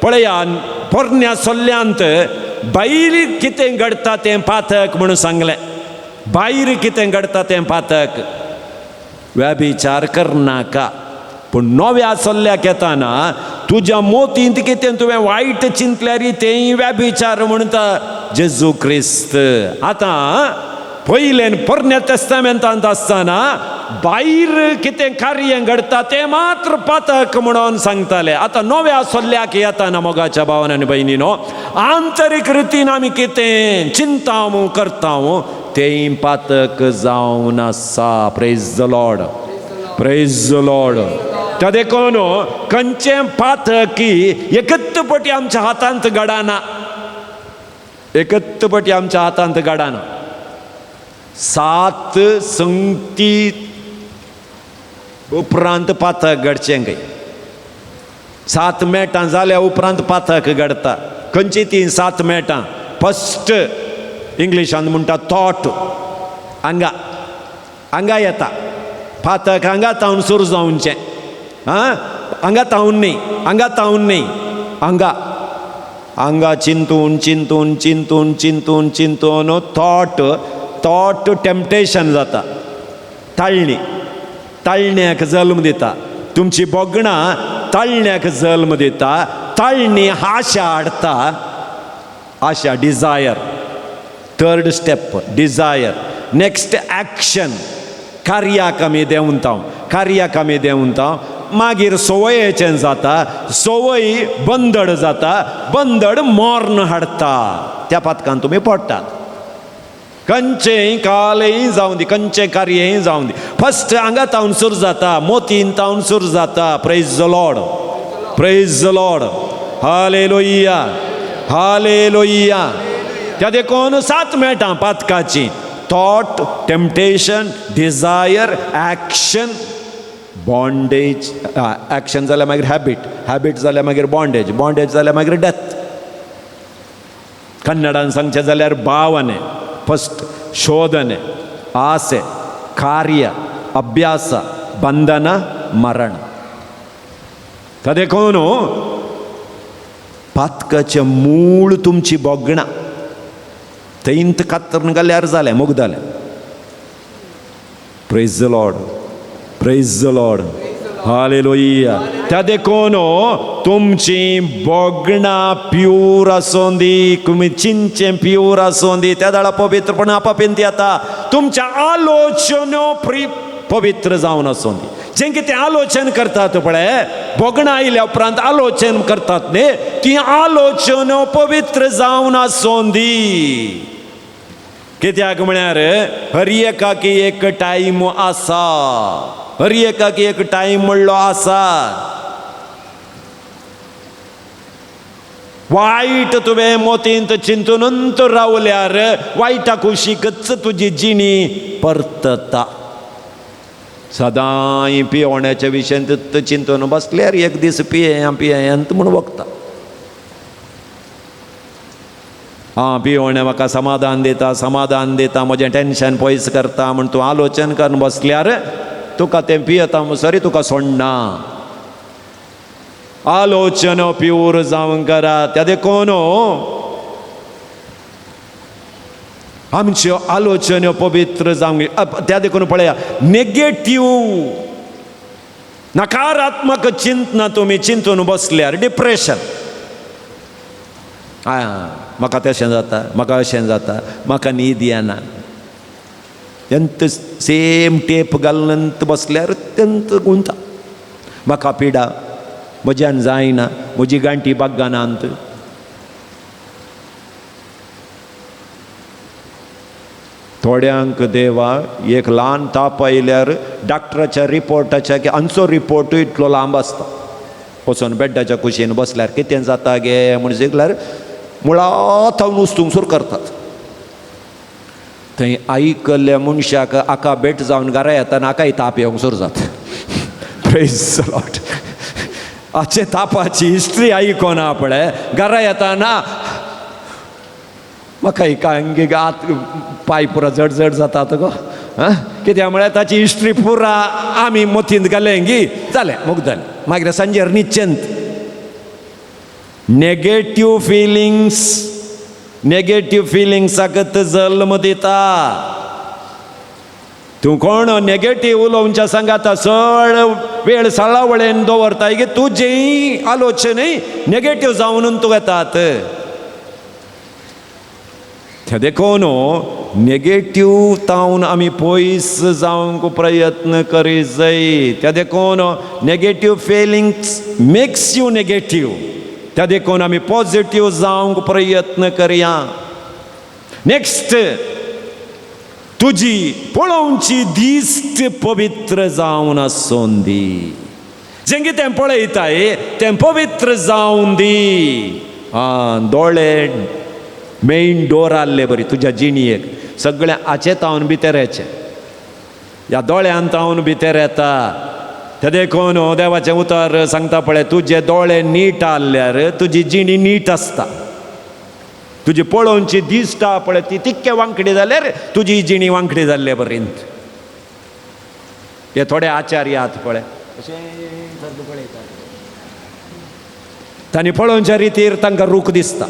पळया पोरण्या सोल्ल्यांत भायर कितें घडता तें पातक म्हणून सांगलें. भायर कितें घडता तें पातक. व्यभिचार करनाका. पूण नव्या सोल्ल्याक येताना तुज्या मोतींत कितें तुवें वायट चिंतल्यार तेंय व्यभिचार म्हणटा जेजू क्रिस्त. आतां पयलें पोरण्या तेस्तामेंतांत आसतना भायर कितें कार्य घडता तें मात्र पातक म्हणून सांगताले. आतां नव्या सोल्ल्याक येताना मोगाच्या भावांनी भयणीनो आंतरीक रितीन आमी कितें चिंताव करताव तेंय पातक जावन आसा. Praise the Lord. Praise the Lord. त्या देखून खंयचें पातकी एकच पटी आमच्या हातांत घडाना. एकच पटी आमच्या हातांत घडाना. 7 संगती उपरांत पातक घडचें खंय. 7 मेटां जाल्या उपरांत पातक घडता. खंयची ती 7 मेटां? फस्ट इंग्लिशान म्हणटा थॉट. हांगा येता पातक. हांगा तावन सुरू जावचें. हांगा तावून न्ही हांगा चिंतून चिंतून चिंतून चिंतून चिंतून थॉट टेम्पटेशन जाता, ताळण्याक जल्म दिता, तुमची बोगणां ताळण्याक जल्म दिता, ताळणी आशा हाडटा, आशा desire, third step desire, next action, कार्याक आमी देंवता, मागीर संवयेचें जाता, संवय बंदड जाता, बंदड मोर्न हाडटा, त्या पातकान तुमी पडटात. खंयचेंय कालय जावं दी, खंयचें कार्यय जावं दी, फस्ट हांगा तावन सुरू जाता, मोतीन तावन सुरू जाता. Praise the Lord, praise the Lord, hallelujah, hallelujah. त्या देखून 7 मेळटा पातकाची, thought, temptation, desire, action, bondage, action जाल्यार मागीर हॅबीट जाल्यार मागीर बॉन्डेज जाल्यार मागीर डेथ. कन्नडान सांगचें जाल्यार भावने, फस्ट शोधने, आसे, कार्य, अभ्यास, बंधन, मरण. त्या देखून पातकाचें मूळ तुमची बोगणां थंयत कातरून गेल्यार जालें, मुगदालें. Praise the Lord, praise the Lord, hallelujah. त्या देखून तुमची बोगणां प्यूर आसूं दी, तुमी चिंचें प्यूर आसूं दी, त्या दाळा पवित्रपण आपापीत येता. तुमच्या आलोचनो पवित्र जावन आसूं दी. जें कितें आलोचन करतात पळय, बोगणां आयल्या उपरांत आलोचन करतात न्ही, ती आलोचनो पवित्र जावन आसूं दी. कित्याक म्हळ्यार हर एकाकी एक टायम आसा, हर एकाकी एक टायम म्हणलो आसा. वायट तुवें मोतींत चिंतूनंत रावल्यार वायटा कुशीकच तुजी जिणी परतता. सदांय पियेवण्याच्या विशयान चिंतून बसल्यार एक दीस पियेंत म्हूण वखता. पियेवणें म्हाका समाधान दिता, म्हजें टेन्शन पयस करता म्हूण तूं आलोचन करून बसल्यार तुका तें पियेता म्हणसरी तुका सोडना. आलोचन प्यूर जावंक करा. त्या देखून आमच्यो आलोचन्यो पवित्र जावंक. त्या देखून पळया, नेगेटिव्ह नकारात्मक चिंतना तुमी चिंतून बसल्यार डिप्रेशन. म्हाका तशें जाता, म्हाका अशें जाता, म्हाका न्हीद येना, तेंत सेम टेप घालून बसल्यार तेंत गुंता. म्हाका पिडा, म्हज्यान जायना, म्हजी गांठी बागानांत. थोड्यांक देवा एक ल्हान ताप आयल्यार डॉक्टराच्या रिपोर्टाच्या की आमचो रिपोर्टूय इतलो लांब आसता. वचून बेड्डाच्या कुशीन बसल्यार कितें जाता गे म्हूण जिगल्यार मुळात हांव नुस्तूंक सुरू करतात. थंय आयकल्ल्या मनशाक आका बेट जावन घरा येताना आकाय ताप येवंक सुरू जाता. Praise the Lord. हाचे तापाची हिस्ट्री आयकोना पळय, घरा येताना म्हाका एकांगी आत पांय पुरो जड जातात गो. कित्याक म्हळ्यार ताची हिस्ट्री पुरा आमी मोतींत घालें गी जालें, मुगदलें. मागीर सांजेर निश्चंत नेगेटिव्ह फिलिंग्साक जल्म दिता. तूं कोण नेगेटिव्ह उलोवच्या सांगाता चड वेळ साळावळेन दवरता की तुजेय आलोचनय नेगेटिव्ह जावन तूं येतात. ते देखून नेगेटिव्ह तावन आमी पयस जावंक प्रयत्न करी जाय. त्या देखून negative feelings makes you negative. त्या देखून आमी पॉझिटिव्ह जावंक प्रयत्न करया. नेक्स्ट, तुजी पळोवची दिश्ट पवित्र जावन आसूं दी. जें कितें पळयताय तें पवित्र जावन दी. दोळे मेन डोर आसले बरी तुज्या जिणयेक. सगळें हाचे तावन भितर येचें, ह्या दोळ्यान तावन भितर येता. ते देखून देवाचें उतर सांगता पळय, तुजे दोळे नीट आसल्यार तुजी जिणी नीट आसता. तुजी पळोवची दिसता पळय ती तितके वांकडी जाल्यार तुजी जिणी वांकडी जाल्ले बरींत. हे थोडे आचार्य आहात पळय, अशें पळयतात तांणी पळोवच्या रितीर तांकां रूख दिसता.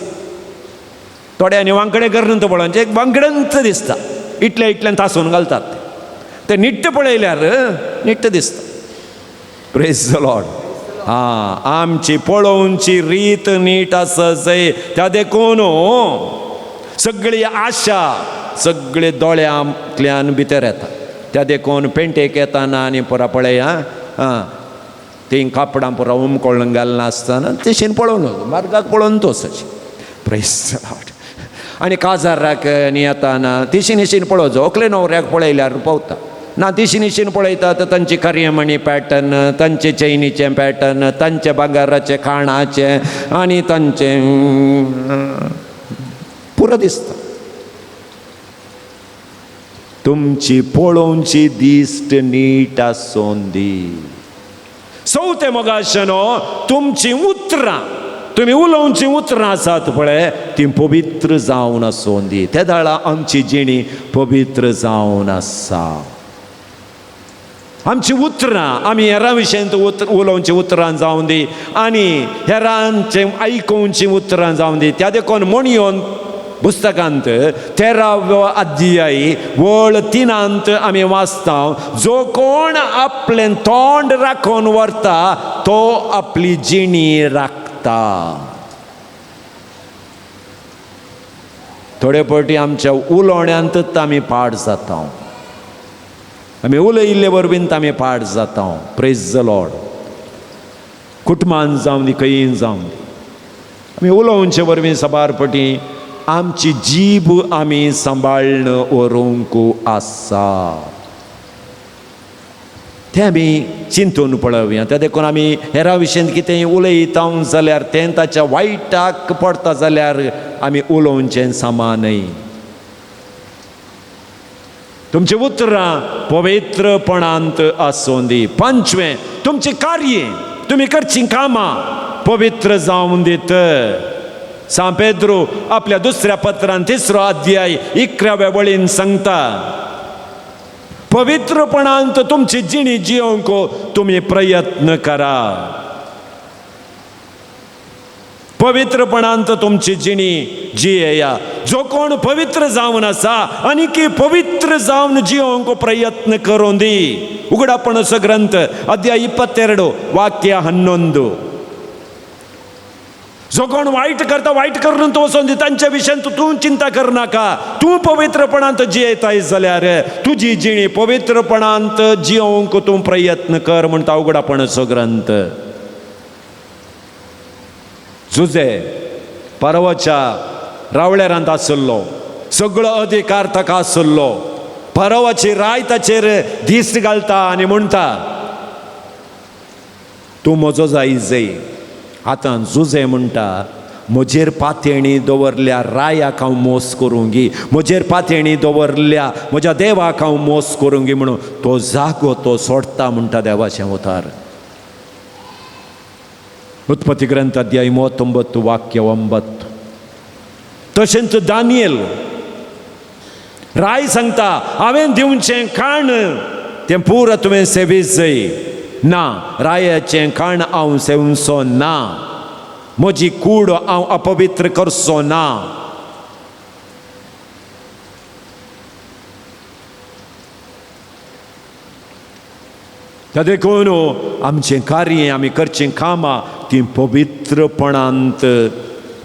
थोड्यांनी वांकडे करून तो पळोवचे एक वांकडंच दिसता, इतल्यान तासून घालतात ते निट्ट पळयल्यार निट्ट दिसता. Praise the Lord. आमची पळोवची रीत नीट आसा जाय, त्या देखून सगळी आशा सगळे दोळ्यांतल्यान भितर येता. त्या देखून पेंटेक येताना आनी पुरा पळय ती कापडां पुरा उमकोळून घालना आसतना तशें पळोवन मार्गाक पळोवन तोच प्रेज द लॉर्ड. आनी काजाराक न्ही येताना तिशीन पळोवचो, अकले न्हवऱ्याक पळयल्यार पावता ना, तिशीन पळयता तर तांची कार्यामणी पॅटर्न, तांचे चैनीचे पॅटर्न, तांचे भांगाराचे खाणाचे आनी तांचे पुरो दिसता. तुमची पळोवची दिश्ट नीट आसून दी. चवथे मोगाशनो तुमची उतरां, तुमी उलोवची उतरां आसात पळय ती पवित्र जावन आसून दी. त्या दाळा आमची जिणी पवित्र जावन आसा. आमची उतरां आमी हेरां विशयी उलोवची उतरां जावन दी आनी हेरांचे आयकुवची उतरां जावन दी. त्या देखून म्हणयोन पुस्तकांत 13व अध्याय वळ 3 आमी वाचता, जो कोण आपलें तोंड राखून व्हरता तो आपली जिणी राखता. थोडे फावटी आमच्या उलोवण्यांतच आमी पाड जाता, आमी उलयिल्ले वरवीं आमी पाड जाता. Praise the Lord. कुटुंबान जावं दी खंयीय जावं दी आमी उलोवचे वरवीं सबार फावटी आमची जीब आमी सांबाळन व्हरूंक आसा. तें आमी चिंतून पळोवया. त्या देखून आमी हेरा विशयी कितेंय उलयता जाल्यार तें ताच्या वायटाक पडटा जाल्यार आमी उलोवचें सामानय. तुमची उतरां पवित्रपणांत आसूं दी. 5वें तुमची कार्य, तुमी करची कामां पवित्र जावन दीत. सा पेद्रू आपल्या 2ऱ्या पत्रांत 3रो अध्याय 11व्या वळीन सांगता, पवित्रपणांत तुमची जिणी जियोंक तुमी प्रयत्न करा. पवित्रपणांत तुमची जिणी जियेया. जो कोण पवित्र जावन आसा आनी पवित्र जावन जियोंक प्रयत्न करूं दी. उगडापणचो ग्रंथ अध्याय 22 वाक्य 11. जो कोण वाईट करता वाईट करून तो वचून दी, तांच्या विशयी तूं चिंता करनाका. तूं पवित्रपणांत जियेताय जाल्यार तुजी जिणी पवित्रपणांत जियोंक तूं प्रयत्न कर म्हणटा उगडापणचो ग्रंथ. जुजे परवाच्या रावळेरांत आसलो, सगळो अधिकार ताका आसलो. परवाची राय ताचेर दिश्ट घालता आनी म्हणटा तूं म्हजो जाय. आतां जुजे म्हणटा म्हजेर पातेणी दवरल्या रायाक हांव मोस करूंक गी, म्हजेर पातेणी दवरल्या म्हज्या देवाक हांव मोस करूंक गी म्हणून तो जागो तो सोडटा म्हणटा देवाचें उतार. उत्पत्ती ग्रंथ अध्याय 39 वाक्य 9. तशेंच दानियेल राय सांगता हांवें दिवचें खाण तें पुरो तुवें सेवीत जाय. ना, रायाचें खाण हांव सेवचो ना, म्हजी कूड हांव अपवित्र करचो ना. त्या देखून आमचें कार्य आमी करचीं कामां ती पवित्रपणांत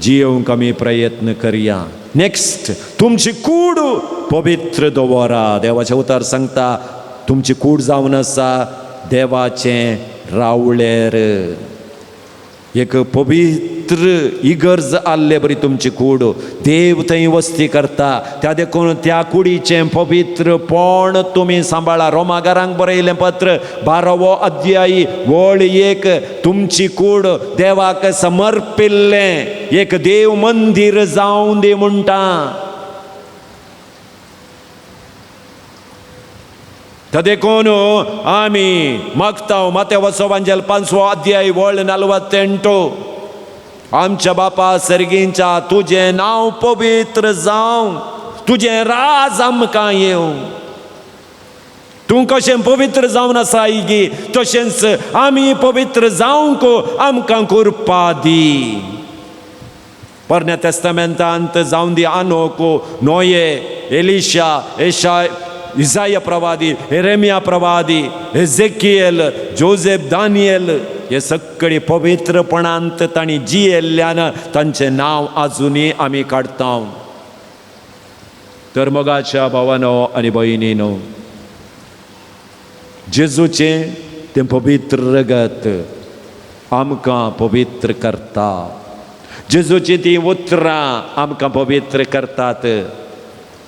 जियोंक आमी प्रयत्न करया. नेक्स्ट तुमची कूड पवित्र दवरा. देवाचें उतर सांगता तुमची कूड जावन आसा देवाचें रावळेर. एक पवित्र इगर्ज आसले बरी तुमची कूड. देव थंय वस्ती करता. त्या देखून त्या कुडीचें पवित्रपण तुमी सांबाळा. रोमाकारांक बरयलें पत्र 12वो अध्याय वळ 1. तुमची कूड देवाक समर्पिल्लें एक देव मंदिर जावं दी म्हणटा. त्या देखून आमी मागता मातेवाचो वांजेल 5वो अध्याय वळ 48. आमच्या बापा सर्गींच्या तुजें नांव पवित्र जावं, तुजें राज आमकां येवं, तूं कशें पवित्र जावन आसा इगी तशेंच आमी पवित्र जावंक आमकां करपा दी. पोरण्या तेस्तामेंतांत जावन दी आनोक, नोये, एलिशा, इसाया प्रवादी, एरेमिया प्रवादी, एझेकियेल, जोसेफ, दानियेल हे सगळे पवित्रपणांत तांणी जियेल्ल्यान तांचें नांव आजुनी आमी काडटा. तर मोगाच्या भावानो आनी भयणीनो, जेजूचें तें पवित्र रगत आमकां पवित्र करता. जेजूची ती उतरां आमकां पवित्र करतात.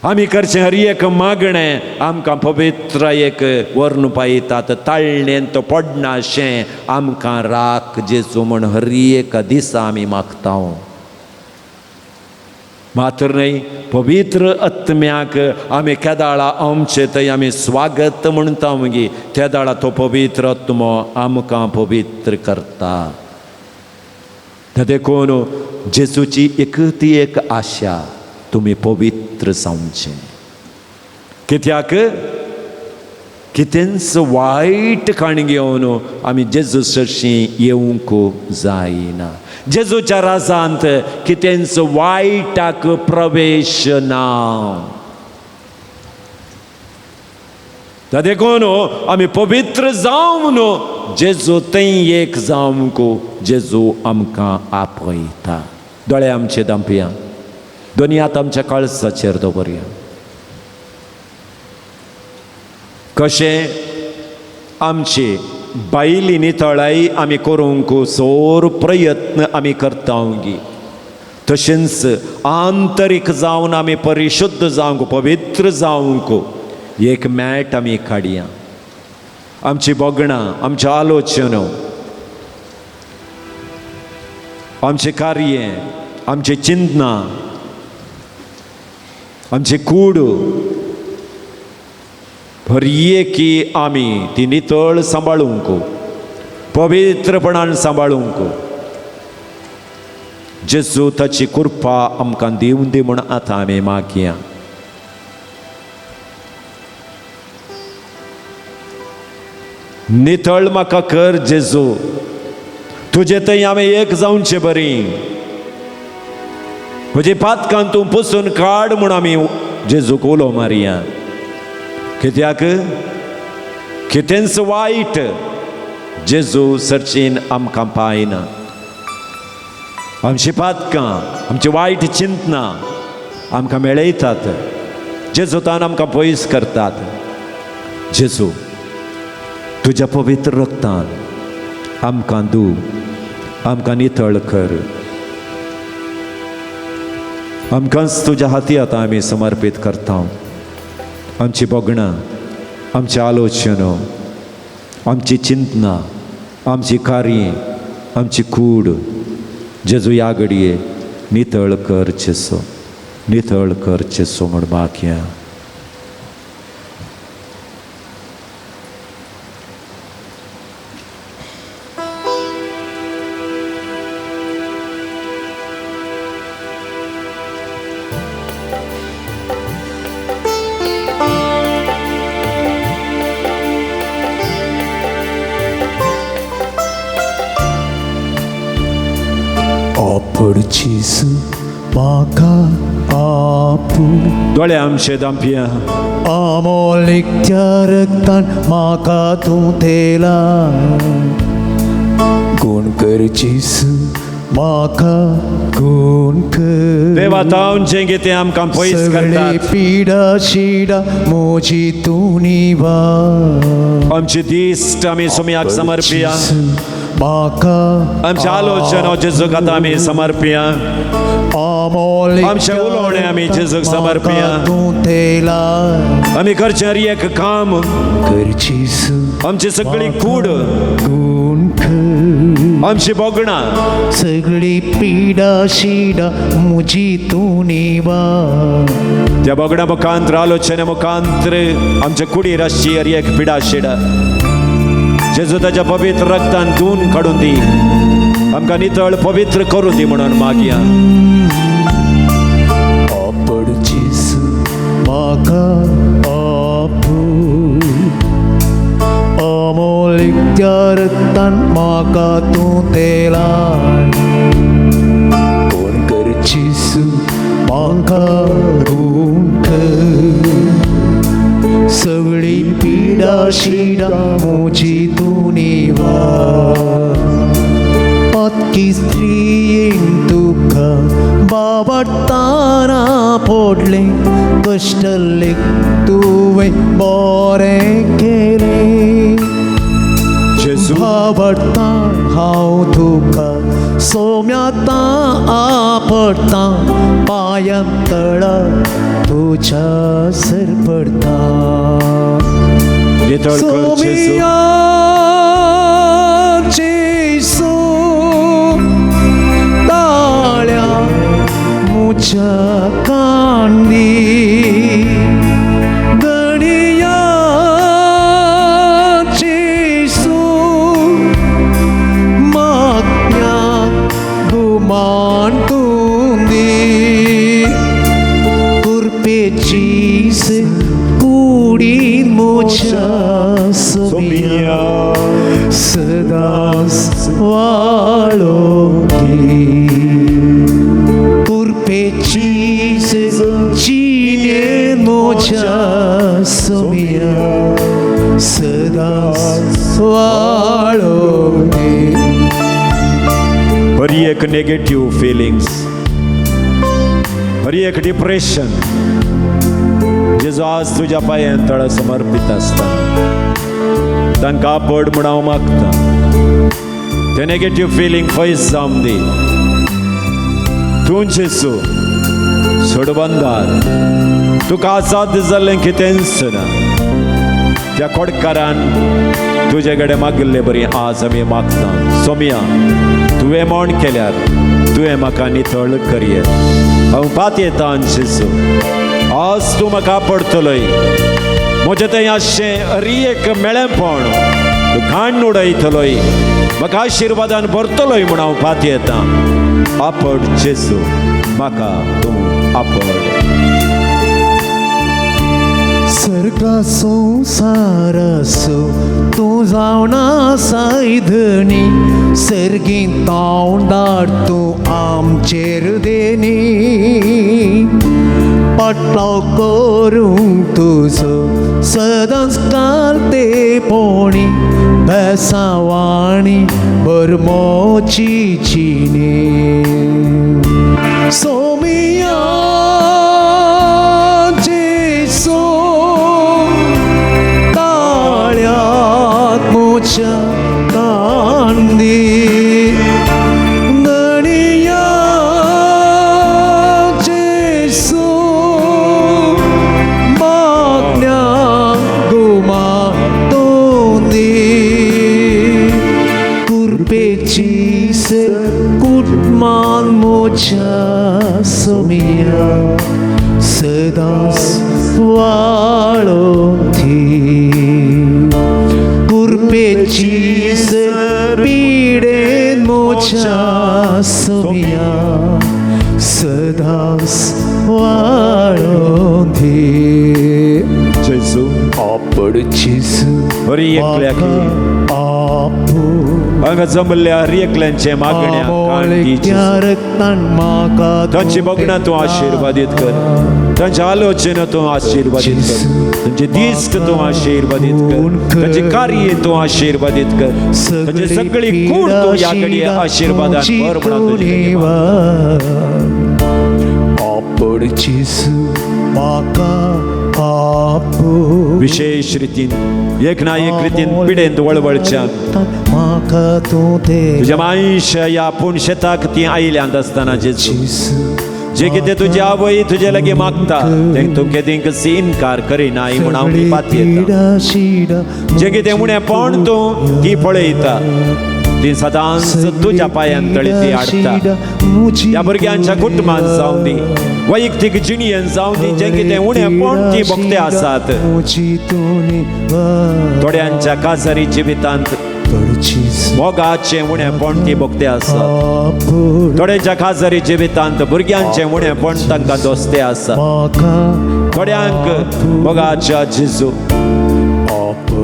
आमी करचें हर एक मागणें आमकां पवित्रयेक व्हरून पायतात. ताळणेंत पडनाशें आमकां राख जेजू म्हण हर एक दिसा आमी मागता. मात्र न्हय, पवित्र आत्म्याक आमी केदाळा आमचे थंय आमी स्वागत म्हणटा मगी. त्या दाळा तो पवित्र आत्मो आमकां पवित्र करता. देखून जेजूची एक ती एक आशा, तुमी पवित्र जावचें. कित्याक कितेंच वायट काण घेवन आमी जेजू सरशीं येवंक जायना. जेजूच्या राजांत कितेंच वायटाक प्रवेश ना. देखून आमी पवित्र जावन जेजू थंय एक जावंक जेजू आमकां आपयता. दोळे आमचे दांपया, दोनी हात आमच्या कळसाचेर दवरया. कशें आमची बायली नितळाई आमी करूंक सोर प्रयत्न आमी करता गी, तशेंच आंतरीक जावन आमी परिशुद्ध जावंक, पवित्र जावंक एक मॅट आमी काडया. आमची बोगणां, आमच्यो आलोचनो, आमचें कार्य, आमचें चिंतनां, आमची कूड हर एकी आमी ती नितळ सांबाळूंक, पवित्रपणान सांबाळूंक जेजू ताची कृपा आमकां दिवं दी म्हूण आतां आमी मागया. नितळ म्हाका कर जेजू, तुजे थंय हांवें एक जावचें बरी. म्हजी पातकां तूं पुसून काड म्हूण आमी जेजूक उलो मारया. कित्याक कितेंच वायट जेजू सरचीन आमकां पायना. आमची पातकां, आमची वायट चिंतनां आमकां मेळयतात. जेजू तान आमकां पयस करतात. जेजू तुज्या पवित्र रक्तान आमकां धू, आमकां नितळ कर. आमकांच तुज्या हाती आतां आमी समर्पीत करता. आमची बोगणां, आमची आलोचनो, आमची चिंतनां, आमची कार्य, आमची कूड जेजू ह्या घडये नितळ कर जेजू, नितळ कर जेजू म्हूण मागया. Jesu म्हाका आपूण दोळे आमचे दांपया. अमोलीक त्या रक्तान म्हाका तूं थेला. गुण कर जेसू म्हाका गुण कर. देवा तांचें कितें आमकां पयस सगळे करतात. पिडा शिडा म्हजी तूं निवार. आमचे दिश्ट आमी सुमयाक समर्पया. म्हाका आमच्या आलोचनो जेजूक आतां आमी समर्पया. आमचे उलोवणे आमी जेजूक समर्पया. तूं थेला. आमी करचें हर एक काम, कर जेसू आमची सगळी कूड, गुण कर. आमची बोगणां, सगळी पिडा शिडा म्हजी तूं निवार. त्या बोगण्या मुखांतर, आलोचने मुखांतर आमच्या कुडीर आसची हर एक पिडा शिडा जेजू ताच्या पवित्र रक्तान धुवन काडून दी. आमकां नितळ पवित्र करून दी म्हणून मागया. आपड जेसू म्हाका आपूण. शिरवादान म्हाका तूं तेलाय कोण करचीस म्हाका रूख सगळी पिडा शिडा म्हजी तूं निवार पातकी स्त्रीयेन तुका बाबडताना पडले कश्टले तुवें बरें केलें जेजू बाबडता हांव तुका सोम्याता आपडता पांयां तळा तुज्या सरपडता नितळ कर जेजू जेसू ताळ्या मुच्या कांदी गणिया जेसू मागण्या गुमान तुंदी कुरपेचीस कुडीन मुच्या सोमिया सदांच वाळो कुरपेचीस चिने मोच्या सोमिया सदांच वाळो बरी एक नेगेटिव्ह फिलिंग्स बरी एक डिप्रेशन जेजू आज तुझ्या पांयां तळ समर्पित आसता तांकां आपड म्हूण हांव मागता ते नेगेटिव्ह फिलींग फयस जावंक दी तूं जेजू सोडबंदार तुका आसाद जाल्लें कितेंच ना त्या खोडकारान तुजे कडेन मागिल्लें बरी आज आमी मागता सोमिया तुवें मोण केल्यार तुवें म्हाका नितळ करये हांव पात येता जेजू आज तूं म्हाका पडतलोय म्हजें तें आसचें एक मेळेपण तूं खाण उडयतलोय म्हाका आशिर्वादान भरतलोय म्हूण हांव पात येता आपड जेजू म्हाका तूं आपड सर्गा संसार असो तूं जावना सायधनी सर्गीं तावंडार तूं आमचेर देनी पटलाव करूंक तुजो सदांच कालतेपणी बेसावाणी बरमोची चिनी सोमिया जेसू ताळ्यात मोच्या कांदी गणिया जेसू मागण्या गुमा तोंदी कुरपेची कुटमान मोच्या सोमिया सदांच वाळो थी कुरपेची पिडेन मोच्या सोमिया सदांच वाळो थी जेजू आपडचीस बरी एकल्या की आपू हांगा जमल्ल्या एकल्यांचे मागण्या कांतीची तांची बगणां तूं आशिर्वादीत कर तांच्या आलोचना तूं आशिर्वादीत कर तांचे दिश्ट तूं आशिर्वादीत कर तांचे कार्य तूं आशिर्वादीत कर तांची सगळी कूड तूं ह्या घडये आशिर्वादान भर म्हणून विशेष रितीन एक ना एक रितीन पिडेंत वळवळच्या तुझ्या मायशा या पूण शेताक ती आयल्यांत आसतना जेजू जे कितें तुजी आवय तुजे लागी मागता तें तूं केदींक इन्कार करिनाय म्हूण हांव पात येता जे कितें उणेंपण तूं ती पळयता ती सदांच तुज्या पांयांतळी ती हाडटा ह्या भुरग्यांच्या कुटुंबांत जावं दी वैयक्तीक जिणयेन जावं दी जें कितें उणेंपण ती भोगते आसात थोड्यांच्या काजारी जिवितांत मोगाचे उणेंपण ती भोगते आसात थोड्यांच्या काजारी जिवितांत भुरग्यांचे उणेंपण तांकां दोस्ते आसा थोड्यांक मोगाच्या जेजू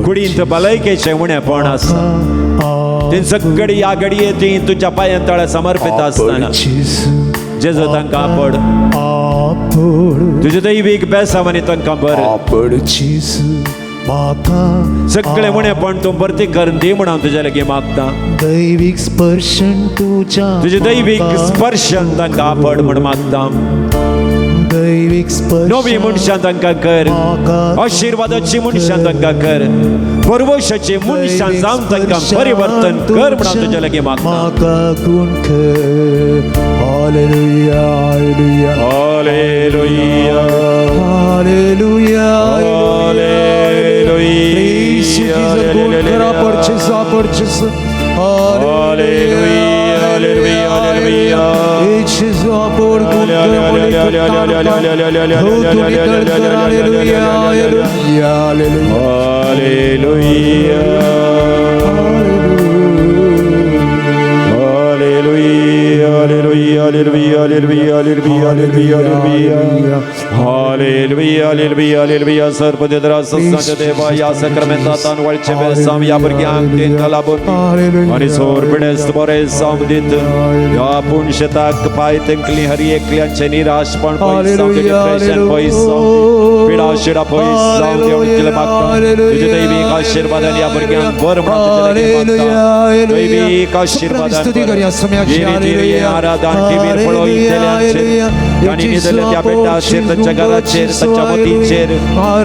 कुडींत भलायकेचे उणेपण आसता ती सगळी ह्या घडये ती तुझ्या पांयां तळे समर्पित असताना जेजू तांकां आपड तुझे दैवीक बेसावांनी तांकां भर सगळे उणेपण तूं भरती करून दी म्हणून हांव तुजे लागीं मागता दैविक स्पर्शन तुझ्या तुझे दैवीक स्पर्शन तांकां आपड म्हण मागता दैविक नवी मनशां तांकां कर आशिर्वादाची मनशां तांकां कर परवशाची मनशां जावन तांकां परिवर्तन कर म्हण हांव तुजे लागीं मागता म्हाका गुण कर हालेलुया हालेलुया हालेलुया देवा या सक्रमेंतान वळचे बेसाम या भुरग्यांक तेंका लागून आनी सोर पिडेस्त बरें साम दीत या पुणशेताक पाय तेंकली हरी एकल्यांचे निराशपण पयस जावं डिप्रेशन पयस जावं पिडा शिडा पयस जावं देव तुजे मागता तुजे दैवीक आशिर्वादान या भुरग्यांक बर म्हणून दैवीक आशिर्वादान आराधन टीव्हीर पळोयतल्यांचेर आनी निदले त्या बेटाचेर तांच्या घराचेर तांच्या मतीचेर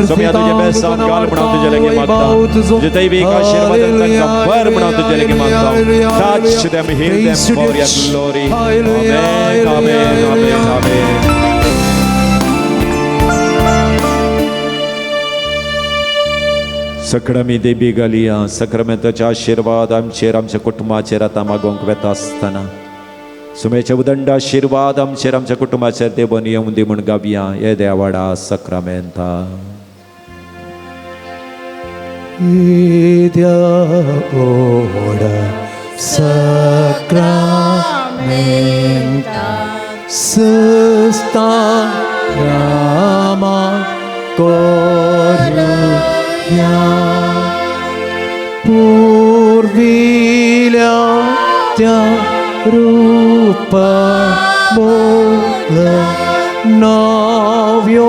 सोम्या तुजे बेसाम घाल म्हणून तुजे लागीं मागता तुजे दैवीक आशिर्वादान तांकां बर म्हणून तुजे लागीं मागता touch them heal them for your glory amen amen amen amen सकळमी देबी घालिया सक्रमेंताचे आशिर्वाद आमचेर आमच्या कुटुंबाचेर आतां मागोवंक वेता आसतना सुमेचे उदंड आशिर्वाद आमचेर आमच्या कुटुंबाचेर देवन येवं दी म्हूण गावया हे देवाडा सक्रमेंता Sacramenta Sestama Koruya Purvilya Tya Rupa Mola Navyoriti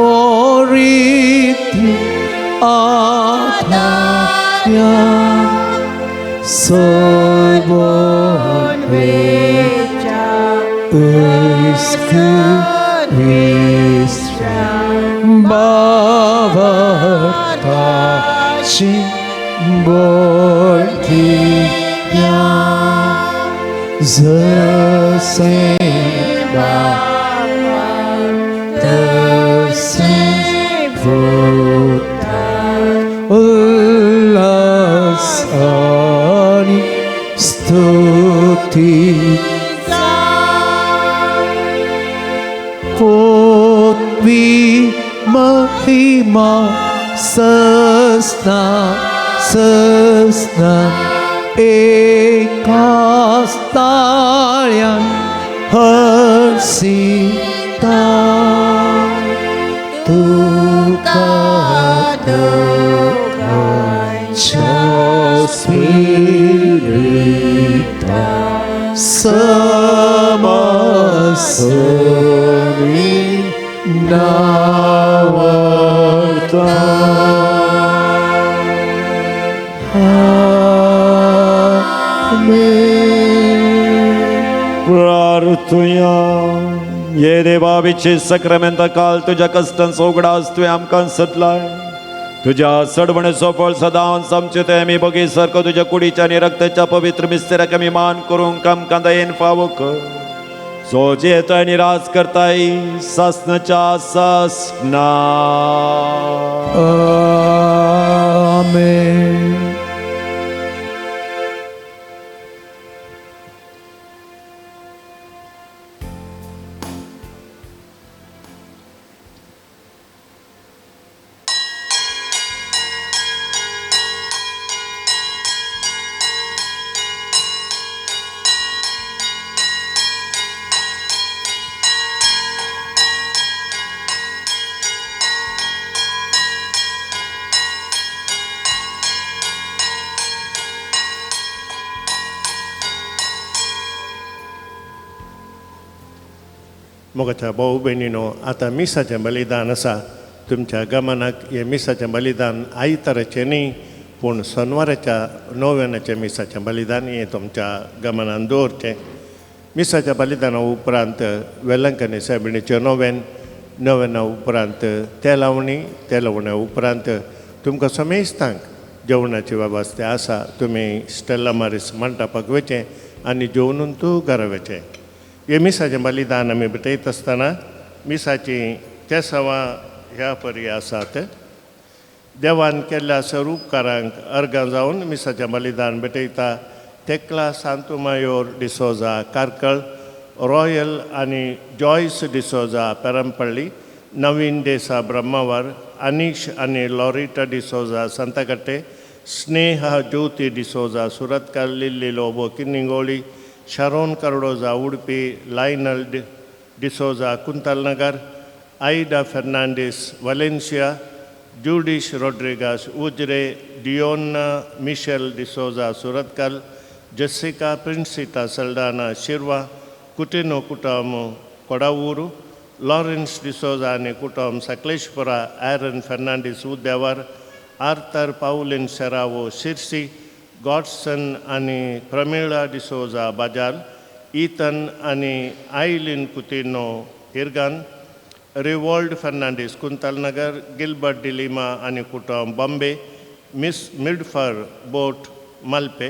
Ataya Soy bon Bavartashi Boltiya Zaseba Tasivota Ulasani Stuti Potvi Mahima Sasna Ekastalyan Harsita Tukadokay Spirita Samasami Navarta प्रार्थुया ये देवाविचे सक्रमेंत काल तुझ्या कष्टान सोगडास तुवें आमकां सतलाय तुझ्या सडवणेचो फळ सदां समचे ते आमी बगी सारको तुझ्या कुडीच्या आनी रक्ताच्या पवित्र मिस्तेराक आमी मान करूंक आमकां दयेन फावो कर जो जेताय आनी राज करताय सासनाच्या सासना Amen. मोगाच्या भाऊ भयणीनो आतां मिसाचें बलिदान आसा तुमच्या गमनाक हें मिसाचें बलिदान आयताराचें न्ही पूण सोनवाराच्या नोव्यानाच्या मिसाचें बलिदान हें तुमच्या गमनान दवरचें. मिसाच्या बलिदाना उपरांत वेलंकनी सायबिणीचें नोवेना उपरांत ते लावण्या उपरांत तुमकां समेस्तांक जेवणाची वेवस्था आसा. तुमी स्टेला मारीस मंडपाक वचचें आनी जेवणून तूं घरा वचचें. हे मिसाचें बलिदान आमी भेटयत आसतना मिसाची केंसांवां ह्या परी आसात. देवान केल्ल्या सर्व उपकारांक अर्गां जावन मिसाचें बलिदान भेटयता. तेकला सांतुमायोर डिसोजा कारकळ, रॉयल आनी जॉयस डिसोजा पेरंपल्ली, नवीन देसा ब्रह्मावर, अनीश आनी Lorita D'Souza Santhekatte, Sneha Jyothi D'Souza Surathkal, Lilly Lobo Kinnigoli, Sharon Cardoza Udupi, Lionel D'Souza Kuntalnagar, Ida Fernandes Valencia, Judith Rodrigues Ujire, Diona Michelle D'Souza Surathkal, Jessica Princita Saldanha Shirva, Coutinho कुटुंब कोडावूरू, लॉरेन्स डिसोजा आनी कुटुंब Sakleshpur, Aaron Fernandes Udyavar, Arthur Pauline Serrao Sirsi, Godson आनी प्रमिळा डिसोजा बाजार, इथन आनी आयलिन कुतिनो हिरगान, रिवॉल्ड फेर्नांडीस कुंतलनगर, गिल्बर्ट डिलिमा आनी कुटुंब बॉम्बे, मिस मिडफर बोट मल्पे,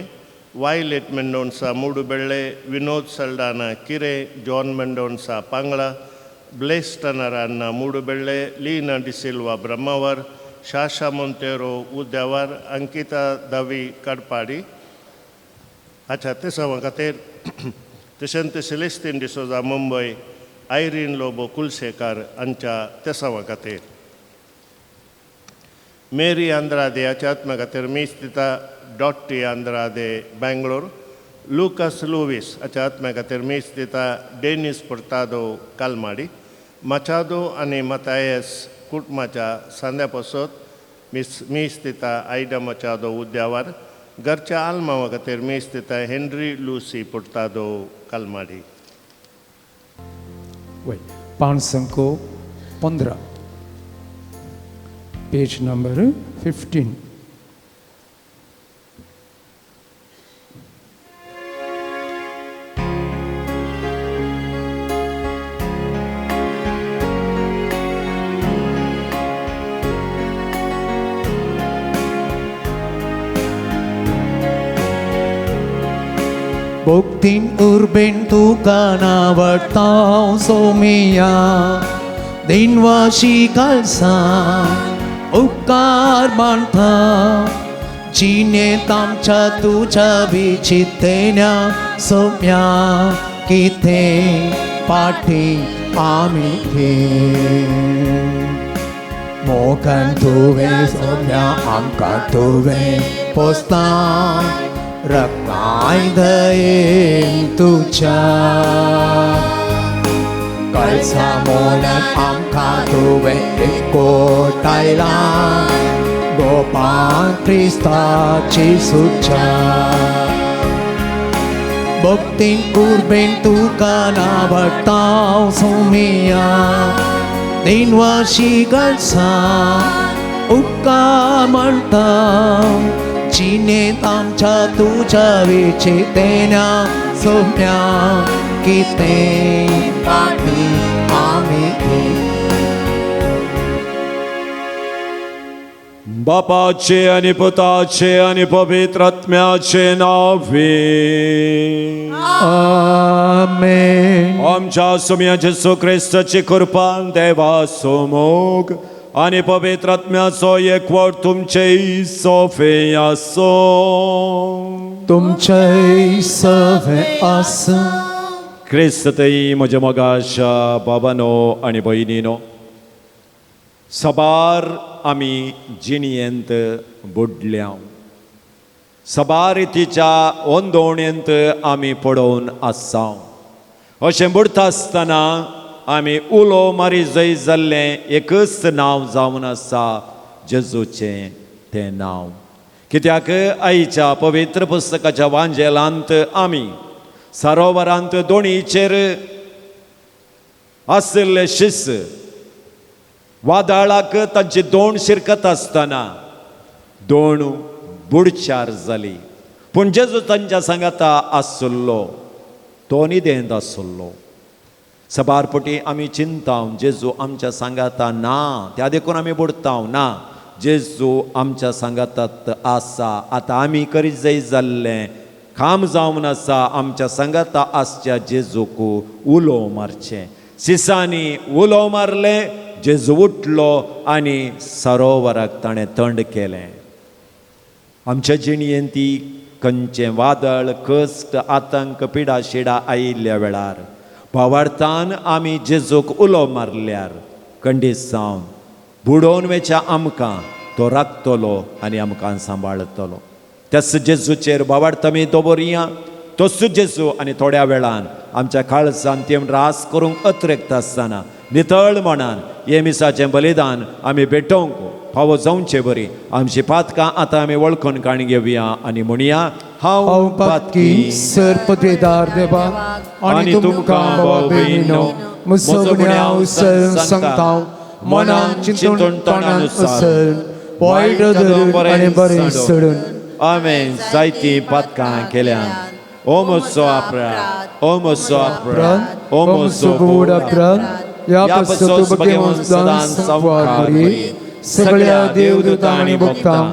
वायलेट मेंडोन्सा मूडुबेळे, विनोद सल्डाना किरे, जॉन मेंडोन्सा पांगळा, ब्लेस्टनरान्ना मूडुबेळे, लीना डिसिल्वा ब्रह्मावर, शाशा मोंतेरो उद्यावर, अंकिता दवी कडपाडी. अच्छा ते सवा खातीर तशेंच सेलेस्टीन डिसोजा मुंबय, आयरीन लोबो कुलशेकर हांच्या ते सवा खातीर. मेरी आंद्रादे हाच्या आत्म्या खातीर मीस दिता. डॉट्टी आंद्रादे बेंगलोर, लुकस लुवीस हाच्या आत्म्या खातीर मीस दिता. डेनिस पुर्तादो कालमाडी, मचादो आनी मतायस कुटुंबाच्या सांद्या पासत मीस दिता. आयडा मचादो उद्यावर, घरच्या आलमावा खातीर मीस दिता. Henry Lucy Furtado Kalmady. वय 515 page number 15. Buktin urben tuka nawagtaw sumiya, dinwashi kalsa उपकार मानता. जिने तामच्या तुझ्या विचितेन्या सोम्या किथे पाठी आम्ही घे. मोगन तुवे सोम्या आमका तुवे पोसता, रक्ताय दयेन तुझ्या. कळसा मोलात आमका तुवे एकवटायला, गोपाळ ख्रिस्ताची सुच्छा. भक्तीन उर्बेन तुका नावडताव सोमिया, दिनवाशी कळसा उपकार म्हणता. जिनेत आमच्या तुझ्या विचितेन्या सोम्या किते पाठी आम्ही घे. बापाचे आणि पुताचे आणि पवित्र आत्म्याचे नावे. आमेन. आमच्या सुम्या जेसू ख्रिस्ताची कृपा, देवाचो मोग आणि पवित्र आत्म्याचो एकवट तुमचे सोफे आसो. तुमचे सवे आस. क्रिस्तई म्हज्या मोगाच्या बाबानो आनी भयणीनो, सबार आमी जिणयेंत बुडल्या. सबार रितीच्या ओंदोवण्येंत आमी पडोवन आसा. अशें बुडता आसतना आमी उलो मारी जय जाल्लें एकच नांव जावन आसा, जेजूचें तें नांव. कित्याक आईच्या पवित्र पुस्तकाच्या वांजेलांत आमी सरोवरांत दोणीचेर आशिल्ले शिस वादळाक तांची दोण शिरकत आसतना दोण बुडचार जाली, पूण जेजू तांच्या सांगाता आसलो तो न्हिदेंत आसलो. सबारपटी आमी चिंताव जेजू आमच्या सांगाता ना, त्या देखून आमी बुडताव ना. जेजू आमच्या सांगातात आसा. आतां आमी करीत जाय जाल्लें काम जावन आसा आमच्या सांगाता आसच्या जेजूक उलो मारचें. सिसांनी उलो मारले, जेजू उठलो आनी सरोवराक ताणें थंड केलें. आमच्या जिणयेंत ती खंयचें वादळ, कश्ट, आतंक, पिडा शिडा आयिल्ल्या वेळार भावार्थान आमी जेजूक उलो मारल्यार खंडीत जावन बुडोवन वेच्या आमकां तो राखतलो आनी आमकां सांबाळतलो. त्याच जेजूचेर भावार्थ आमी दवरया. तोच जेजू आनी थोड्या वेळान आमच्या काळजांत अंत्यम रास करूंक अत्रेक्त आसतना नितळ मनान हे मिसाचें बलिदान आमी भेटोवंक फावो जावचे बरी. आमची पातकां आतां आमी वळखून काणी घेवया आनी म्हणया, हांव पातकी सरपत्रेदार देवा आनी तुमकां भाव भयणीनो, म्हजो गुन्यांव सांगता, मनान चिंतून तोंडान उसळ, वायट धरून आनी बरें सोडून. आमेन. जायतीं पातकां केल्यान ओ म्हजो अपराध, ओ म्हजो अपराध, ओ म्हजो गूढ अपराध, ह्या पासत बगेवन सदांच संवाद बरी. सगळ्या देवदूतां आनी भक्तांक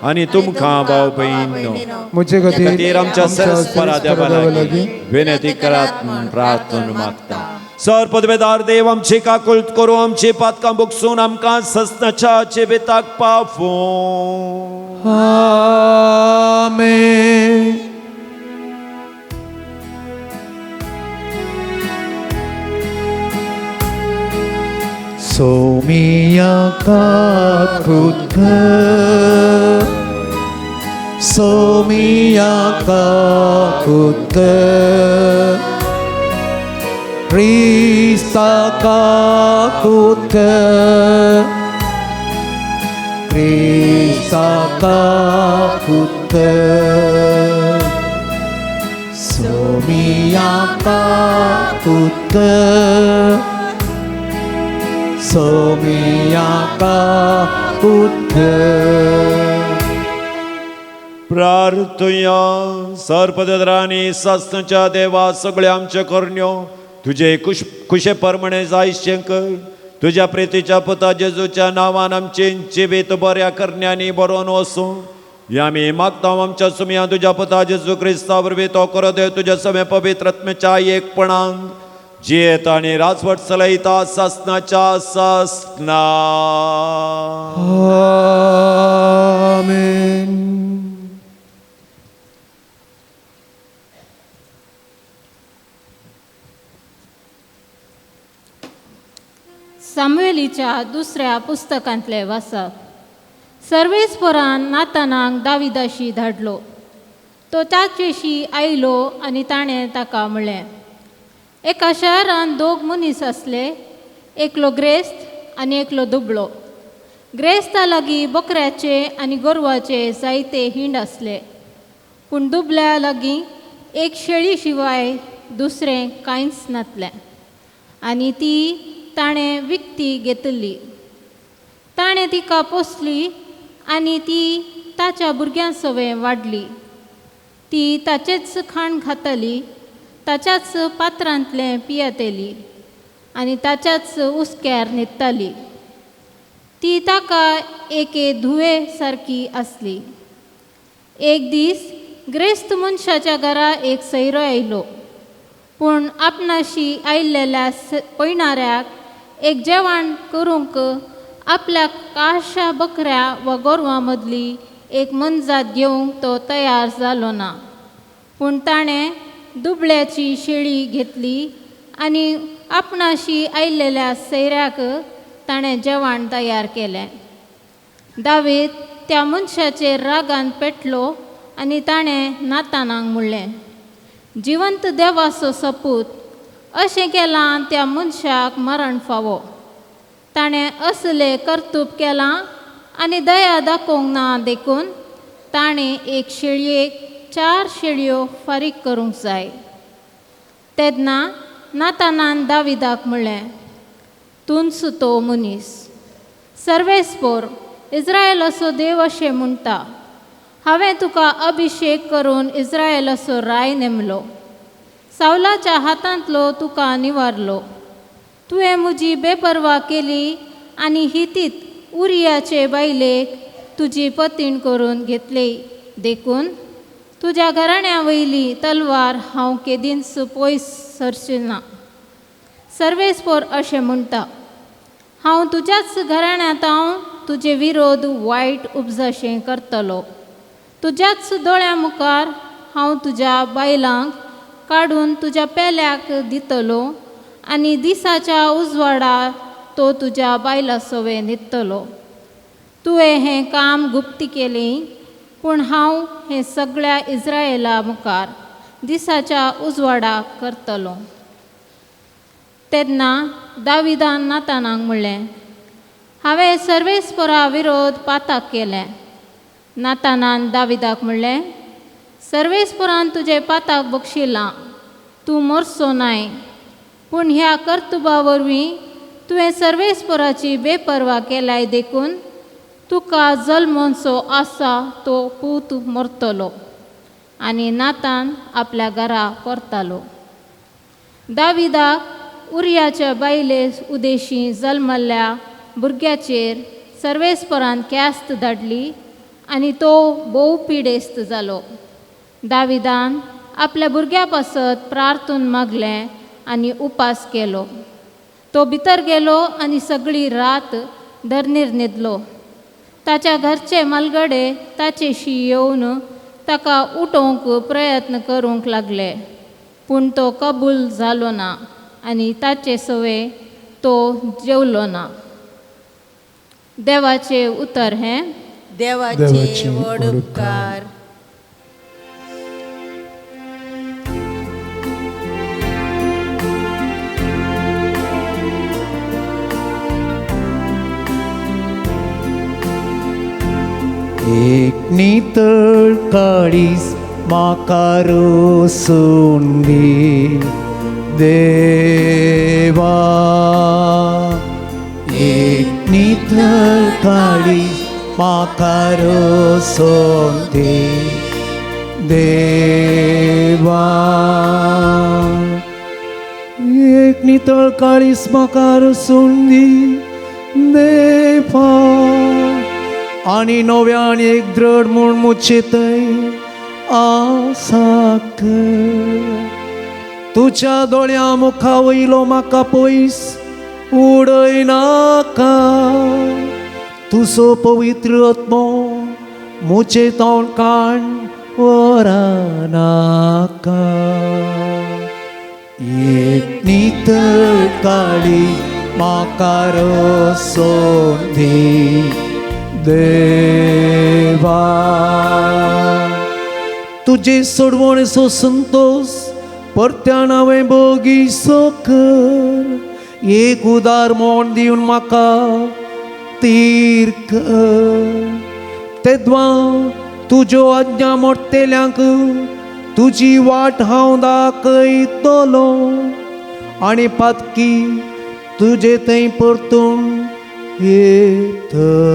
आनी तुमकां भाव भयणीनो, म्हजे खातीर आमच्या सरस्परा देवा लागीं विनंती करात म्हूण प्रार्थना मागता. सरपदवेदार देव, आमची काकुळट करूं, आमची पातकां बुगसून आमकां सस्नाच्या जिविताक पावो. आमेन. Somia kakutka, Somia kakutka, Krista kakutka, Krista kakutka, Somia kakutka. सोमियाका कुत्ते. प्रार्थया. सरपदरांनी सासनाच्या देवा सगळ्या आमच्या करण्यो तुझे कुशे परमणे जायशें कर. तुझ्या प्रेतीच्या पुता जेजूच्या नांवान आमचे जिवीत बऱ्या करण्यांनी बरोवन वसूं. हे आमी मागता आमच्या सुमया तुझ्या पुता जेजू क्रिस्ता वरवीं तो करो देव तुझ्या समे पवित्र आत्म्याच्या एकपणान जियेत आनी राजवट चलयता सासनाच्या सासना. आमेन. सामुएलीच्या दुसऱ्या पुस्तकांतले वाचप. सर्वेस्परान नातानाक दाविदाशी धाडलो. तो ताचेशी आयलो आनी ताणें ताका म्हणलें, एका शहरान दोग मनीस आसले, एकलो ग्रेस्त आनी एकलो दुबळो. ग्रेस्ता लागीं बकऱ्याचे आनी गोरवाचे जायते हिंड आसले, पूण दुबल्या लागीं एक शेळी शिवाय दुसरें कांयच नासलें, आनी ती ताणें विकती घेतली. ताणें तिका पोसली आनी ती ताच्या भुरग्यां सवें वाडली. ती ताचेच खाण खाताली, ताच्याच पात्रांतलें पियेतेली आनी ताच्याच उस्क्यार न्हिदताली. ती ताका एके धुवे सारकी आसली. एक दीस ग्रेस्त मनशाच्या घरा एक सैरो आयलो, पूण आपणाशी आयिल्ल्या पयणाऱ्याक एक जेवण करूंक आपल्या काशा बकऱ्या वा गोरवां मदली एक मनजात घेवंक तो तयार जालो ना. पूण ताणें दुबळ्याची शेळी घेतली आनी आपणाशी आयिल्ल्या सैऱ्याक ताणें जेवण तयार केलें. दावीद त्या मनशाचेर रागान पेटलो आनी ताणें नातानाक म्हणलें, जिवंत देवाचो सपूत, अशें केलां त्या मनशाक मरण फावो. ताणें असलें कर्तूब केलां आनी दया दाखोवंक ना देखून ताणें एक शेळयेक 4 शेळयो फारीक करूंक जाय. तेन्ना नातानान दाविदाक म्हणलें, तुंच तो मनीस. सर्वेस्पोर इस्रायल असो देव अशें म्हणटा, हांवें तुका अभिशेक करून इस्रायल असो राय नेमलो. सावलाच्या हातांतलो तुका निवारलो. तुवें म्हजी बेपरवा केली आनी हितीत उरियाचे बायलेक तुजी पतीण करून घेतली. देखून तुज्या घराण्या वयली तलवार हांव केदींच पयस सरचेना. सर्वेस्पोर अशें म्हणटा, हांव तुज्याच घराण्यांत तुजे विरोध वायट उपजशें करतलो. तुज्याच दोळ्यां मुखार हांव तुज्या बायलांक काडून तुज्या पेल्याक दितलो आनी दिसाच्या उजवाडा तो तुज्या बायला सवे न्हिदतलो. तुवें हें काम गुप्ती केलें, पूण हांव हें सगळ्या इस्रायेला मुखार दिसाच्या उजवाडाक करतलो. तेन्ना दाविदान नातानाक म्हणलें, हांवें सर्वेस्परा विरोध पाताक केलें. नातानान दाविदाक म्हणलें, सर्वेस्परान तुजें पाताक बक्षिलां, तूं मरचो नाय. पूण ह्या कर्तुबा वरवीं तुवें सर्वेस्पराची बेपरवा केल्याय देखून तुका जल्मोचो आसा तो पूत मरतलो. आनी नातान आपल्या घरा परतालो. दाविदाक उरियाच्या बायले उदेशी जल्मल्ल्या भुरग्याचेर सर्वेस्परान क्यास्त धाडली आनी तो भोव पिडेस्त जालो. दाविदान आपल्या भुरग्या पासत प्रार्थून मागलें आनी उपास केलो. तो भितर गेलो आनी सगळी रात धरणीर न्हिदलो. ताच्या घरचे मलगडे ताचेशी येवन ताका उठोवंक प्रयत्न करूंक लागले, पूण तो कबूल जालो ना आनी ताचे सवे तो जेवलो ना. देवाचे उतर हें. देवाचे व्हड उपकार. एक नितळ काळीज म्हाका रोसून दी देवा. एक नितळ काळीज म्हाका रोसून दी देवा. एक नितळ काळीज म्हाका रोसून दी देवा. आनी नव्यान एक दृढ म्हूण मुचे थंय आसा कर. तुज्या दोळ्या मुखा वयलो म्हाका पयस उडय नाका. तुजो पवित्र आत्मो मुचे तोंडकाण व्हरा नाका. एक नितळ काळीज म्हाका रोसून दी देवा. तुजे सोडवणेचो संतोष परत्यान हांवें भोगीचो कर. एक उदार मोड दिवन म्हाका तीर कर. तेद्वा तुज्यो आज्ञा मोडटेल्यांक तुजी वाट हांव दाखयतलो आनी पातकी तुजे थंय परतून येतले.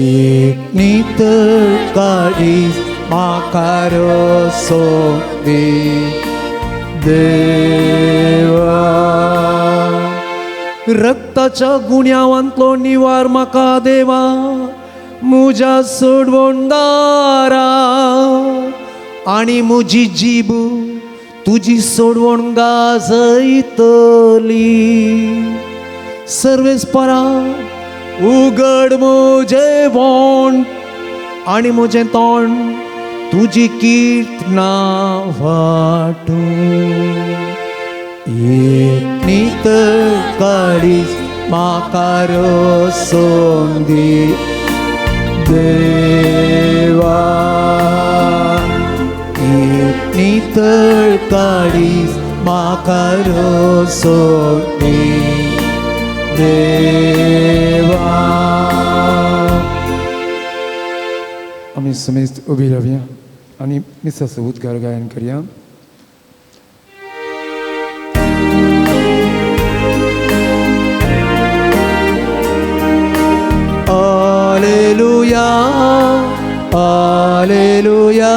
एक नितळ काळीज म्हाका रोसून दी देवा. रक्ताच्या गुन्यांवांतलो निवार म्हाका देवा म्हज्या सोडवणदारा. आनी म्हजी जीब तुजी सोडवण गाजयतली. सर्वेस्परा उगड म्हजें बोंड आनी म्हजें तोंड तुजी कीर्तना वाटू. एक नितळ काळीज म्हाका रोसून दी देवा. एक नितळ काळीज म्हाका रोसून दी देवा. आमी समेस्त उबी रावया आनी मिसाचो उद्गार गायन करया. Alleluia, Alleluia,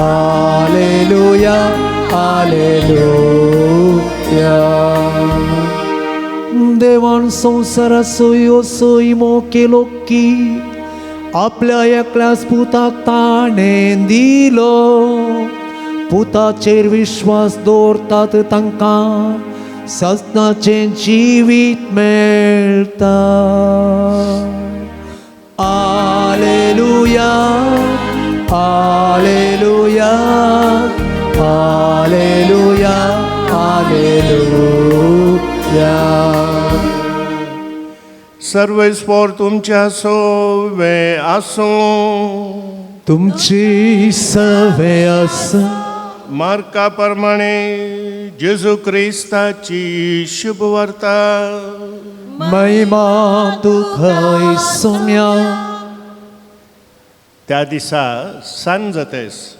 Alleluia, Alleluia. देवान संवसारा सोयो सोय केलो की आपल्या एकल्याच पुताक ताणें दिलो. पुताचेर विश्वास दवरतात तांकां सस्नाचें जिवीत मेळटा. Alleluia, Alleluia, Alleluia, Alleluia. सर्वेस्पोर तुमच्या सोवे आसूं. तुमची सवे आसूं. मार्का प्रमाणे जेजू क्रिस्ताची शुभ वार्ता. महिमा तुका सोम्या. त्या दिसा सांज जातेस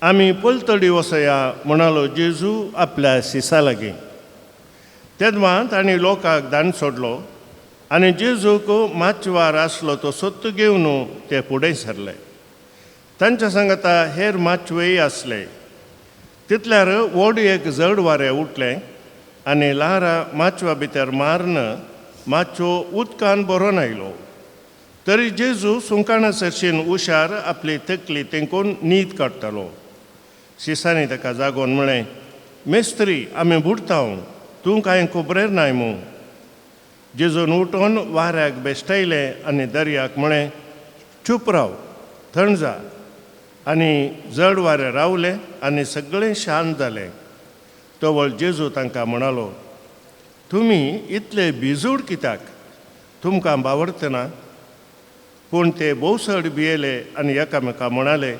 आमी पलतडी वसया म्हणालो जेजू आपल्या शिसा लागीं. तेदमा तांणी लोकांक दान सोडलो आनी जेजूक माचवार आसलो तो सोत्त घेवन ते फुडें सरले. तांच्या सांगाता हेर माचवेय आसले. तितल्यार व्हड एक जड वारें उठलें आनी ल्हारां माचवा भितर मारन माचो उदकान बरोवन आयलो. तरी जेजू सुंकाणा सरशीन हुशार आपली तकली तेंकून न्हीद काडटालो. शिसांनी ताका जागोवन म्हळें, मेस्त्री आमी बुडतांव, तूं कांय खबरेर नाय मू. जेजून उठोन वाऱ्याक बेश्टायलें आनी दर्याक म्हळें, चूप राव, थंड जा. आनी जड वारें रावलें आनी सगळें शांत जालें. तोवळ जेजू तांकां म्हणालो, तुमी इतले भिजूड कित्याक? तुमकां बावडतना? पूण ते भोवसड भियेले आनी एकामेकां म्हणाले,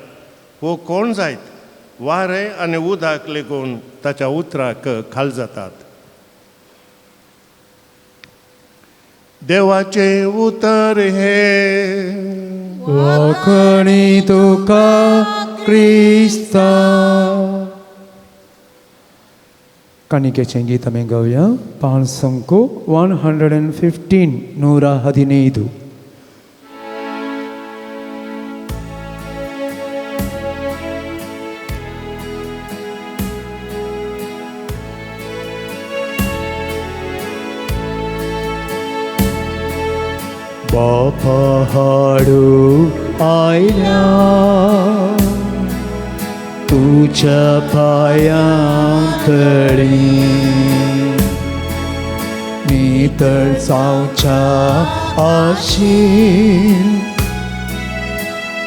हो कोण जायत? वारें आनी उदक लेगून ताच्या उतराक खाल जातात. देवाचे उतर हे. वखणी तुका क्रिस्ता. काणिकेचें गीत आमी गावया. पान संको 115 115. बापा हाडू आयल्या तुझ्या पायांतळी. नितळ जावच्या आशीन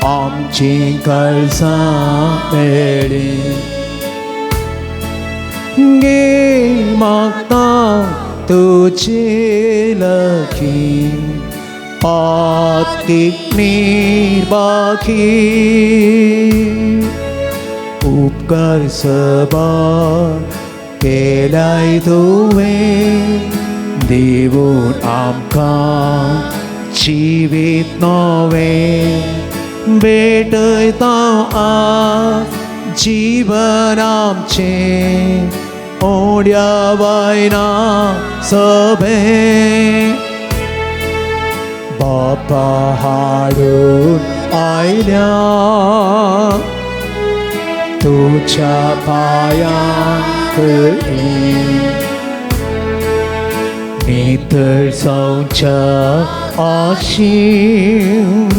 आमची काळजां मेळ्ळी. गे मागता तुजे लागीं पातकीनी बाकी. उपकार सबार केलाय तुवें दिवून आमकां जिवीत नवें. भेटयता आज जीवन आमचें ओड्या वायना सभें. बापा हाडून आयल्या तुझ्या पायांतळी. नितळ जावच्या आशीन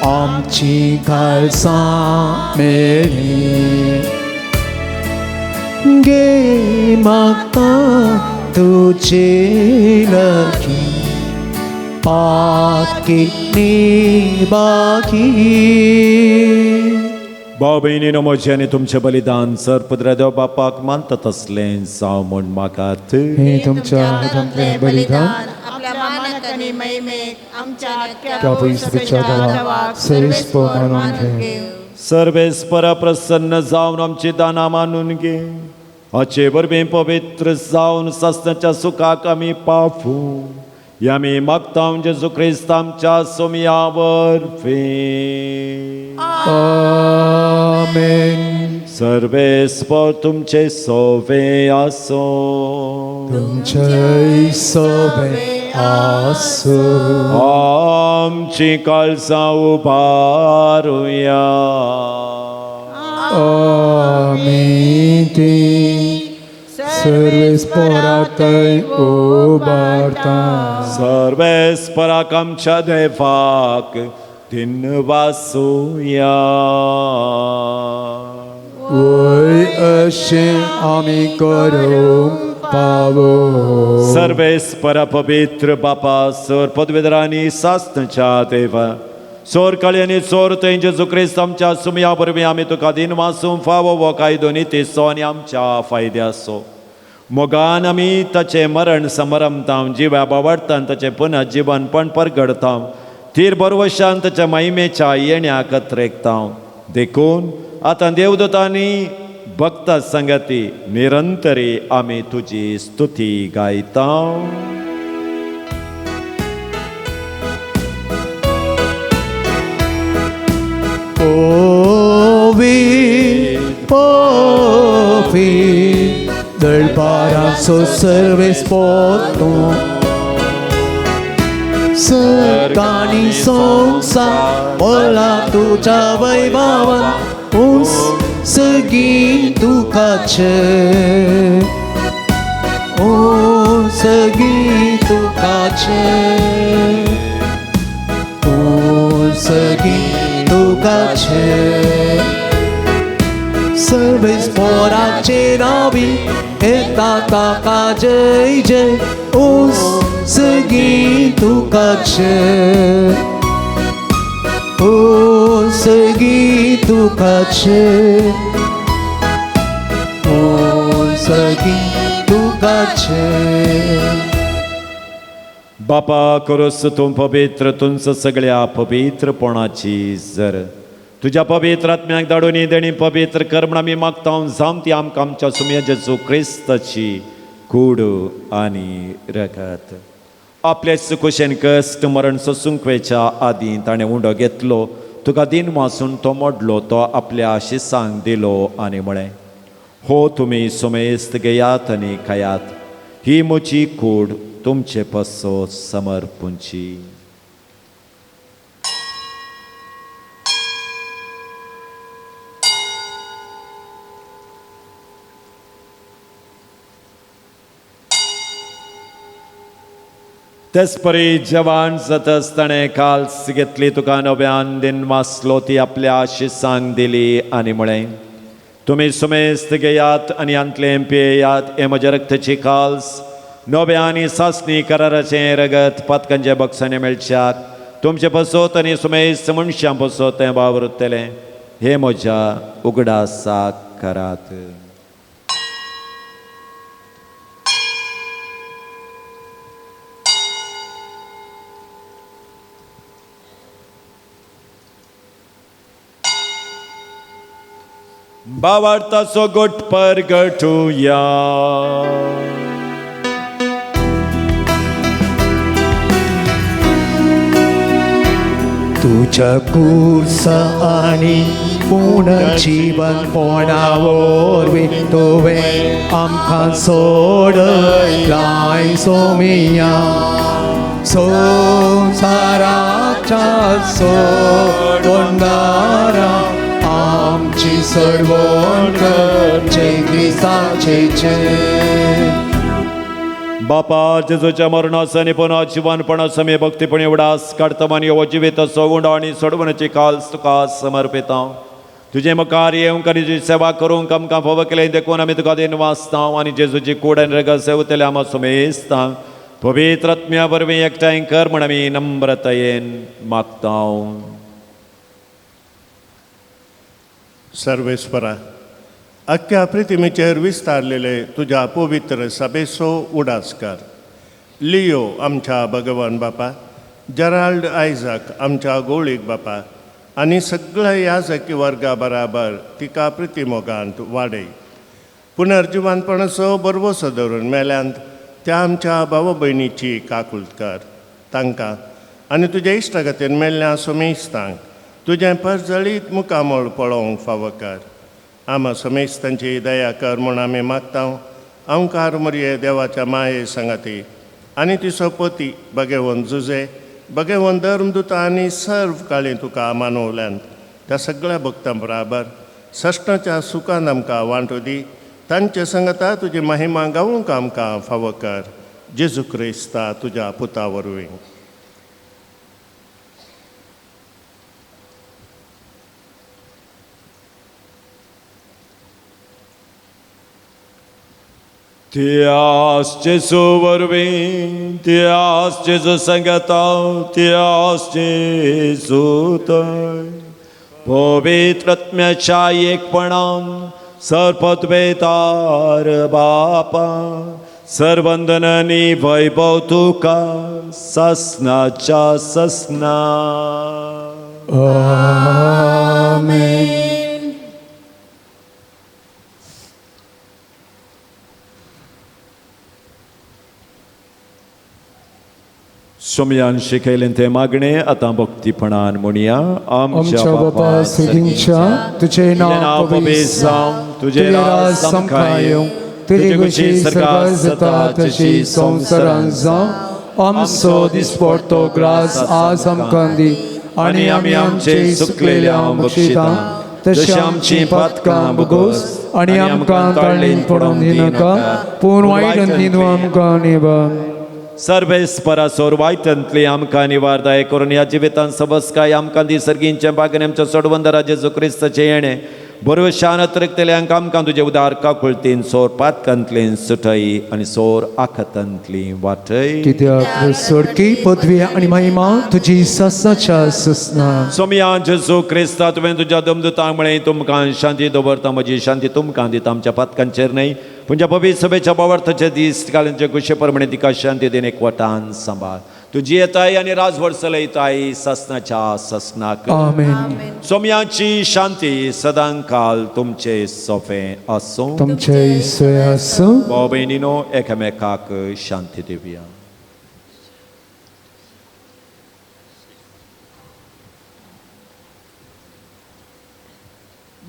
आमची काळजां मेळ्ळी. गे मागता तुजे लागीं पातकीनी बाकी. भाव भयणीनो म्हजें आनी तुमचें बलिदान सर्पद्र देव बापाक मानतात असलें जावं म्हूण म्हाकात. हे तुमच्या हातांतलें बलिदान आपल्या मानक आणि महिमेक आमच्या त्या पवित्रच्या देवाक सर्वेस्पर मानून घे. सर्वेस्परा प्रसन्न जावन आमची दाना मानून घे. हाचे वरवीं पवित्र जावन सासणाच्या सुखाक आमी पावू. आमी मागता जेजू क्रिस्त आमच्या सोमया वरवीं. आमेन. सर्वेस्पर तुमचे सोवे आसो. तुमचे सोबे आसो. आमची काळजां उबारुया. आमी ती सर्वेस्परातय उबारता. सर्वेस्पराक आमच्या देवाक दिनवासुया. वय अशें आमी करूंक पावो. सर्वेस्परा पवित्र बापा सर पदवीधरांनी सासणच्या देवा सोर काळी आनी सोर थंय जेजू क्रिस्त आमच्या सुमया परबीं आमी तुका दिन वासूंक फावो वो कायदो नितीसो आनी आमच्या फायद्याचो. मोगान आमी ताचें मरण समरमता जिव्या बावडटान ताचें पुनर्जीवनपण परगडता. तीर बरवशान ताच्या महिमेच्या येण्याक त्रेकता. देखून आतां देवदूतांनी भक्ता संगती निरंतरी आमी तुजी स्तुती गायता. ओवी पोफी दळपाराचो सर्वेस्पोतो सकाळी संसार बोला तुझ्या वैभवान उंच सगळी तुकाचे सगळी तुकाचे सगळी तुकाचे सर्वेस्पराचे नावी येता ताका जय जय सगळी तुकाचे सगळी तुकाचे सगळी तुकाचे. बापा करोस तूं पवित्र तुंच सगळ्या पवित्रपणाची जर तुझ्या पवित्र आत्म्याक धाडून देणी पवित्र कर म्हूण आमी मागता. जावं ती आमकां आमच्या सुमया जेजू क्रिस्ताची कूड आनी रगत. आपले सुकुशेन कश्ट मरण सोसूंक वेच्या आदीं ताणें उंडो घेतलो. तुका दिन वासून तो मोडलो. तो आपल्या आशिसांक दिलो आनी म्हळें हो तुमी सुमेस्त घेयात आनी खायात. ही म्हजी कूड तुमचे पसो समर्पूंची. तेचपरी जवान जातस ताणें काल्स घेतली तुका नव्यान दिन वासलो. ती आपल्या आशिसांक दिली आनी म्हळें तुमी सुमेस्त घेयात आनी अंतलें पियेयात. हे म्हज्या रक्ताची काल्स नव्या आनी सासणी कराराचें रगत पातकांच्या बक्षांनी मेळच्याक तुमचे पसोत आनी सुमेस्त मनशां पसोत तें वावरतलें. हे म्हज्या उगडासाक करात. बावार्ताचो गोट परगटुया. तुझ्या कुर्सा आणि पुनर्जीवन पोणावरवी तुवे आमकां सोडलाय सोमिया. संसाराच्या सोडोंडारा आमची सोडवण करचे क्रिस्ताचे. बापा जेजूच्या मरणास आनी पुनर्जीवनपणास आमी भक्तीपणी उडास काडटा आनी हो जिवीत सगुण आनी सोडवणाची काल्स तुका समर्पिता. तुजें मुखार येवंक आनी तुजी सेवा करूंक आमकां फावो केलें देखून आमी तुका दिन वाचता आनी जेजूची कूड आनी रगत सेवतले आमी सुमेस्ता. पवित्र आत्म्या वरवीं एकठांय कर म्हूण आमी नम्रतायेन मागता. सर्वेस्परा अख्ख्या पृथ्वीचेर विस्तारलेले तुझ्या पवित्र सभेचो उडासकार. लियो आमच्या भगवान बापा, जराल्ड आयझाक आमच्या गोळीक बापा आनी सगळ्या याजकी वर्गा बराबर तिका प्रतिमोगांत वाडय. पुनर्जीवनपणाचो बरवसो धरून मेल्यांत त्या आमच्या भाव भयणीची काकुळट कर. तांकां आनी तुज्या इश्टागतीन मेल्ल्या सुमेस्तांक तुजें परजळीत मुखामोळ पळोवंक फावो कर. आमा सुमेस्तांची दया कर म्हूण आमी मागता. अवकार मरये देवाच्या माये सांगाती आनी तिचो पती भगवंत जुजे भगवान धर्मदूत आनी सर्व काळी तुका मानवल्यान त्या सगळ्या भक्तां बराबर सश्टाच्या सुखान आमकां वांटो दी. तांचे संगता तुजी महिमा गावूंक आमकां फावो कर. जेजू क्रिस्ता तुज्या पुता वरवीं. Tias Jesu वरवीं, Tias Jesu संगता, Tias Jesu तय. पवित्र आत्म्याच्या एकपणान सर्पद्वेतार बापा सर्वंदनांनी वैभव तुका ससनाच्या ससना. आमेन. सोमयान शिकयलें तें मागणें आतां भक्तीपणान म्हणया. आमच्या बापा सुदींच्या तुझे नाव पवित्र जावं, तुझे राज समखाय येवं, तुझी खुशी सकाळ जाता तशी संवसारांत जावं. आमचो दिसपडटो ग्रास आज आमकां दी आनी आमी आमचे सुकलेल्या बक्षिता तशी आमची पातकां भोगोस आनी आमकां ताळणेंत पडोवन दिनाका पूण वायटांतल्यान आमकां निबार. सर्वेस्परासोर वायटांतली आमकां निवारदाय करून ह्या जिवितांत सबसकाय आमकां दी. सर्गींचे बागेन आमच्या सोडवंदरा जेजू क्रिस्ताचें येणें बरवशान अतिरिक्तल्यांक आमकां तुजे उदार काकुळतीन सोर पातकांतलीं सुटय आनी सोर आखतांतली वाटय. कित्याक सोडकी पदवी आनी महिमा तुजी ससाच्या ससना. सोमया जेजू क्रिस्ता तुवें तुज्या दमदुतां म्हळें तुमकां शांती दवरता, म्हजी शांती तुमकां दिता. आमच्या पातकांचेर न्हय पूण पवित्र सभेच्या बावर्थाचे दीस कालींचे कुशे प्रमाणे तिका शांती दिन एकवटान सांबाळ. तुजी येताय आनी राजवट चलयताय ससनाच्या ससनाक. आमेन. सोमयाची शांती सदां काल तुमचे सोफे आसूं. तुमचे सोय आसूं. भाव भयणीनो एकामेकाक शांती दिवया.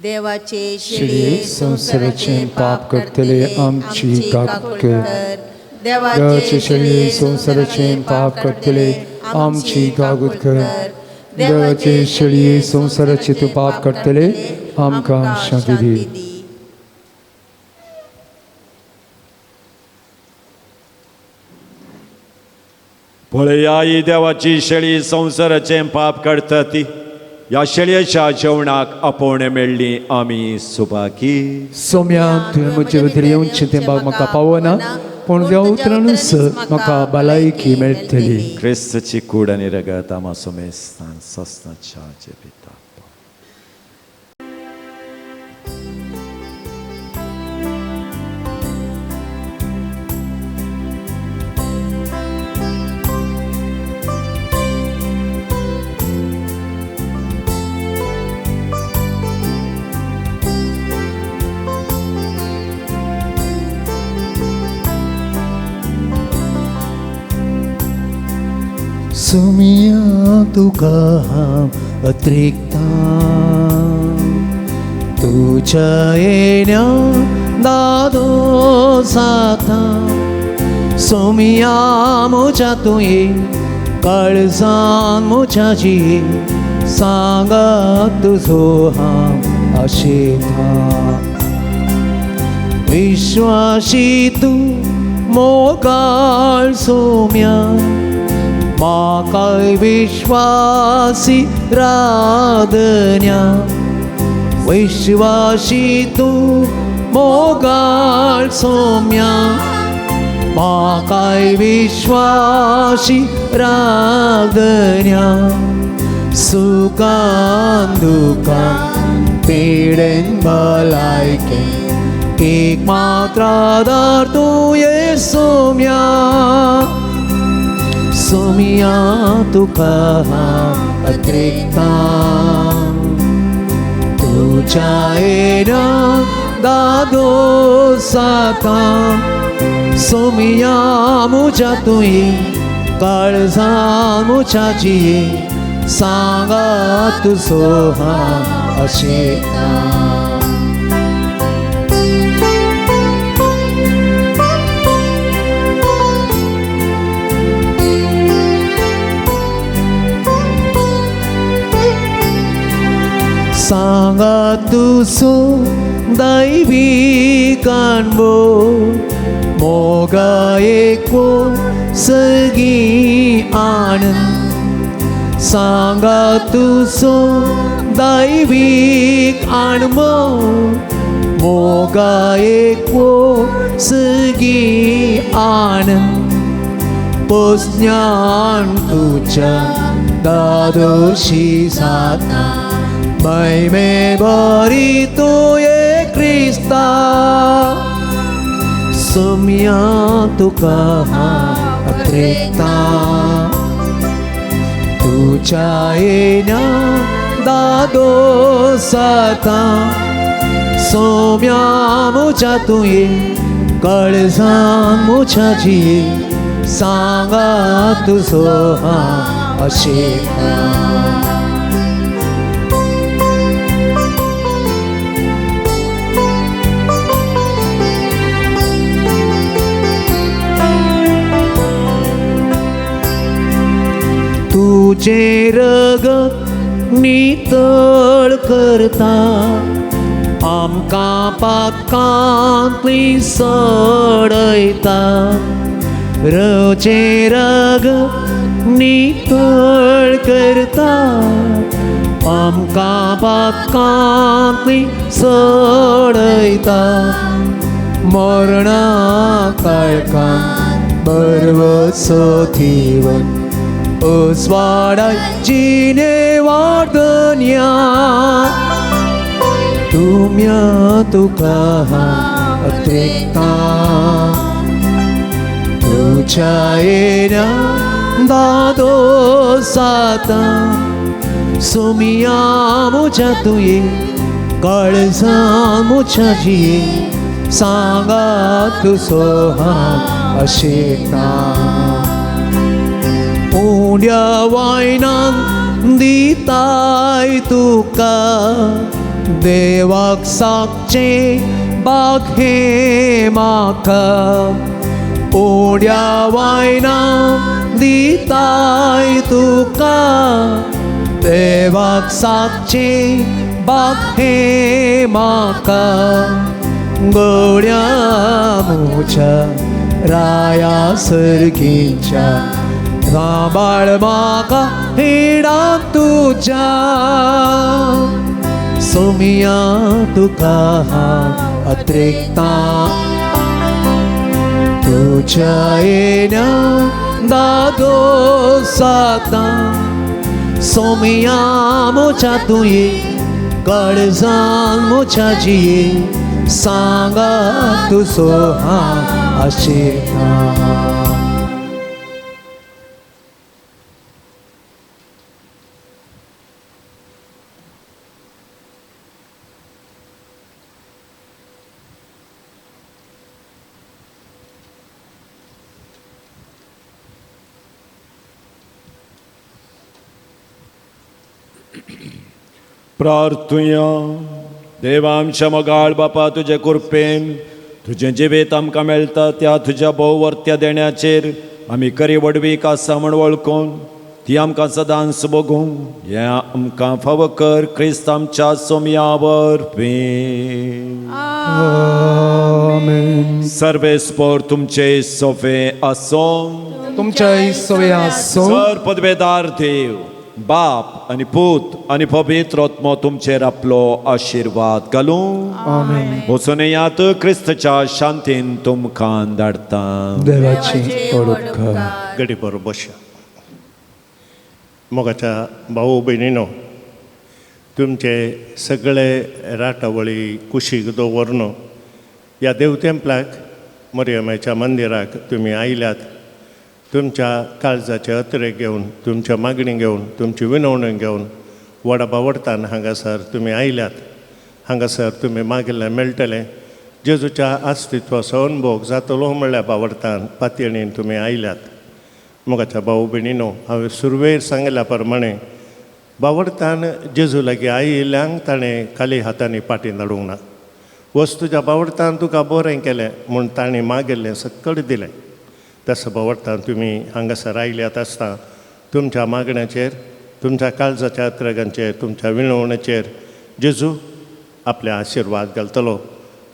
देवाचे शिडी संसाराचे पाप करतले आमची काकूळ कर. देवाचे शिडी संसाराचे पाप करतले आमची काकूळ कर. देवाचे शिडी संसाराचे तू पाप करतले आमकां शांती दी. पळया ही देवाची शेळी संसाराचे पाप करता ती. ह्या शेळयेच्या जेवणाक आपोवणे मेळ्ळी आमी सुभागी. सोम्या तुवें म्हजे भितर येवचें तें भाग म्हाका पावना पूण देव उतरानूच म्हाका भलायकी मेळटली. क्रिस्तची कूड आनी रगत आमा सोमेस्तान ससनाच्या जिविता. सोमिया तुका हांव अत्रिक्ता तुज्या येण्या दादो जाता. सोमिया म्हज्या तुये काळजान म्हज्या जी सांगात तुजो हांव आशेता. विश्वासी तूं मोगाळ सोम्या म्हाकाय विश्वासी राधन्या. विश्वासी तूं मोगाळ सोम्या म्हाकाय विश्वासी राधन्या. सुखान दुखान पिडेन भलायकेन एक मात्र आदार तुये सोम्या. सोमिया तुका हांव अत्रिक्ता तुज्या येण्या दादो जाता. सोमिया म्हज्या तुये काळजान म्हज्या जिये सांगात तुजो हांव आशेता. सांगा तुसो दैवी कानबो मोगा एको सगी आनंद सांगा तुसो दैवीक आनमो मोगा एको सगी आनंद पोसण्यान तुझ्या दादोशी साता मैमे बरी तो ये क्रिस्ता सुम्या तुका अत्रेता तुझ्या येण्या दादो साता सोम्या मुझ्या तुये कळसां मुझ्या जिये सांगा तुझो हा अशेता तुझे रगत नितळ करता आमकां पाकांतली सडयता रचे रगत नितळ करता आमकां पाकांतली सडयता मरणा काळखांत बरवसो थिवन उसवाडाचीने वाटण्या तुम्या तुका अत्रेता तुझ्या येण्या दादो साता सुमिया मुझ्या तुये कळसां मुझ्या जिये सांगा तुझो हा अशेता उड्या वायनान दिताय तुका देवाक सागचे बाग हे म्हाका उड्या वायनान दिताय तुका देवाक सागचे बाग हे म्हाका गड्या मुझ्या राया सर्गीच्या सांबाळ म्हाका हिडान तुझ्या सोमिया तुका अत्रेता तुझ्या येण्या दादो साता सोमिया मुझ्या तुये कळसां मुझ्या जिये सांगा तुझो हा अशेता प्रार्थुया देवा आमच्या मोगाळ बापा तुजे कृपेन तुझे जिवेत आमकां मेळटा त्या तुज्या भोववर्त्या देण्याचेर आमी खरी वडवीक आसा म्हण वळखून ती आमकां सदांच भोगूं हें आमकां फावो कर क्रिस्त आमच्या सोम्या वरवीं आमेन. सर्वेस्पोर तुमचे सोफे आसो तुमच्या सोया आसो सर पदवेदार देव बाप आणि पूत आणि पवित्र आत्मा तुमचेर आपलो आशीर्वाद घालूं आमेन. वचून यात क्रिस्तच्या शांतीन तुमकां धाडटा देवाची ओळख गडी बरोबर बसया मोगाच्या भाऊ भयणीनो तुमचे सगळे राटावळी कुशीक दवरनो ह्या देवतेंपलाक मरियमेच्या मंदिराक तुमी आयल्यात तुमच्या काळजाचे अत्रे घेवन तुमच्या मागणी घेवन तुमची विनवणी घेवन वडा बावडतान हांगासर तुमी आयल्यात हांगासर तुमी मागिल्लें मेळटलें जेजूच्या अस्तित्वाचो अनुभव जातलो म्हणल्यार बावडतान पातयणीन तुमी आयल्यात मोगाच्या भाऊ भयणीनो हांवें सुरवेर सांगल्या प्रमाणे बावडतान जेजू लागीं आयिल्ल्यांक ताणें खाली हातांनी पाटी धाडूंक ना वस्तूच्या बावडतान तुका बरें केलें म्हूण ताणें मागिल्लें सकट दिलें तसं बावडतान तुमी हांगासर आयल्यात आसता तुमच्या मागण्याचेर तुमच्या काळजाच्या अत्रगांचेर तुमच्या विणवणेचेर जेजू आपले आशिर्वाद घालतलो.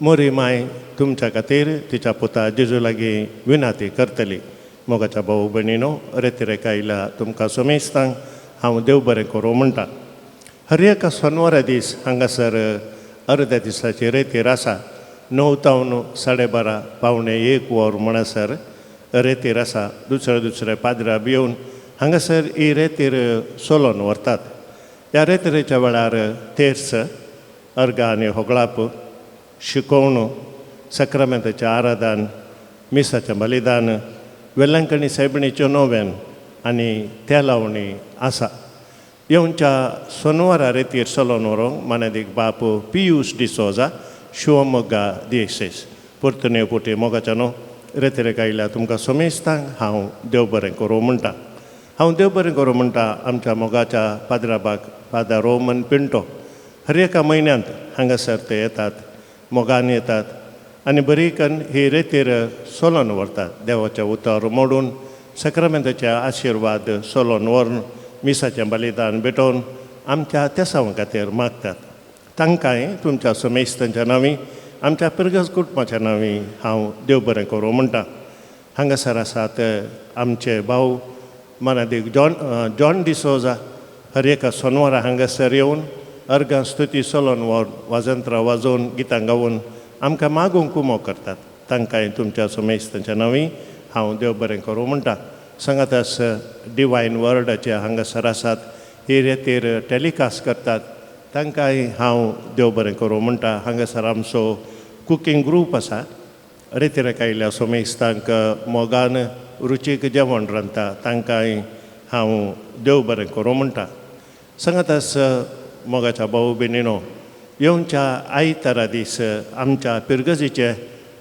मोरी माय तुमच्या खातीर तिच्या पुता जेजू लागीं विनाती करतली. मोगाच्या भाऊ भयणीनो, रेतिरेक आयल्या तुमकां सोमेस्तांक हांव देव बरें करूं म्हणटा. हर एका सोनवारा दीस हांगासर अर्ध्या दिसाची रेतीर आसा. 9 तावन 12:30 पावणे 1 वर म्हणसर रेतीर आसा. दुसरे पाद्रा भिवन हांगासर ही रेतीर सोलोन व्हरतात. ह्या रेतिरेच्या वेळार तेर्स, अर्गां आनी होगळाप, शिकोवण, सक्रामेंताचें आराधन, मिसाचें बलिदान, वेल्लांकणी सायबिणीच्यो नोवेन आनी त्या लावणी आसा. येवच्या सोनवारा रेतीर सोलोन व्हरोंक मानेदीक बाप पियूस डिसोजा, शिवमोग्गा दिएसेस. परतून पुटी मोगाच्यानो रेतिरेक आयल्या तुमकां सोमेस्तांक हांव देव बरें करूं म्हणटा. हांव देव बरें करूं म्हणटा आमच्या मोगाच्या पाद्राबाक फादर रोमन पिंटो. हर एका म्हयन्यांत हांगासर ते येतात, मोगान येतात आनी बरी करून ही रेतीर सोलोन व्हरतात. देवाचें उतर मोडून सक्रामेंताचे आशिर्वाद सोलोन व्हरून मिसाचें बलिदान भेटोवन आमच्या तेसांव खातीर मागतात. तांकांय तुमच्या सोमेस्तांच्या नांवी, आमच्या पिरगस कुटुंबाच्या नांवी हांव देव बरें करूं म्हणटा. हांगासर आसात आमचे भाऊ मानादीक जॉन डिसोजा. हर एका सोनवारा हांगासर येवन अर्गां स्तुती सोलोन व्हरून वाजंत्रां वाजोवन गितां गावून आमकां मागूंक कुमो करतात. तांकांय तुमच्या सोमेस्तांच्या नांवी हांव देव बरें करूं म्हणटा. सांगातास डिवायन वर्डाचे हांगासर आसात, ही रेतीर टॅलिकास्ट करतात. तांकांय हांव देव बरें करूं म्हणटा. हांगासर आमचो कुकींग ग्रूप आसा. रेतिरेक आयल्या सोमेस्तांक मोगान रुचीक जेवण रांदता. तांकांय हांव देव बरें करूं म्हणटा. सांगातास मोगाच्या भाऊ भयणीनो, येवच्या आयतारा दीस आमच्या पिरगजीचें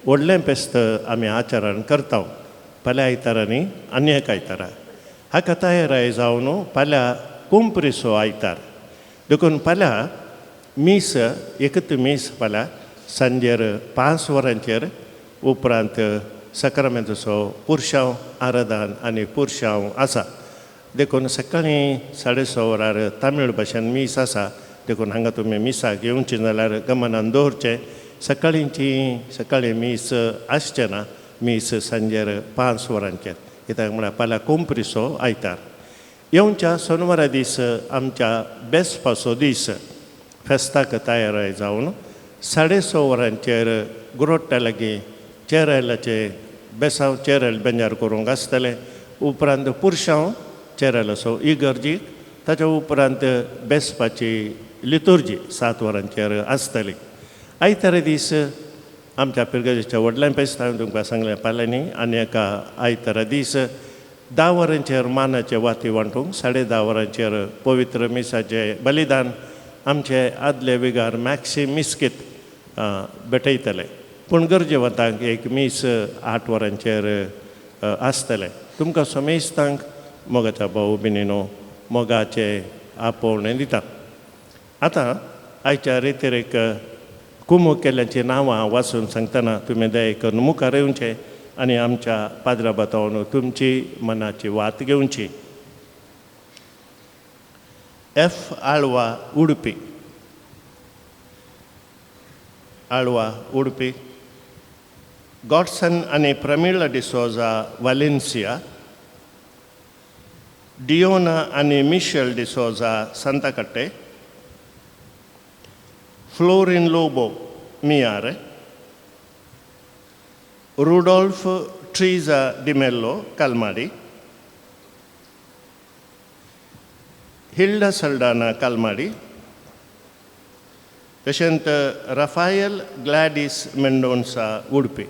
व्हडलें फेस्त आमी आचरण करता. फाल्यां आयतारांनी आनी एक आयतारा. हाका तयाराय जावन फाल्यां कुंप्रिसो आयतार. देखून फाल्यां मीस, एकच मीस फाल्यां सांजेर 5 वरांचेर, उपरांत सक्रामेंताचो पुरशांव आराधन आनी पुरशांव आसा. देखून सकाळीं 6:30 वरार तामीळ भाशेन मीस आसा. देखून हांगा तुमी मिसाक येवचें जाल्यार गमनान दवरचें. सकाळीं मीस आसचें ना. मीस सांजेर 5 वरांचेर. कित्याक म्हळ्यार फाल्यां कुंप्रिसो आयतार. येवच्या सोनवारा दीस आमच्या बेस्पाचो दीस फेस्ताक तयाराय जावन 6:30 वरांचेर गुरोट्ट्या लागीं चेरेलाचे बेसांव चेरेल बेंजार करूंक आसतलें. उपरांत पुरशांव चेरेलाचो इगर्जीक. ताच्या उपरांत बेस्पाची लितुर्जी 7 वरांचेर आसतली. आयतारा दीस आमच्या पिरगजीच्या व्हडल्यां फेस्त हांवें तुमकां सांगलें फाल्यांनी. आनी एका आयतारा दीस 10 वरांचेर मानाचे वाती वांटूंक, 10:30 वरांचेर पवित्र मिसाचें बलिदान आमचे आदले विगार मॅक्सी मिस्कीत भेटयतले. पूण गरजेवंतांक एक मीस 8 वरांचेर आसतलें. तुमकां सोमेस्तांक मोगाच्या भाऊ भयणीनो मोगाचे आपोवणें दिता. आतां आयच्या रेतिरेक कुमो केल्ल्याची नांवां वाचून सांगतना तुमी दया करून मुखार येवचें आनी आमच्या पाद्रा बातावन तुमची मनाची वात घेवची. एफ आळवा उडपी. आळवा उडपी. गॉडसन आनी प्रमिला डिसोजा वालेन्सिया. डियोना आनी Michelle D'Souza Santhekatte. Florine Lobo Miyar. Rudolph Treesa D'Mello Kalmady. Hilda Saldanha Kalmady. तशेंच राफायल ग्लॅडिस मेंडोन्सा उडपी.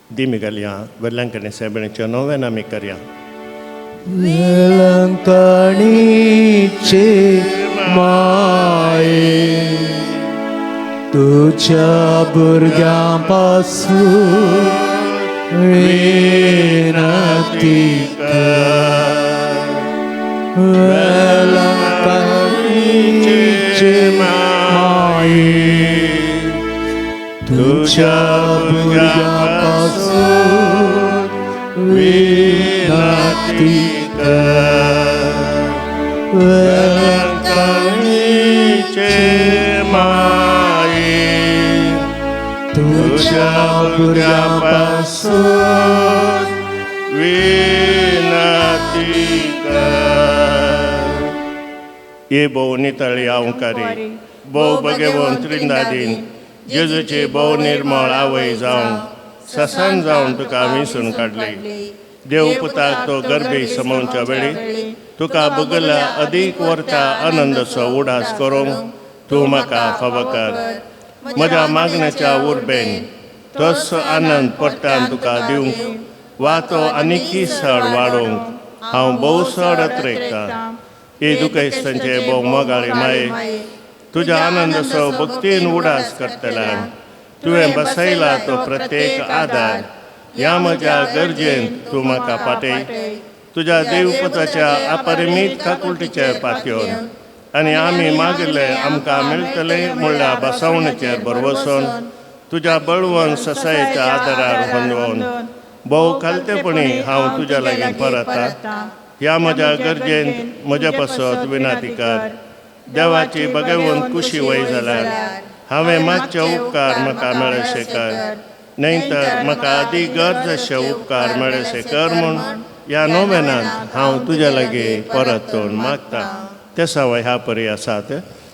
दिमिगलिया वेल्लांकणी साहेबांच्या नव्यान आमी करया. वेलंकणीचे माये तुझ्या भुरग्यांपासून विनंती कर. वेलंकणी वेळकाळीचे माये तुझ्या भुरग्यापासून विनती कर. ये भोव नितळी आवकारी भोव बगेवून त्रिंदादीन जेजूची भोव निर्मळ आवय जावं ससान जावन तुका विसरून काडली. देव पुताक तो गर्भी समोवच्या वेळी तुका बगला अदीक वर्ता आनंदाचो उडास करूंक तूं म्हाका फावो कर. म्हज्या मागण्याच्या उर्बेन तोच आनंद परतान तुका दिवंक वा तो आनीकी सड वाडोवंक हांव भोव सड अत्रेकता. हे दुखयस्तांचे भोव मोगाळी माये तुज्या आनंदाचो भक्तीन उडास करतला. तुवें बसयला तो प्रत्येक आदार ह्या म्हज्या गरजेंत तूं म्हाका पाटय. तुज्या देवपुताच्या अपरिमीत काकुळटीचेर पातयोन आनी आमी मागले आमकां मेळटले म्हणल्या बसवणेचेर बरवसून तुज्या बळवंत ससायेच्या आदारार हंदोवन भोव खालतेपणी हांव तुज्या लागीं परता. ह्या म्हज्या गरजेंत म्हजे पासत विनती कर. देवाची बगेवून खुशी वय जाल्यार हांवें मागचे उपकार म्हाका मेळशे कर. न्हय तर म्हाका अदी गरज अशे उपकार मेळशे कर म्हूण ह्या नोवेनांत हांव तुज्या लागीं परतून मागता. ते सवाय ह्या परी आसात.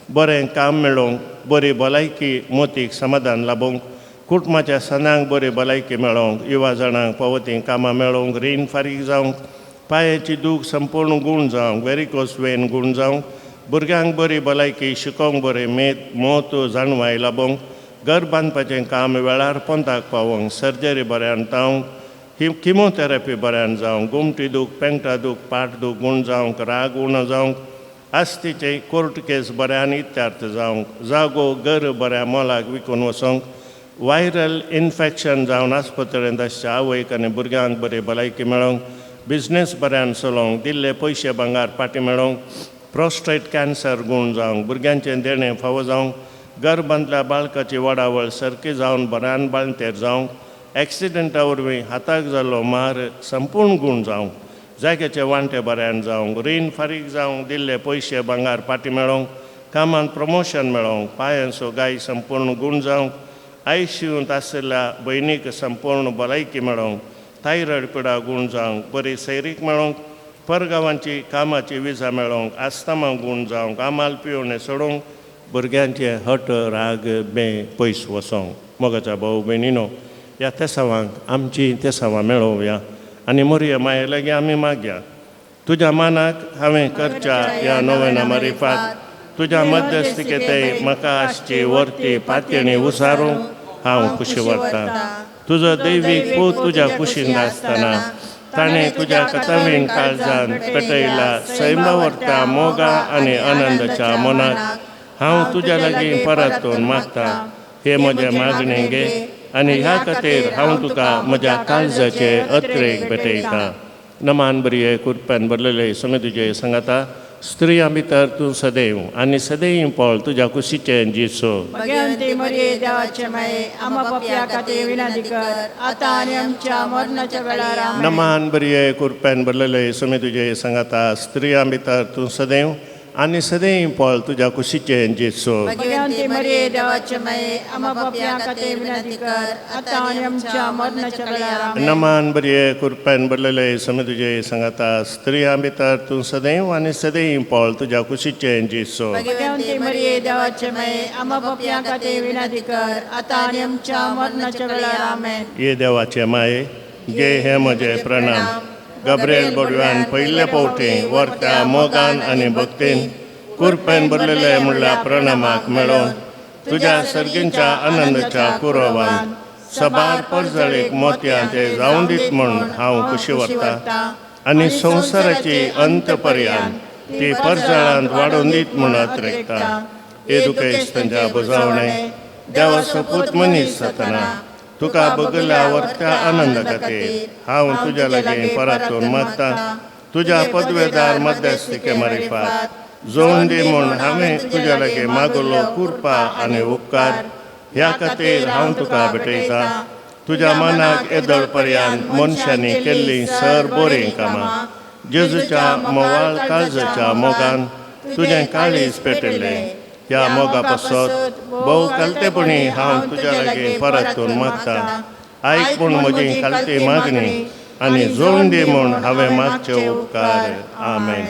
बरें काम मेळोवंक बरी भलायकी मोतीक समाधान लाभूंक कुटुंबाच्या सणांक बरी भलायकी मेळोवंक युवा जाणांक पवतीं कामां मेळोवंक रीण फारीक जावंक पांयाची दूख संपूर्ण गूण जावंक वेरिकोस वेन गूण जावंक भुरग्यांक बरी भलायकी शिकोवंक बरें मोत जाणवाय लाभोवंक घर बांदपाचें काम वेळार पोंताक पावोवंक सर्जरी बऱ्यान जावंक किमोथेरपी बऱ्यान जावंक गुमटी दूख पेंगटा दूख पाट दूख गूण जावंक राग उणो जावंक आस्तीचे कोर्ट केस बऱ्यान इत्यार्थ जावंक जागो घर बऱ्या मोलाक विकून वचोंक वायरल इन्फेक्शन जावन आस्पत्रेंत आसच्या आवयक आनी भुरग्यांक बरी भलायकी मेळोवंक बिझनेस बऱ्यान चलोवंक दिल्ले पयशे भांगार पाटी मेळोवंक प्रोस्टेट कॅन्सर गूण जावंक भुरग्यांचें देणें फावो जावंक घर बांदल्या बाळकाची वडावळ सारकी जावन बऱ्यान बाळंतेर जावंक एक्सिडेंटा वरवीं हाताक जाल्लो मार संपूर्ण गूण जावंक जाग्याचे वांटे बऱ्यान जावंक रीण फारीक जावंक दिल्ले पयशे भांगार पाटी मेळोवंक कामांत प्रमोशन मेळोवंक पांयांचो गाय संपूर्ण गूण जावंक आयसीयूंत आशिल्ल्या भयणीक संपूर्ण भलायकी मेळोवंक थायरॉयड पिडा गूण जावंक बरी सैरीक मेळोवंक परगांवांची कामाची विजा मेळोवंक आस्थमा गूण जावंक आमाल पिवणे सोडूंक भुरग्यांचे हट राग बे पयस वचोंक. मोगाच्या भाऊ भयणीनो ह्या तेसावांक आमची तेसावां मेळोवया आनी मोरये माये लागीं आमी मागया. तुज्या मानाक हांवें करच्या ह्या नोवेना मारिफात तुज्या मध्यस्थिकेते म्हाका आसची वर्ती पातयणी उसारूंक हांव खुशी व्हरता. तुजो दैवीक पूत तुज्या कुशीन आसतना ताणें तुज्या कथावीन काळजान पेटयला सैमावर्त्या मोगा आनी आनंदाच्या मनाक हांव तुज्या लागीं परतून मागता. हे म्हजे मागणें घे आनी ह्या खातीर हांव तुका म्हज्या काळजाचे अत्रेक भेटयता. नमान बरये कृपेन भरलेले समे तुजे सांगाता स्त्रियां भितर तूं सदैव आनी सदैव पळ तुज्या कुशीचें जिसो. भगवंती मरिये देवाचे माये आम्हा पापया खातीर विनंती कर आता आनी आमच्या मरणाच्या वेळार आमेन. नमान बरये कृपेन भरलेले समे तुजे सांगाता स्त्रियां भितर तूं सदैव आनी सदैव पळ तुज्या कुशीचें जिसो. भगवंती मरिये देवाचे माये आम्हा पापया खातीर विनंती कर आता आनी आमच्या मरणाच्या वेळार आमेन. नमान बरये कृपेन भरलेले समे तुजे सांगाता स्त्रियां भितर तूं सदैव आनी सदैव पळ तुज्या कुशीचें जिसो. भगवंती मरिये देवाचे माये आम्हा पापया खातीर विनंती कर आता आनी आमच्या मरणाच्या वेळार आमेन. ये देवाचे माये गे हे म्हजे प्रणाम. गब्रेल बडव्यान पयले पावटी वर्त्या मोगान आनी भक्तीन कृपेन भरलेले म्हणल्यार प्रणामाक मेळोवन तुज्या सर्गींच्या आनंदाच्या कुरवान सबार परजळीक मोतयां ते जावं दीत म्हूण हांव खुशी व्हरता आनी संवसाराची अंत पर्यंत ती परजळांत वाडोवन दीत म्हूण अत्रेकता. हे दुखेस्तांच्या बुजावणे देवाचो पूत मनीस जातना तुका बगल्या वर्त्या आनंदा खातीर हांव तुज्या लागीं परतून मागता. तुज्या पदवेदार मध्यस्थिके मारिफात जोडून दी म्हूण हांवें तुज्या लागीं मागलो कृपा आनी उपकार ह्या खातीर हांव तुका भेटयता. तुज्या मनाक येदळ पर्यंत मनशांनी केल्लीं सर बरीं कामां जेजूच्या मोवाळ काळजाच्या मोगान तुझें काळीज पेटयलें. ह्या मोगा पासत भोव कालतेपणी हांव तुज्या लागीं परतून मागता. आयक म्हूण म्हजी कालती मागणी आनी जोडून दी म्हूण हांवें मागचे उपकार. आमेन.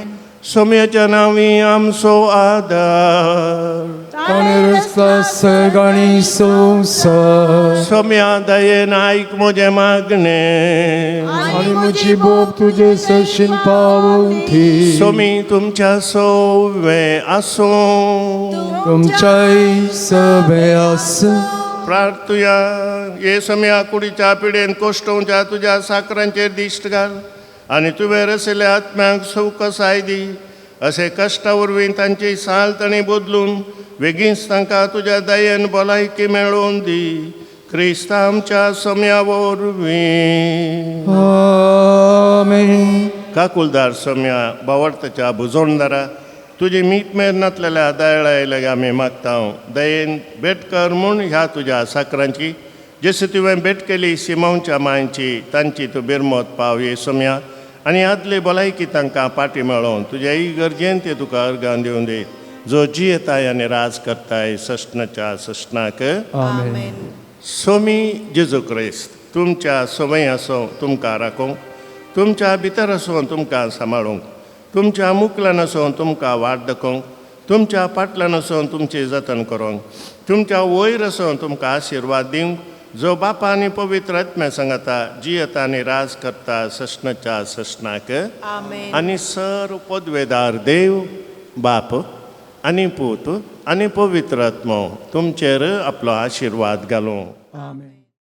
सोम्याच्या नांवी आमचो आदार. ताणे रस्ता सगळी संसार. सोम्या दयेन आयक म्हजें मागणें. आणि म्हजी बोब तुजे सरशीन पावून थी. सोमी तुमच्या सोवे आसूं. तुमच्याय सभे आस. प्रार्थुया. ये सोम्या कुडीच्या पिडेन कोश्टोवच्या तुज्या साकरांचेर दिश्ट घाल आनी तुवें रचयल्या आत्म्यांक सवकसाय दी. अशे कश्टा वरवीं तांची सालतणी बदलून बेगीनच तांकां तुज्या दयेन भलायकी मेळोवन दी. क्रिस्त आमच्या सोम्या वरवीं. आमेन. काकुलदार सोम्या बावर्ताच्या भुजोणदारा तुजी मीठ मेर नातलेल्या दयाळायले आमी मागता. दयेन भेट कर म्हूण ह्या तुज्या साकरांची जशी तुवें भेट केली सिमोनच्या मांयची तांची तूं बिरमत पाव ये सोम्या आनी आदली भलायकी तांकां पाटी मेळोवन तुज्या गरजेन ते तुका अर्गां दिवन दी. जो जियेताय आनी राज करताय सश्नाच्या सश्नाक. आमेन. सोमी जेजू क्रिस्त तुमच्या सोमय आसूं तुमकां राखूंक. तुमच्या भितर आसूं तुमकां सांबाळूंक. तुमच्या मुखल्यान आसूं तुमकां वाट दाखोवंक. तुमच्या फाटल्यान आसूं तुमची जतन करूंक. तुमच्या वयर आसूं तुमकां आशिर्वाद दिवंक. जो बापा आनी पवित्र आत्म्या सांगाता जियेता आनी राज करता सश्नाच्या सश्नाक. आनी सर पदवेदार देव बाप आनी पूत आनी पवित्र आत्मो तुमचेर आपलो आशिर्वाद घालूं. आमेन.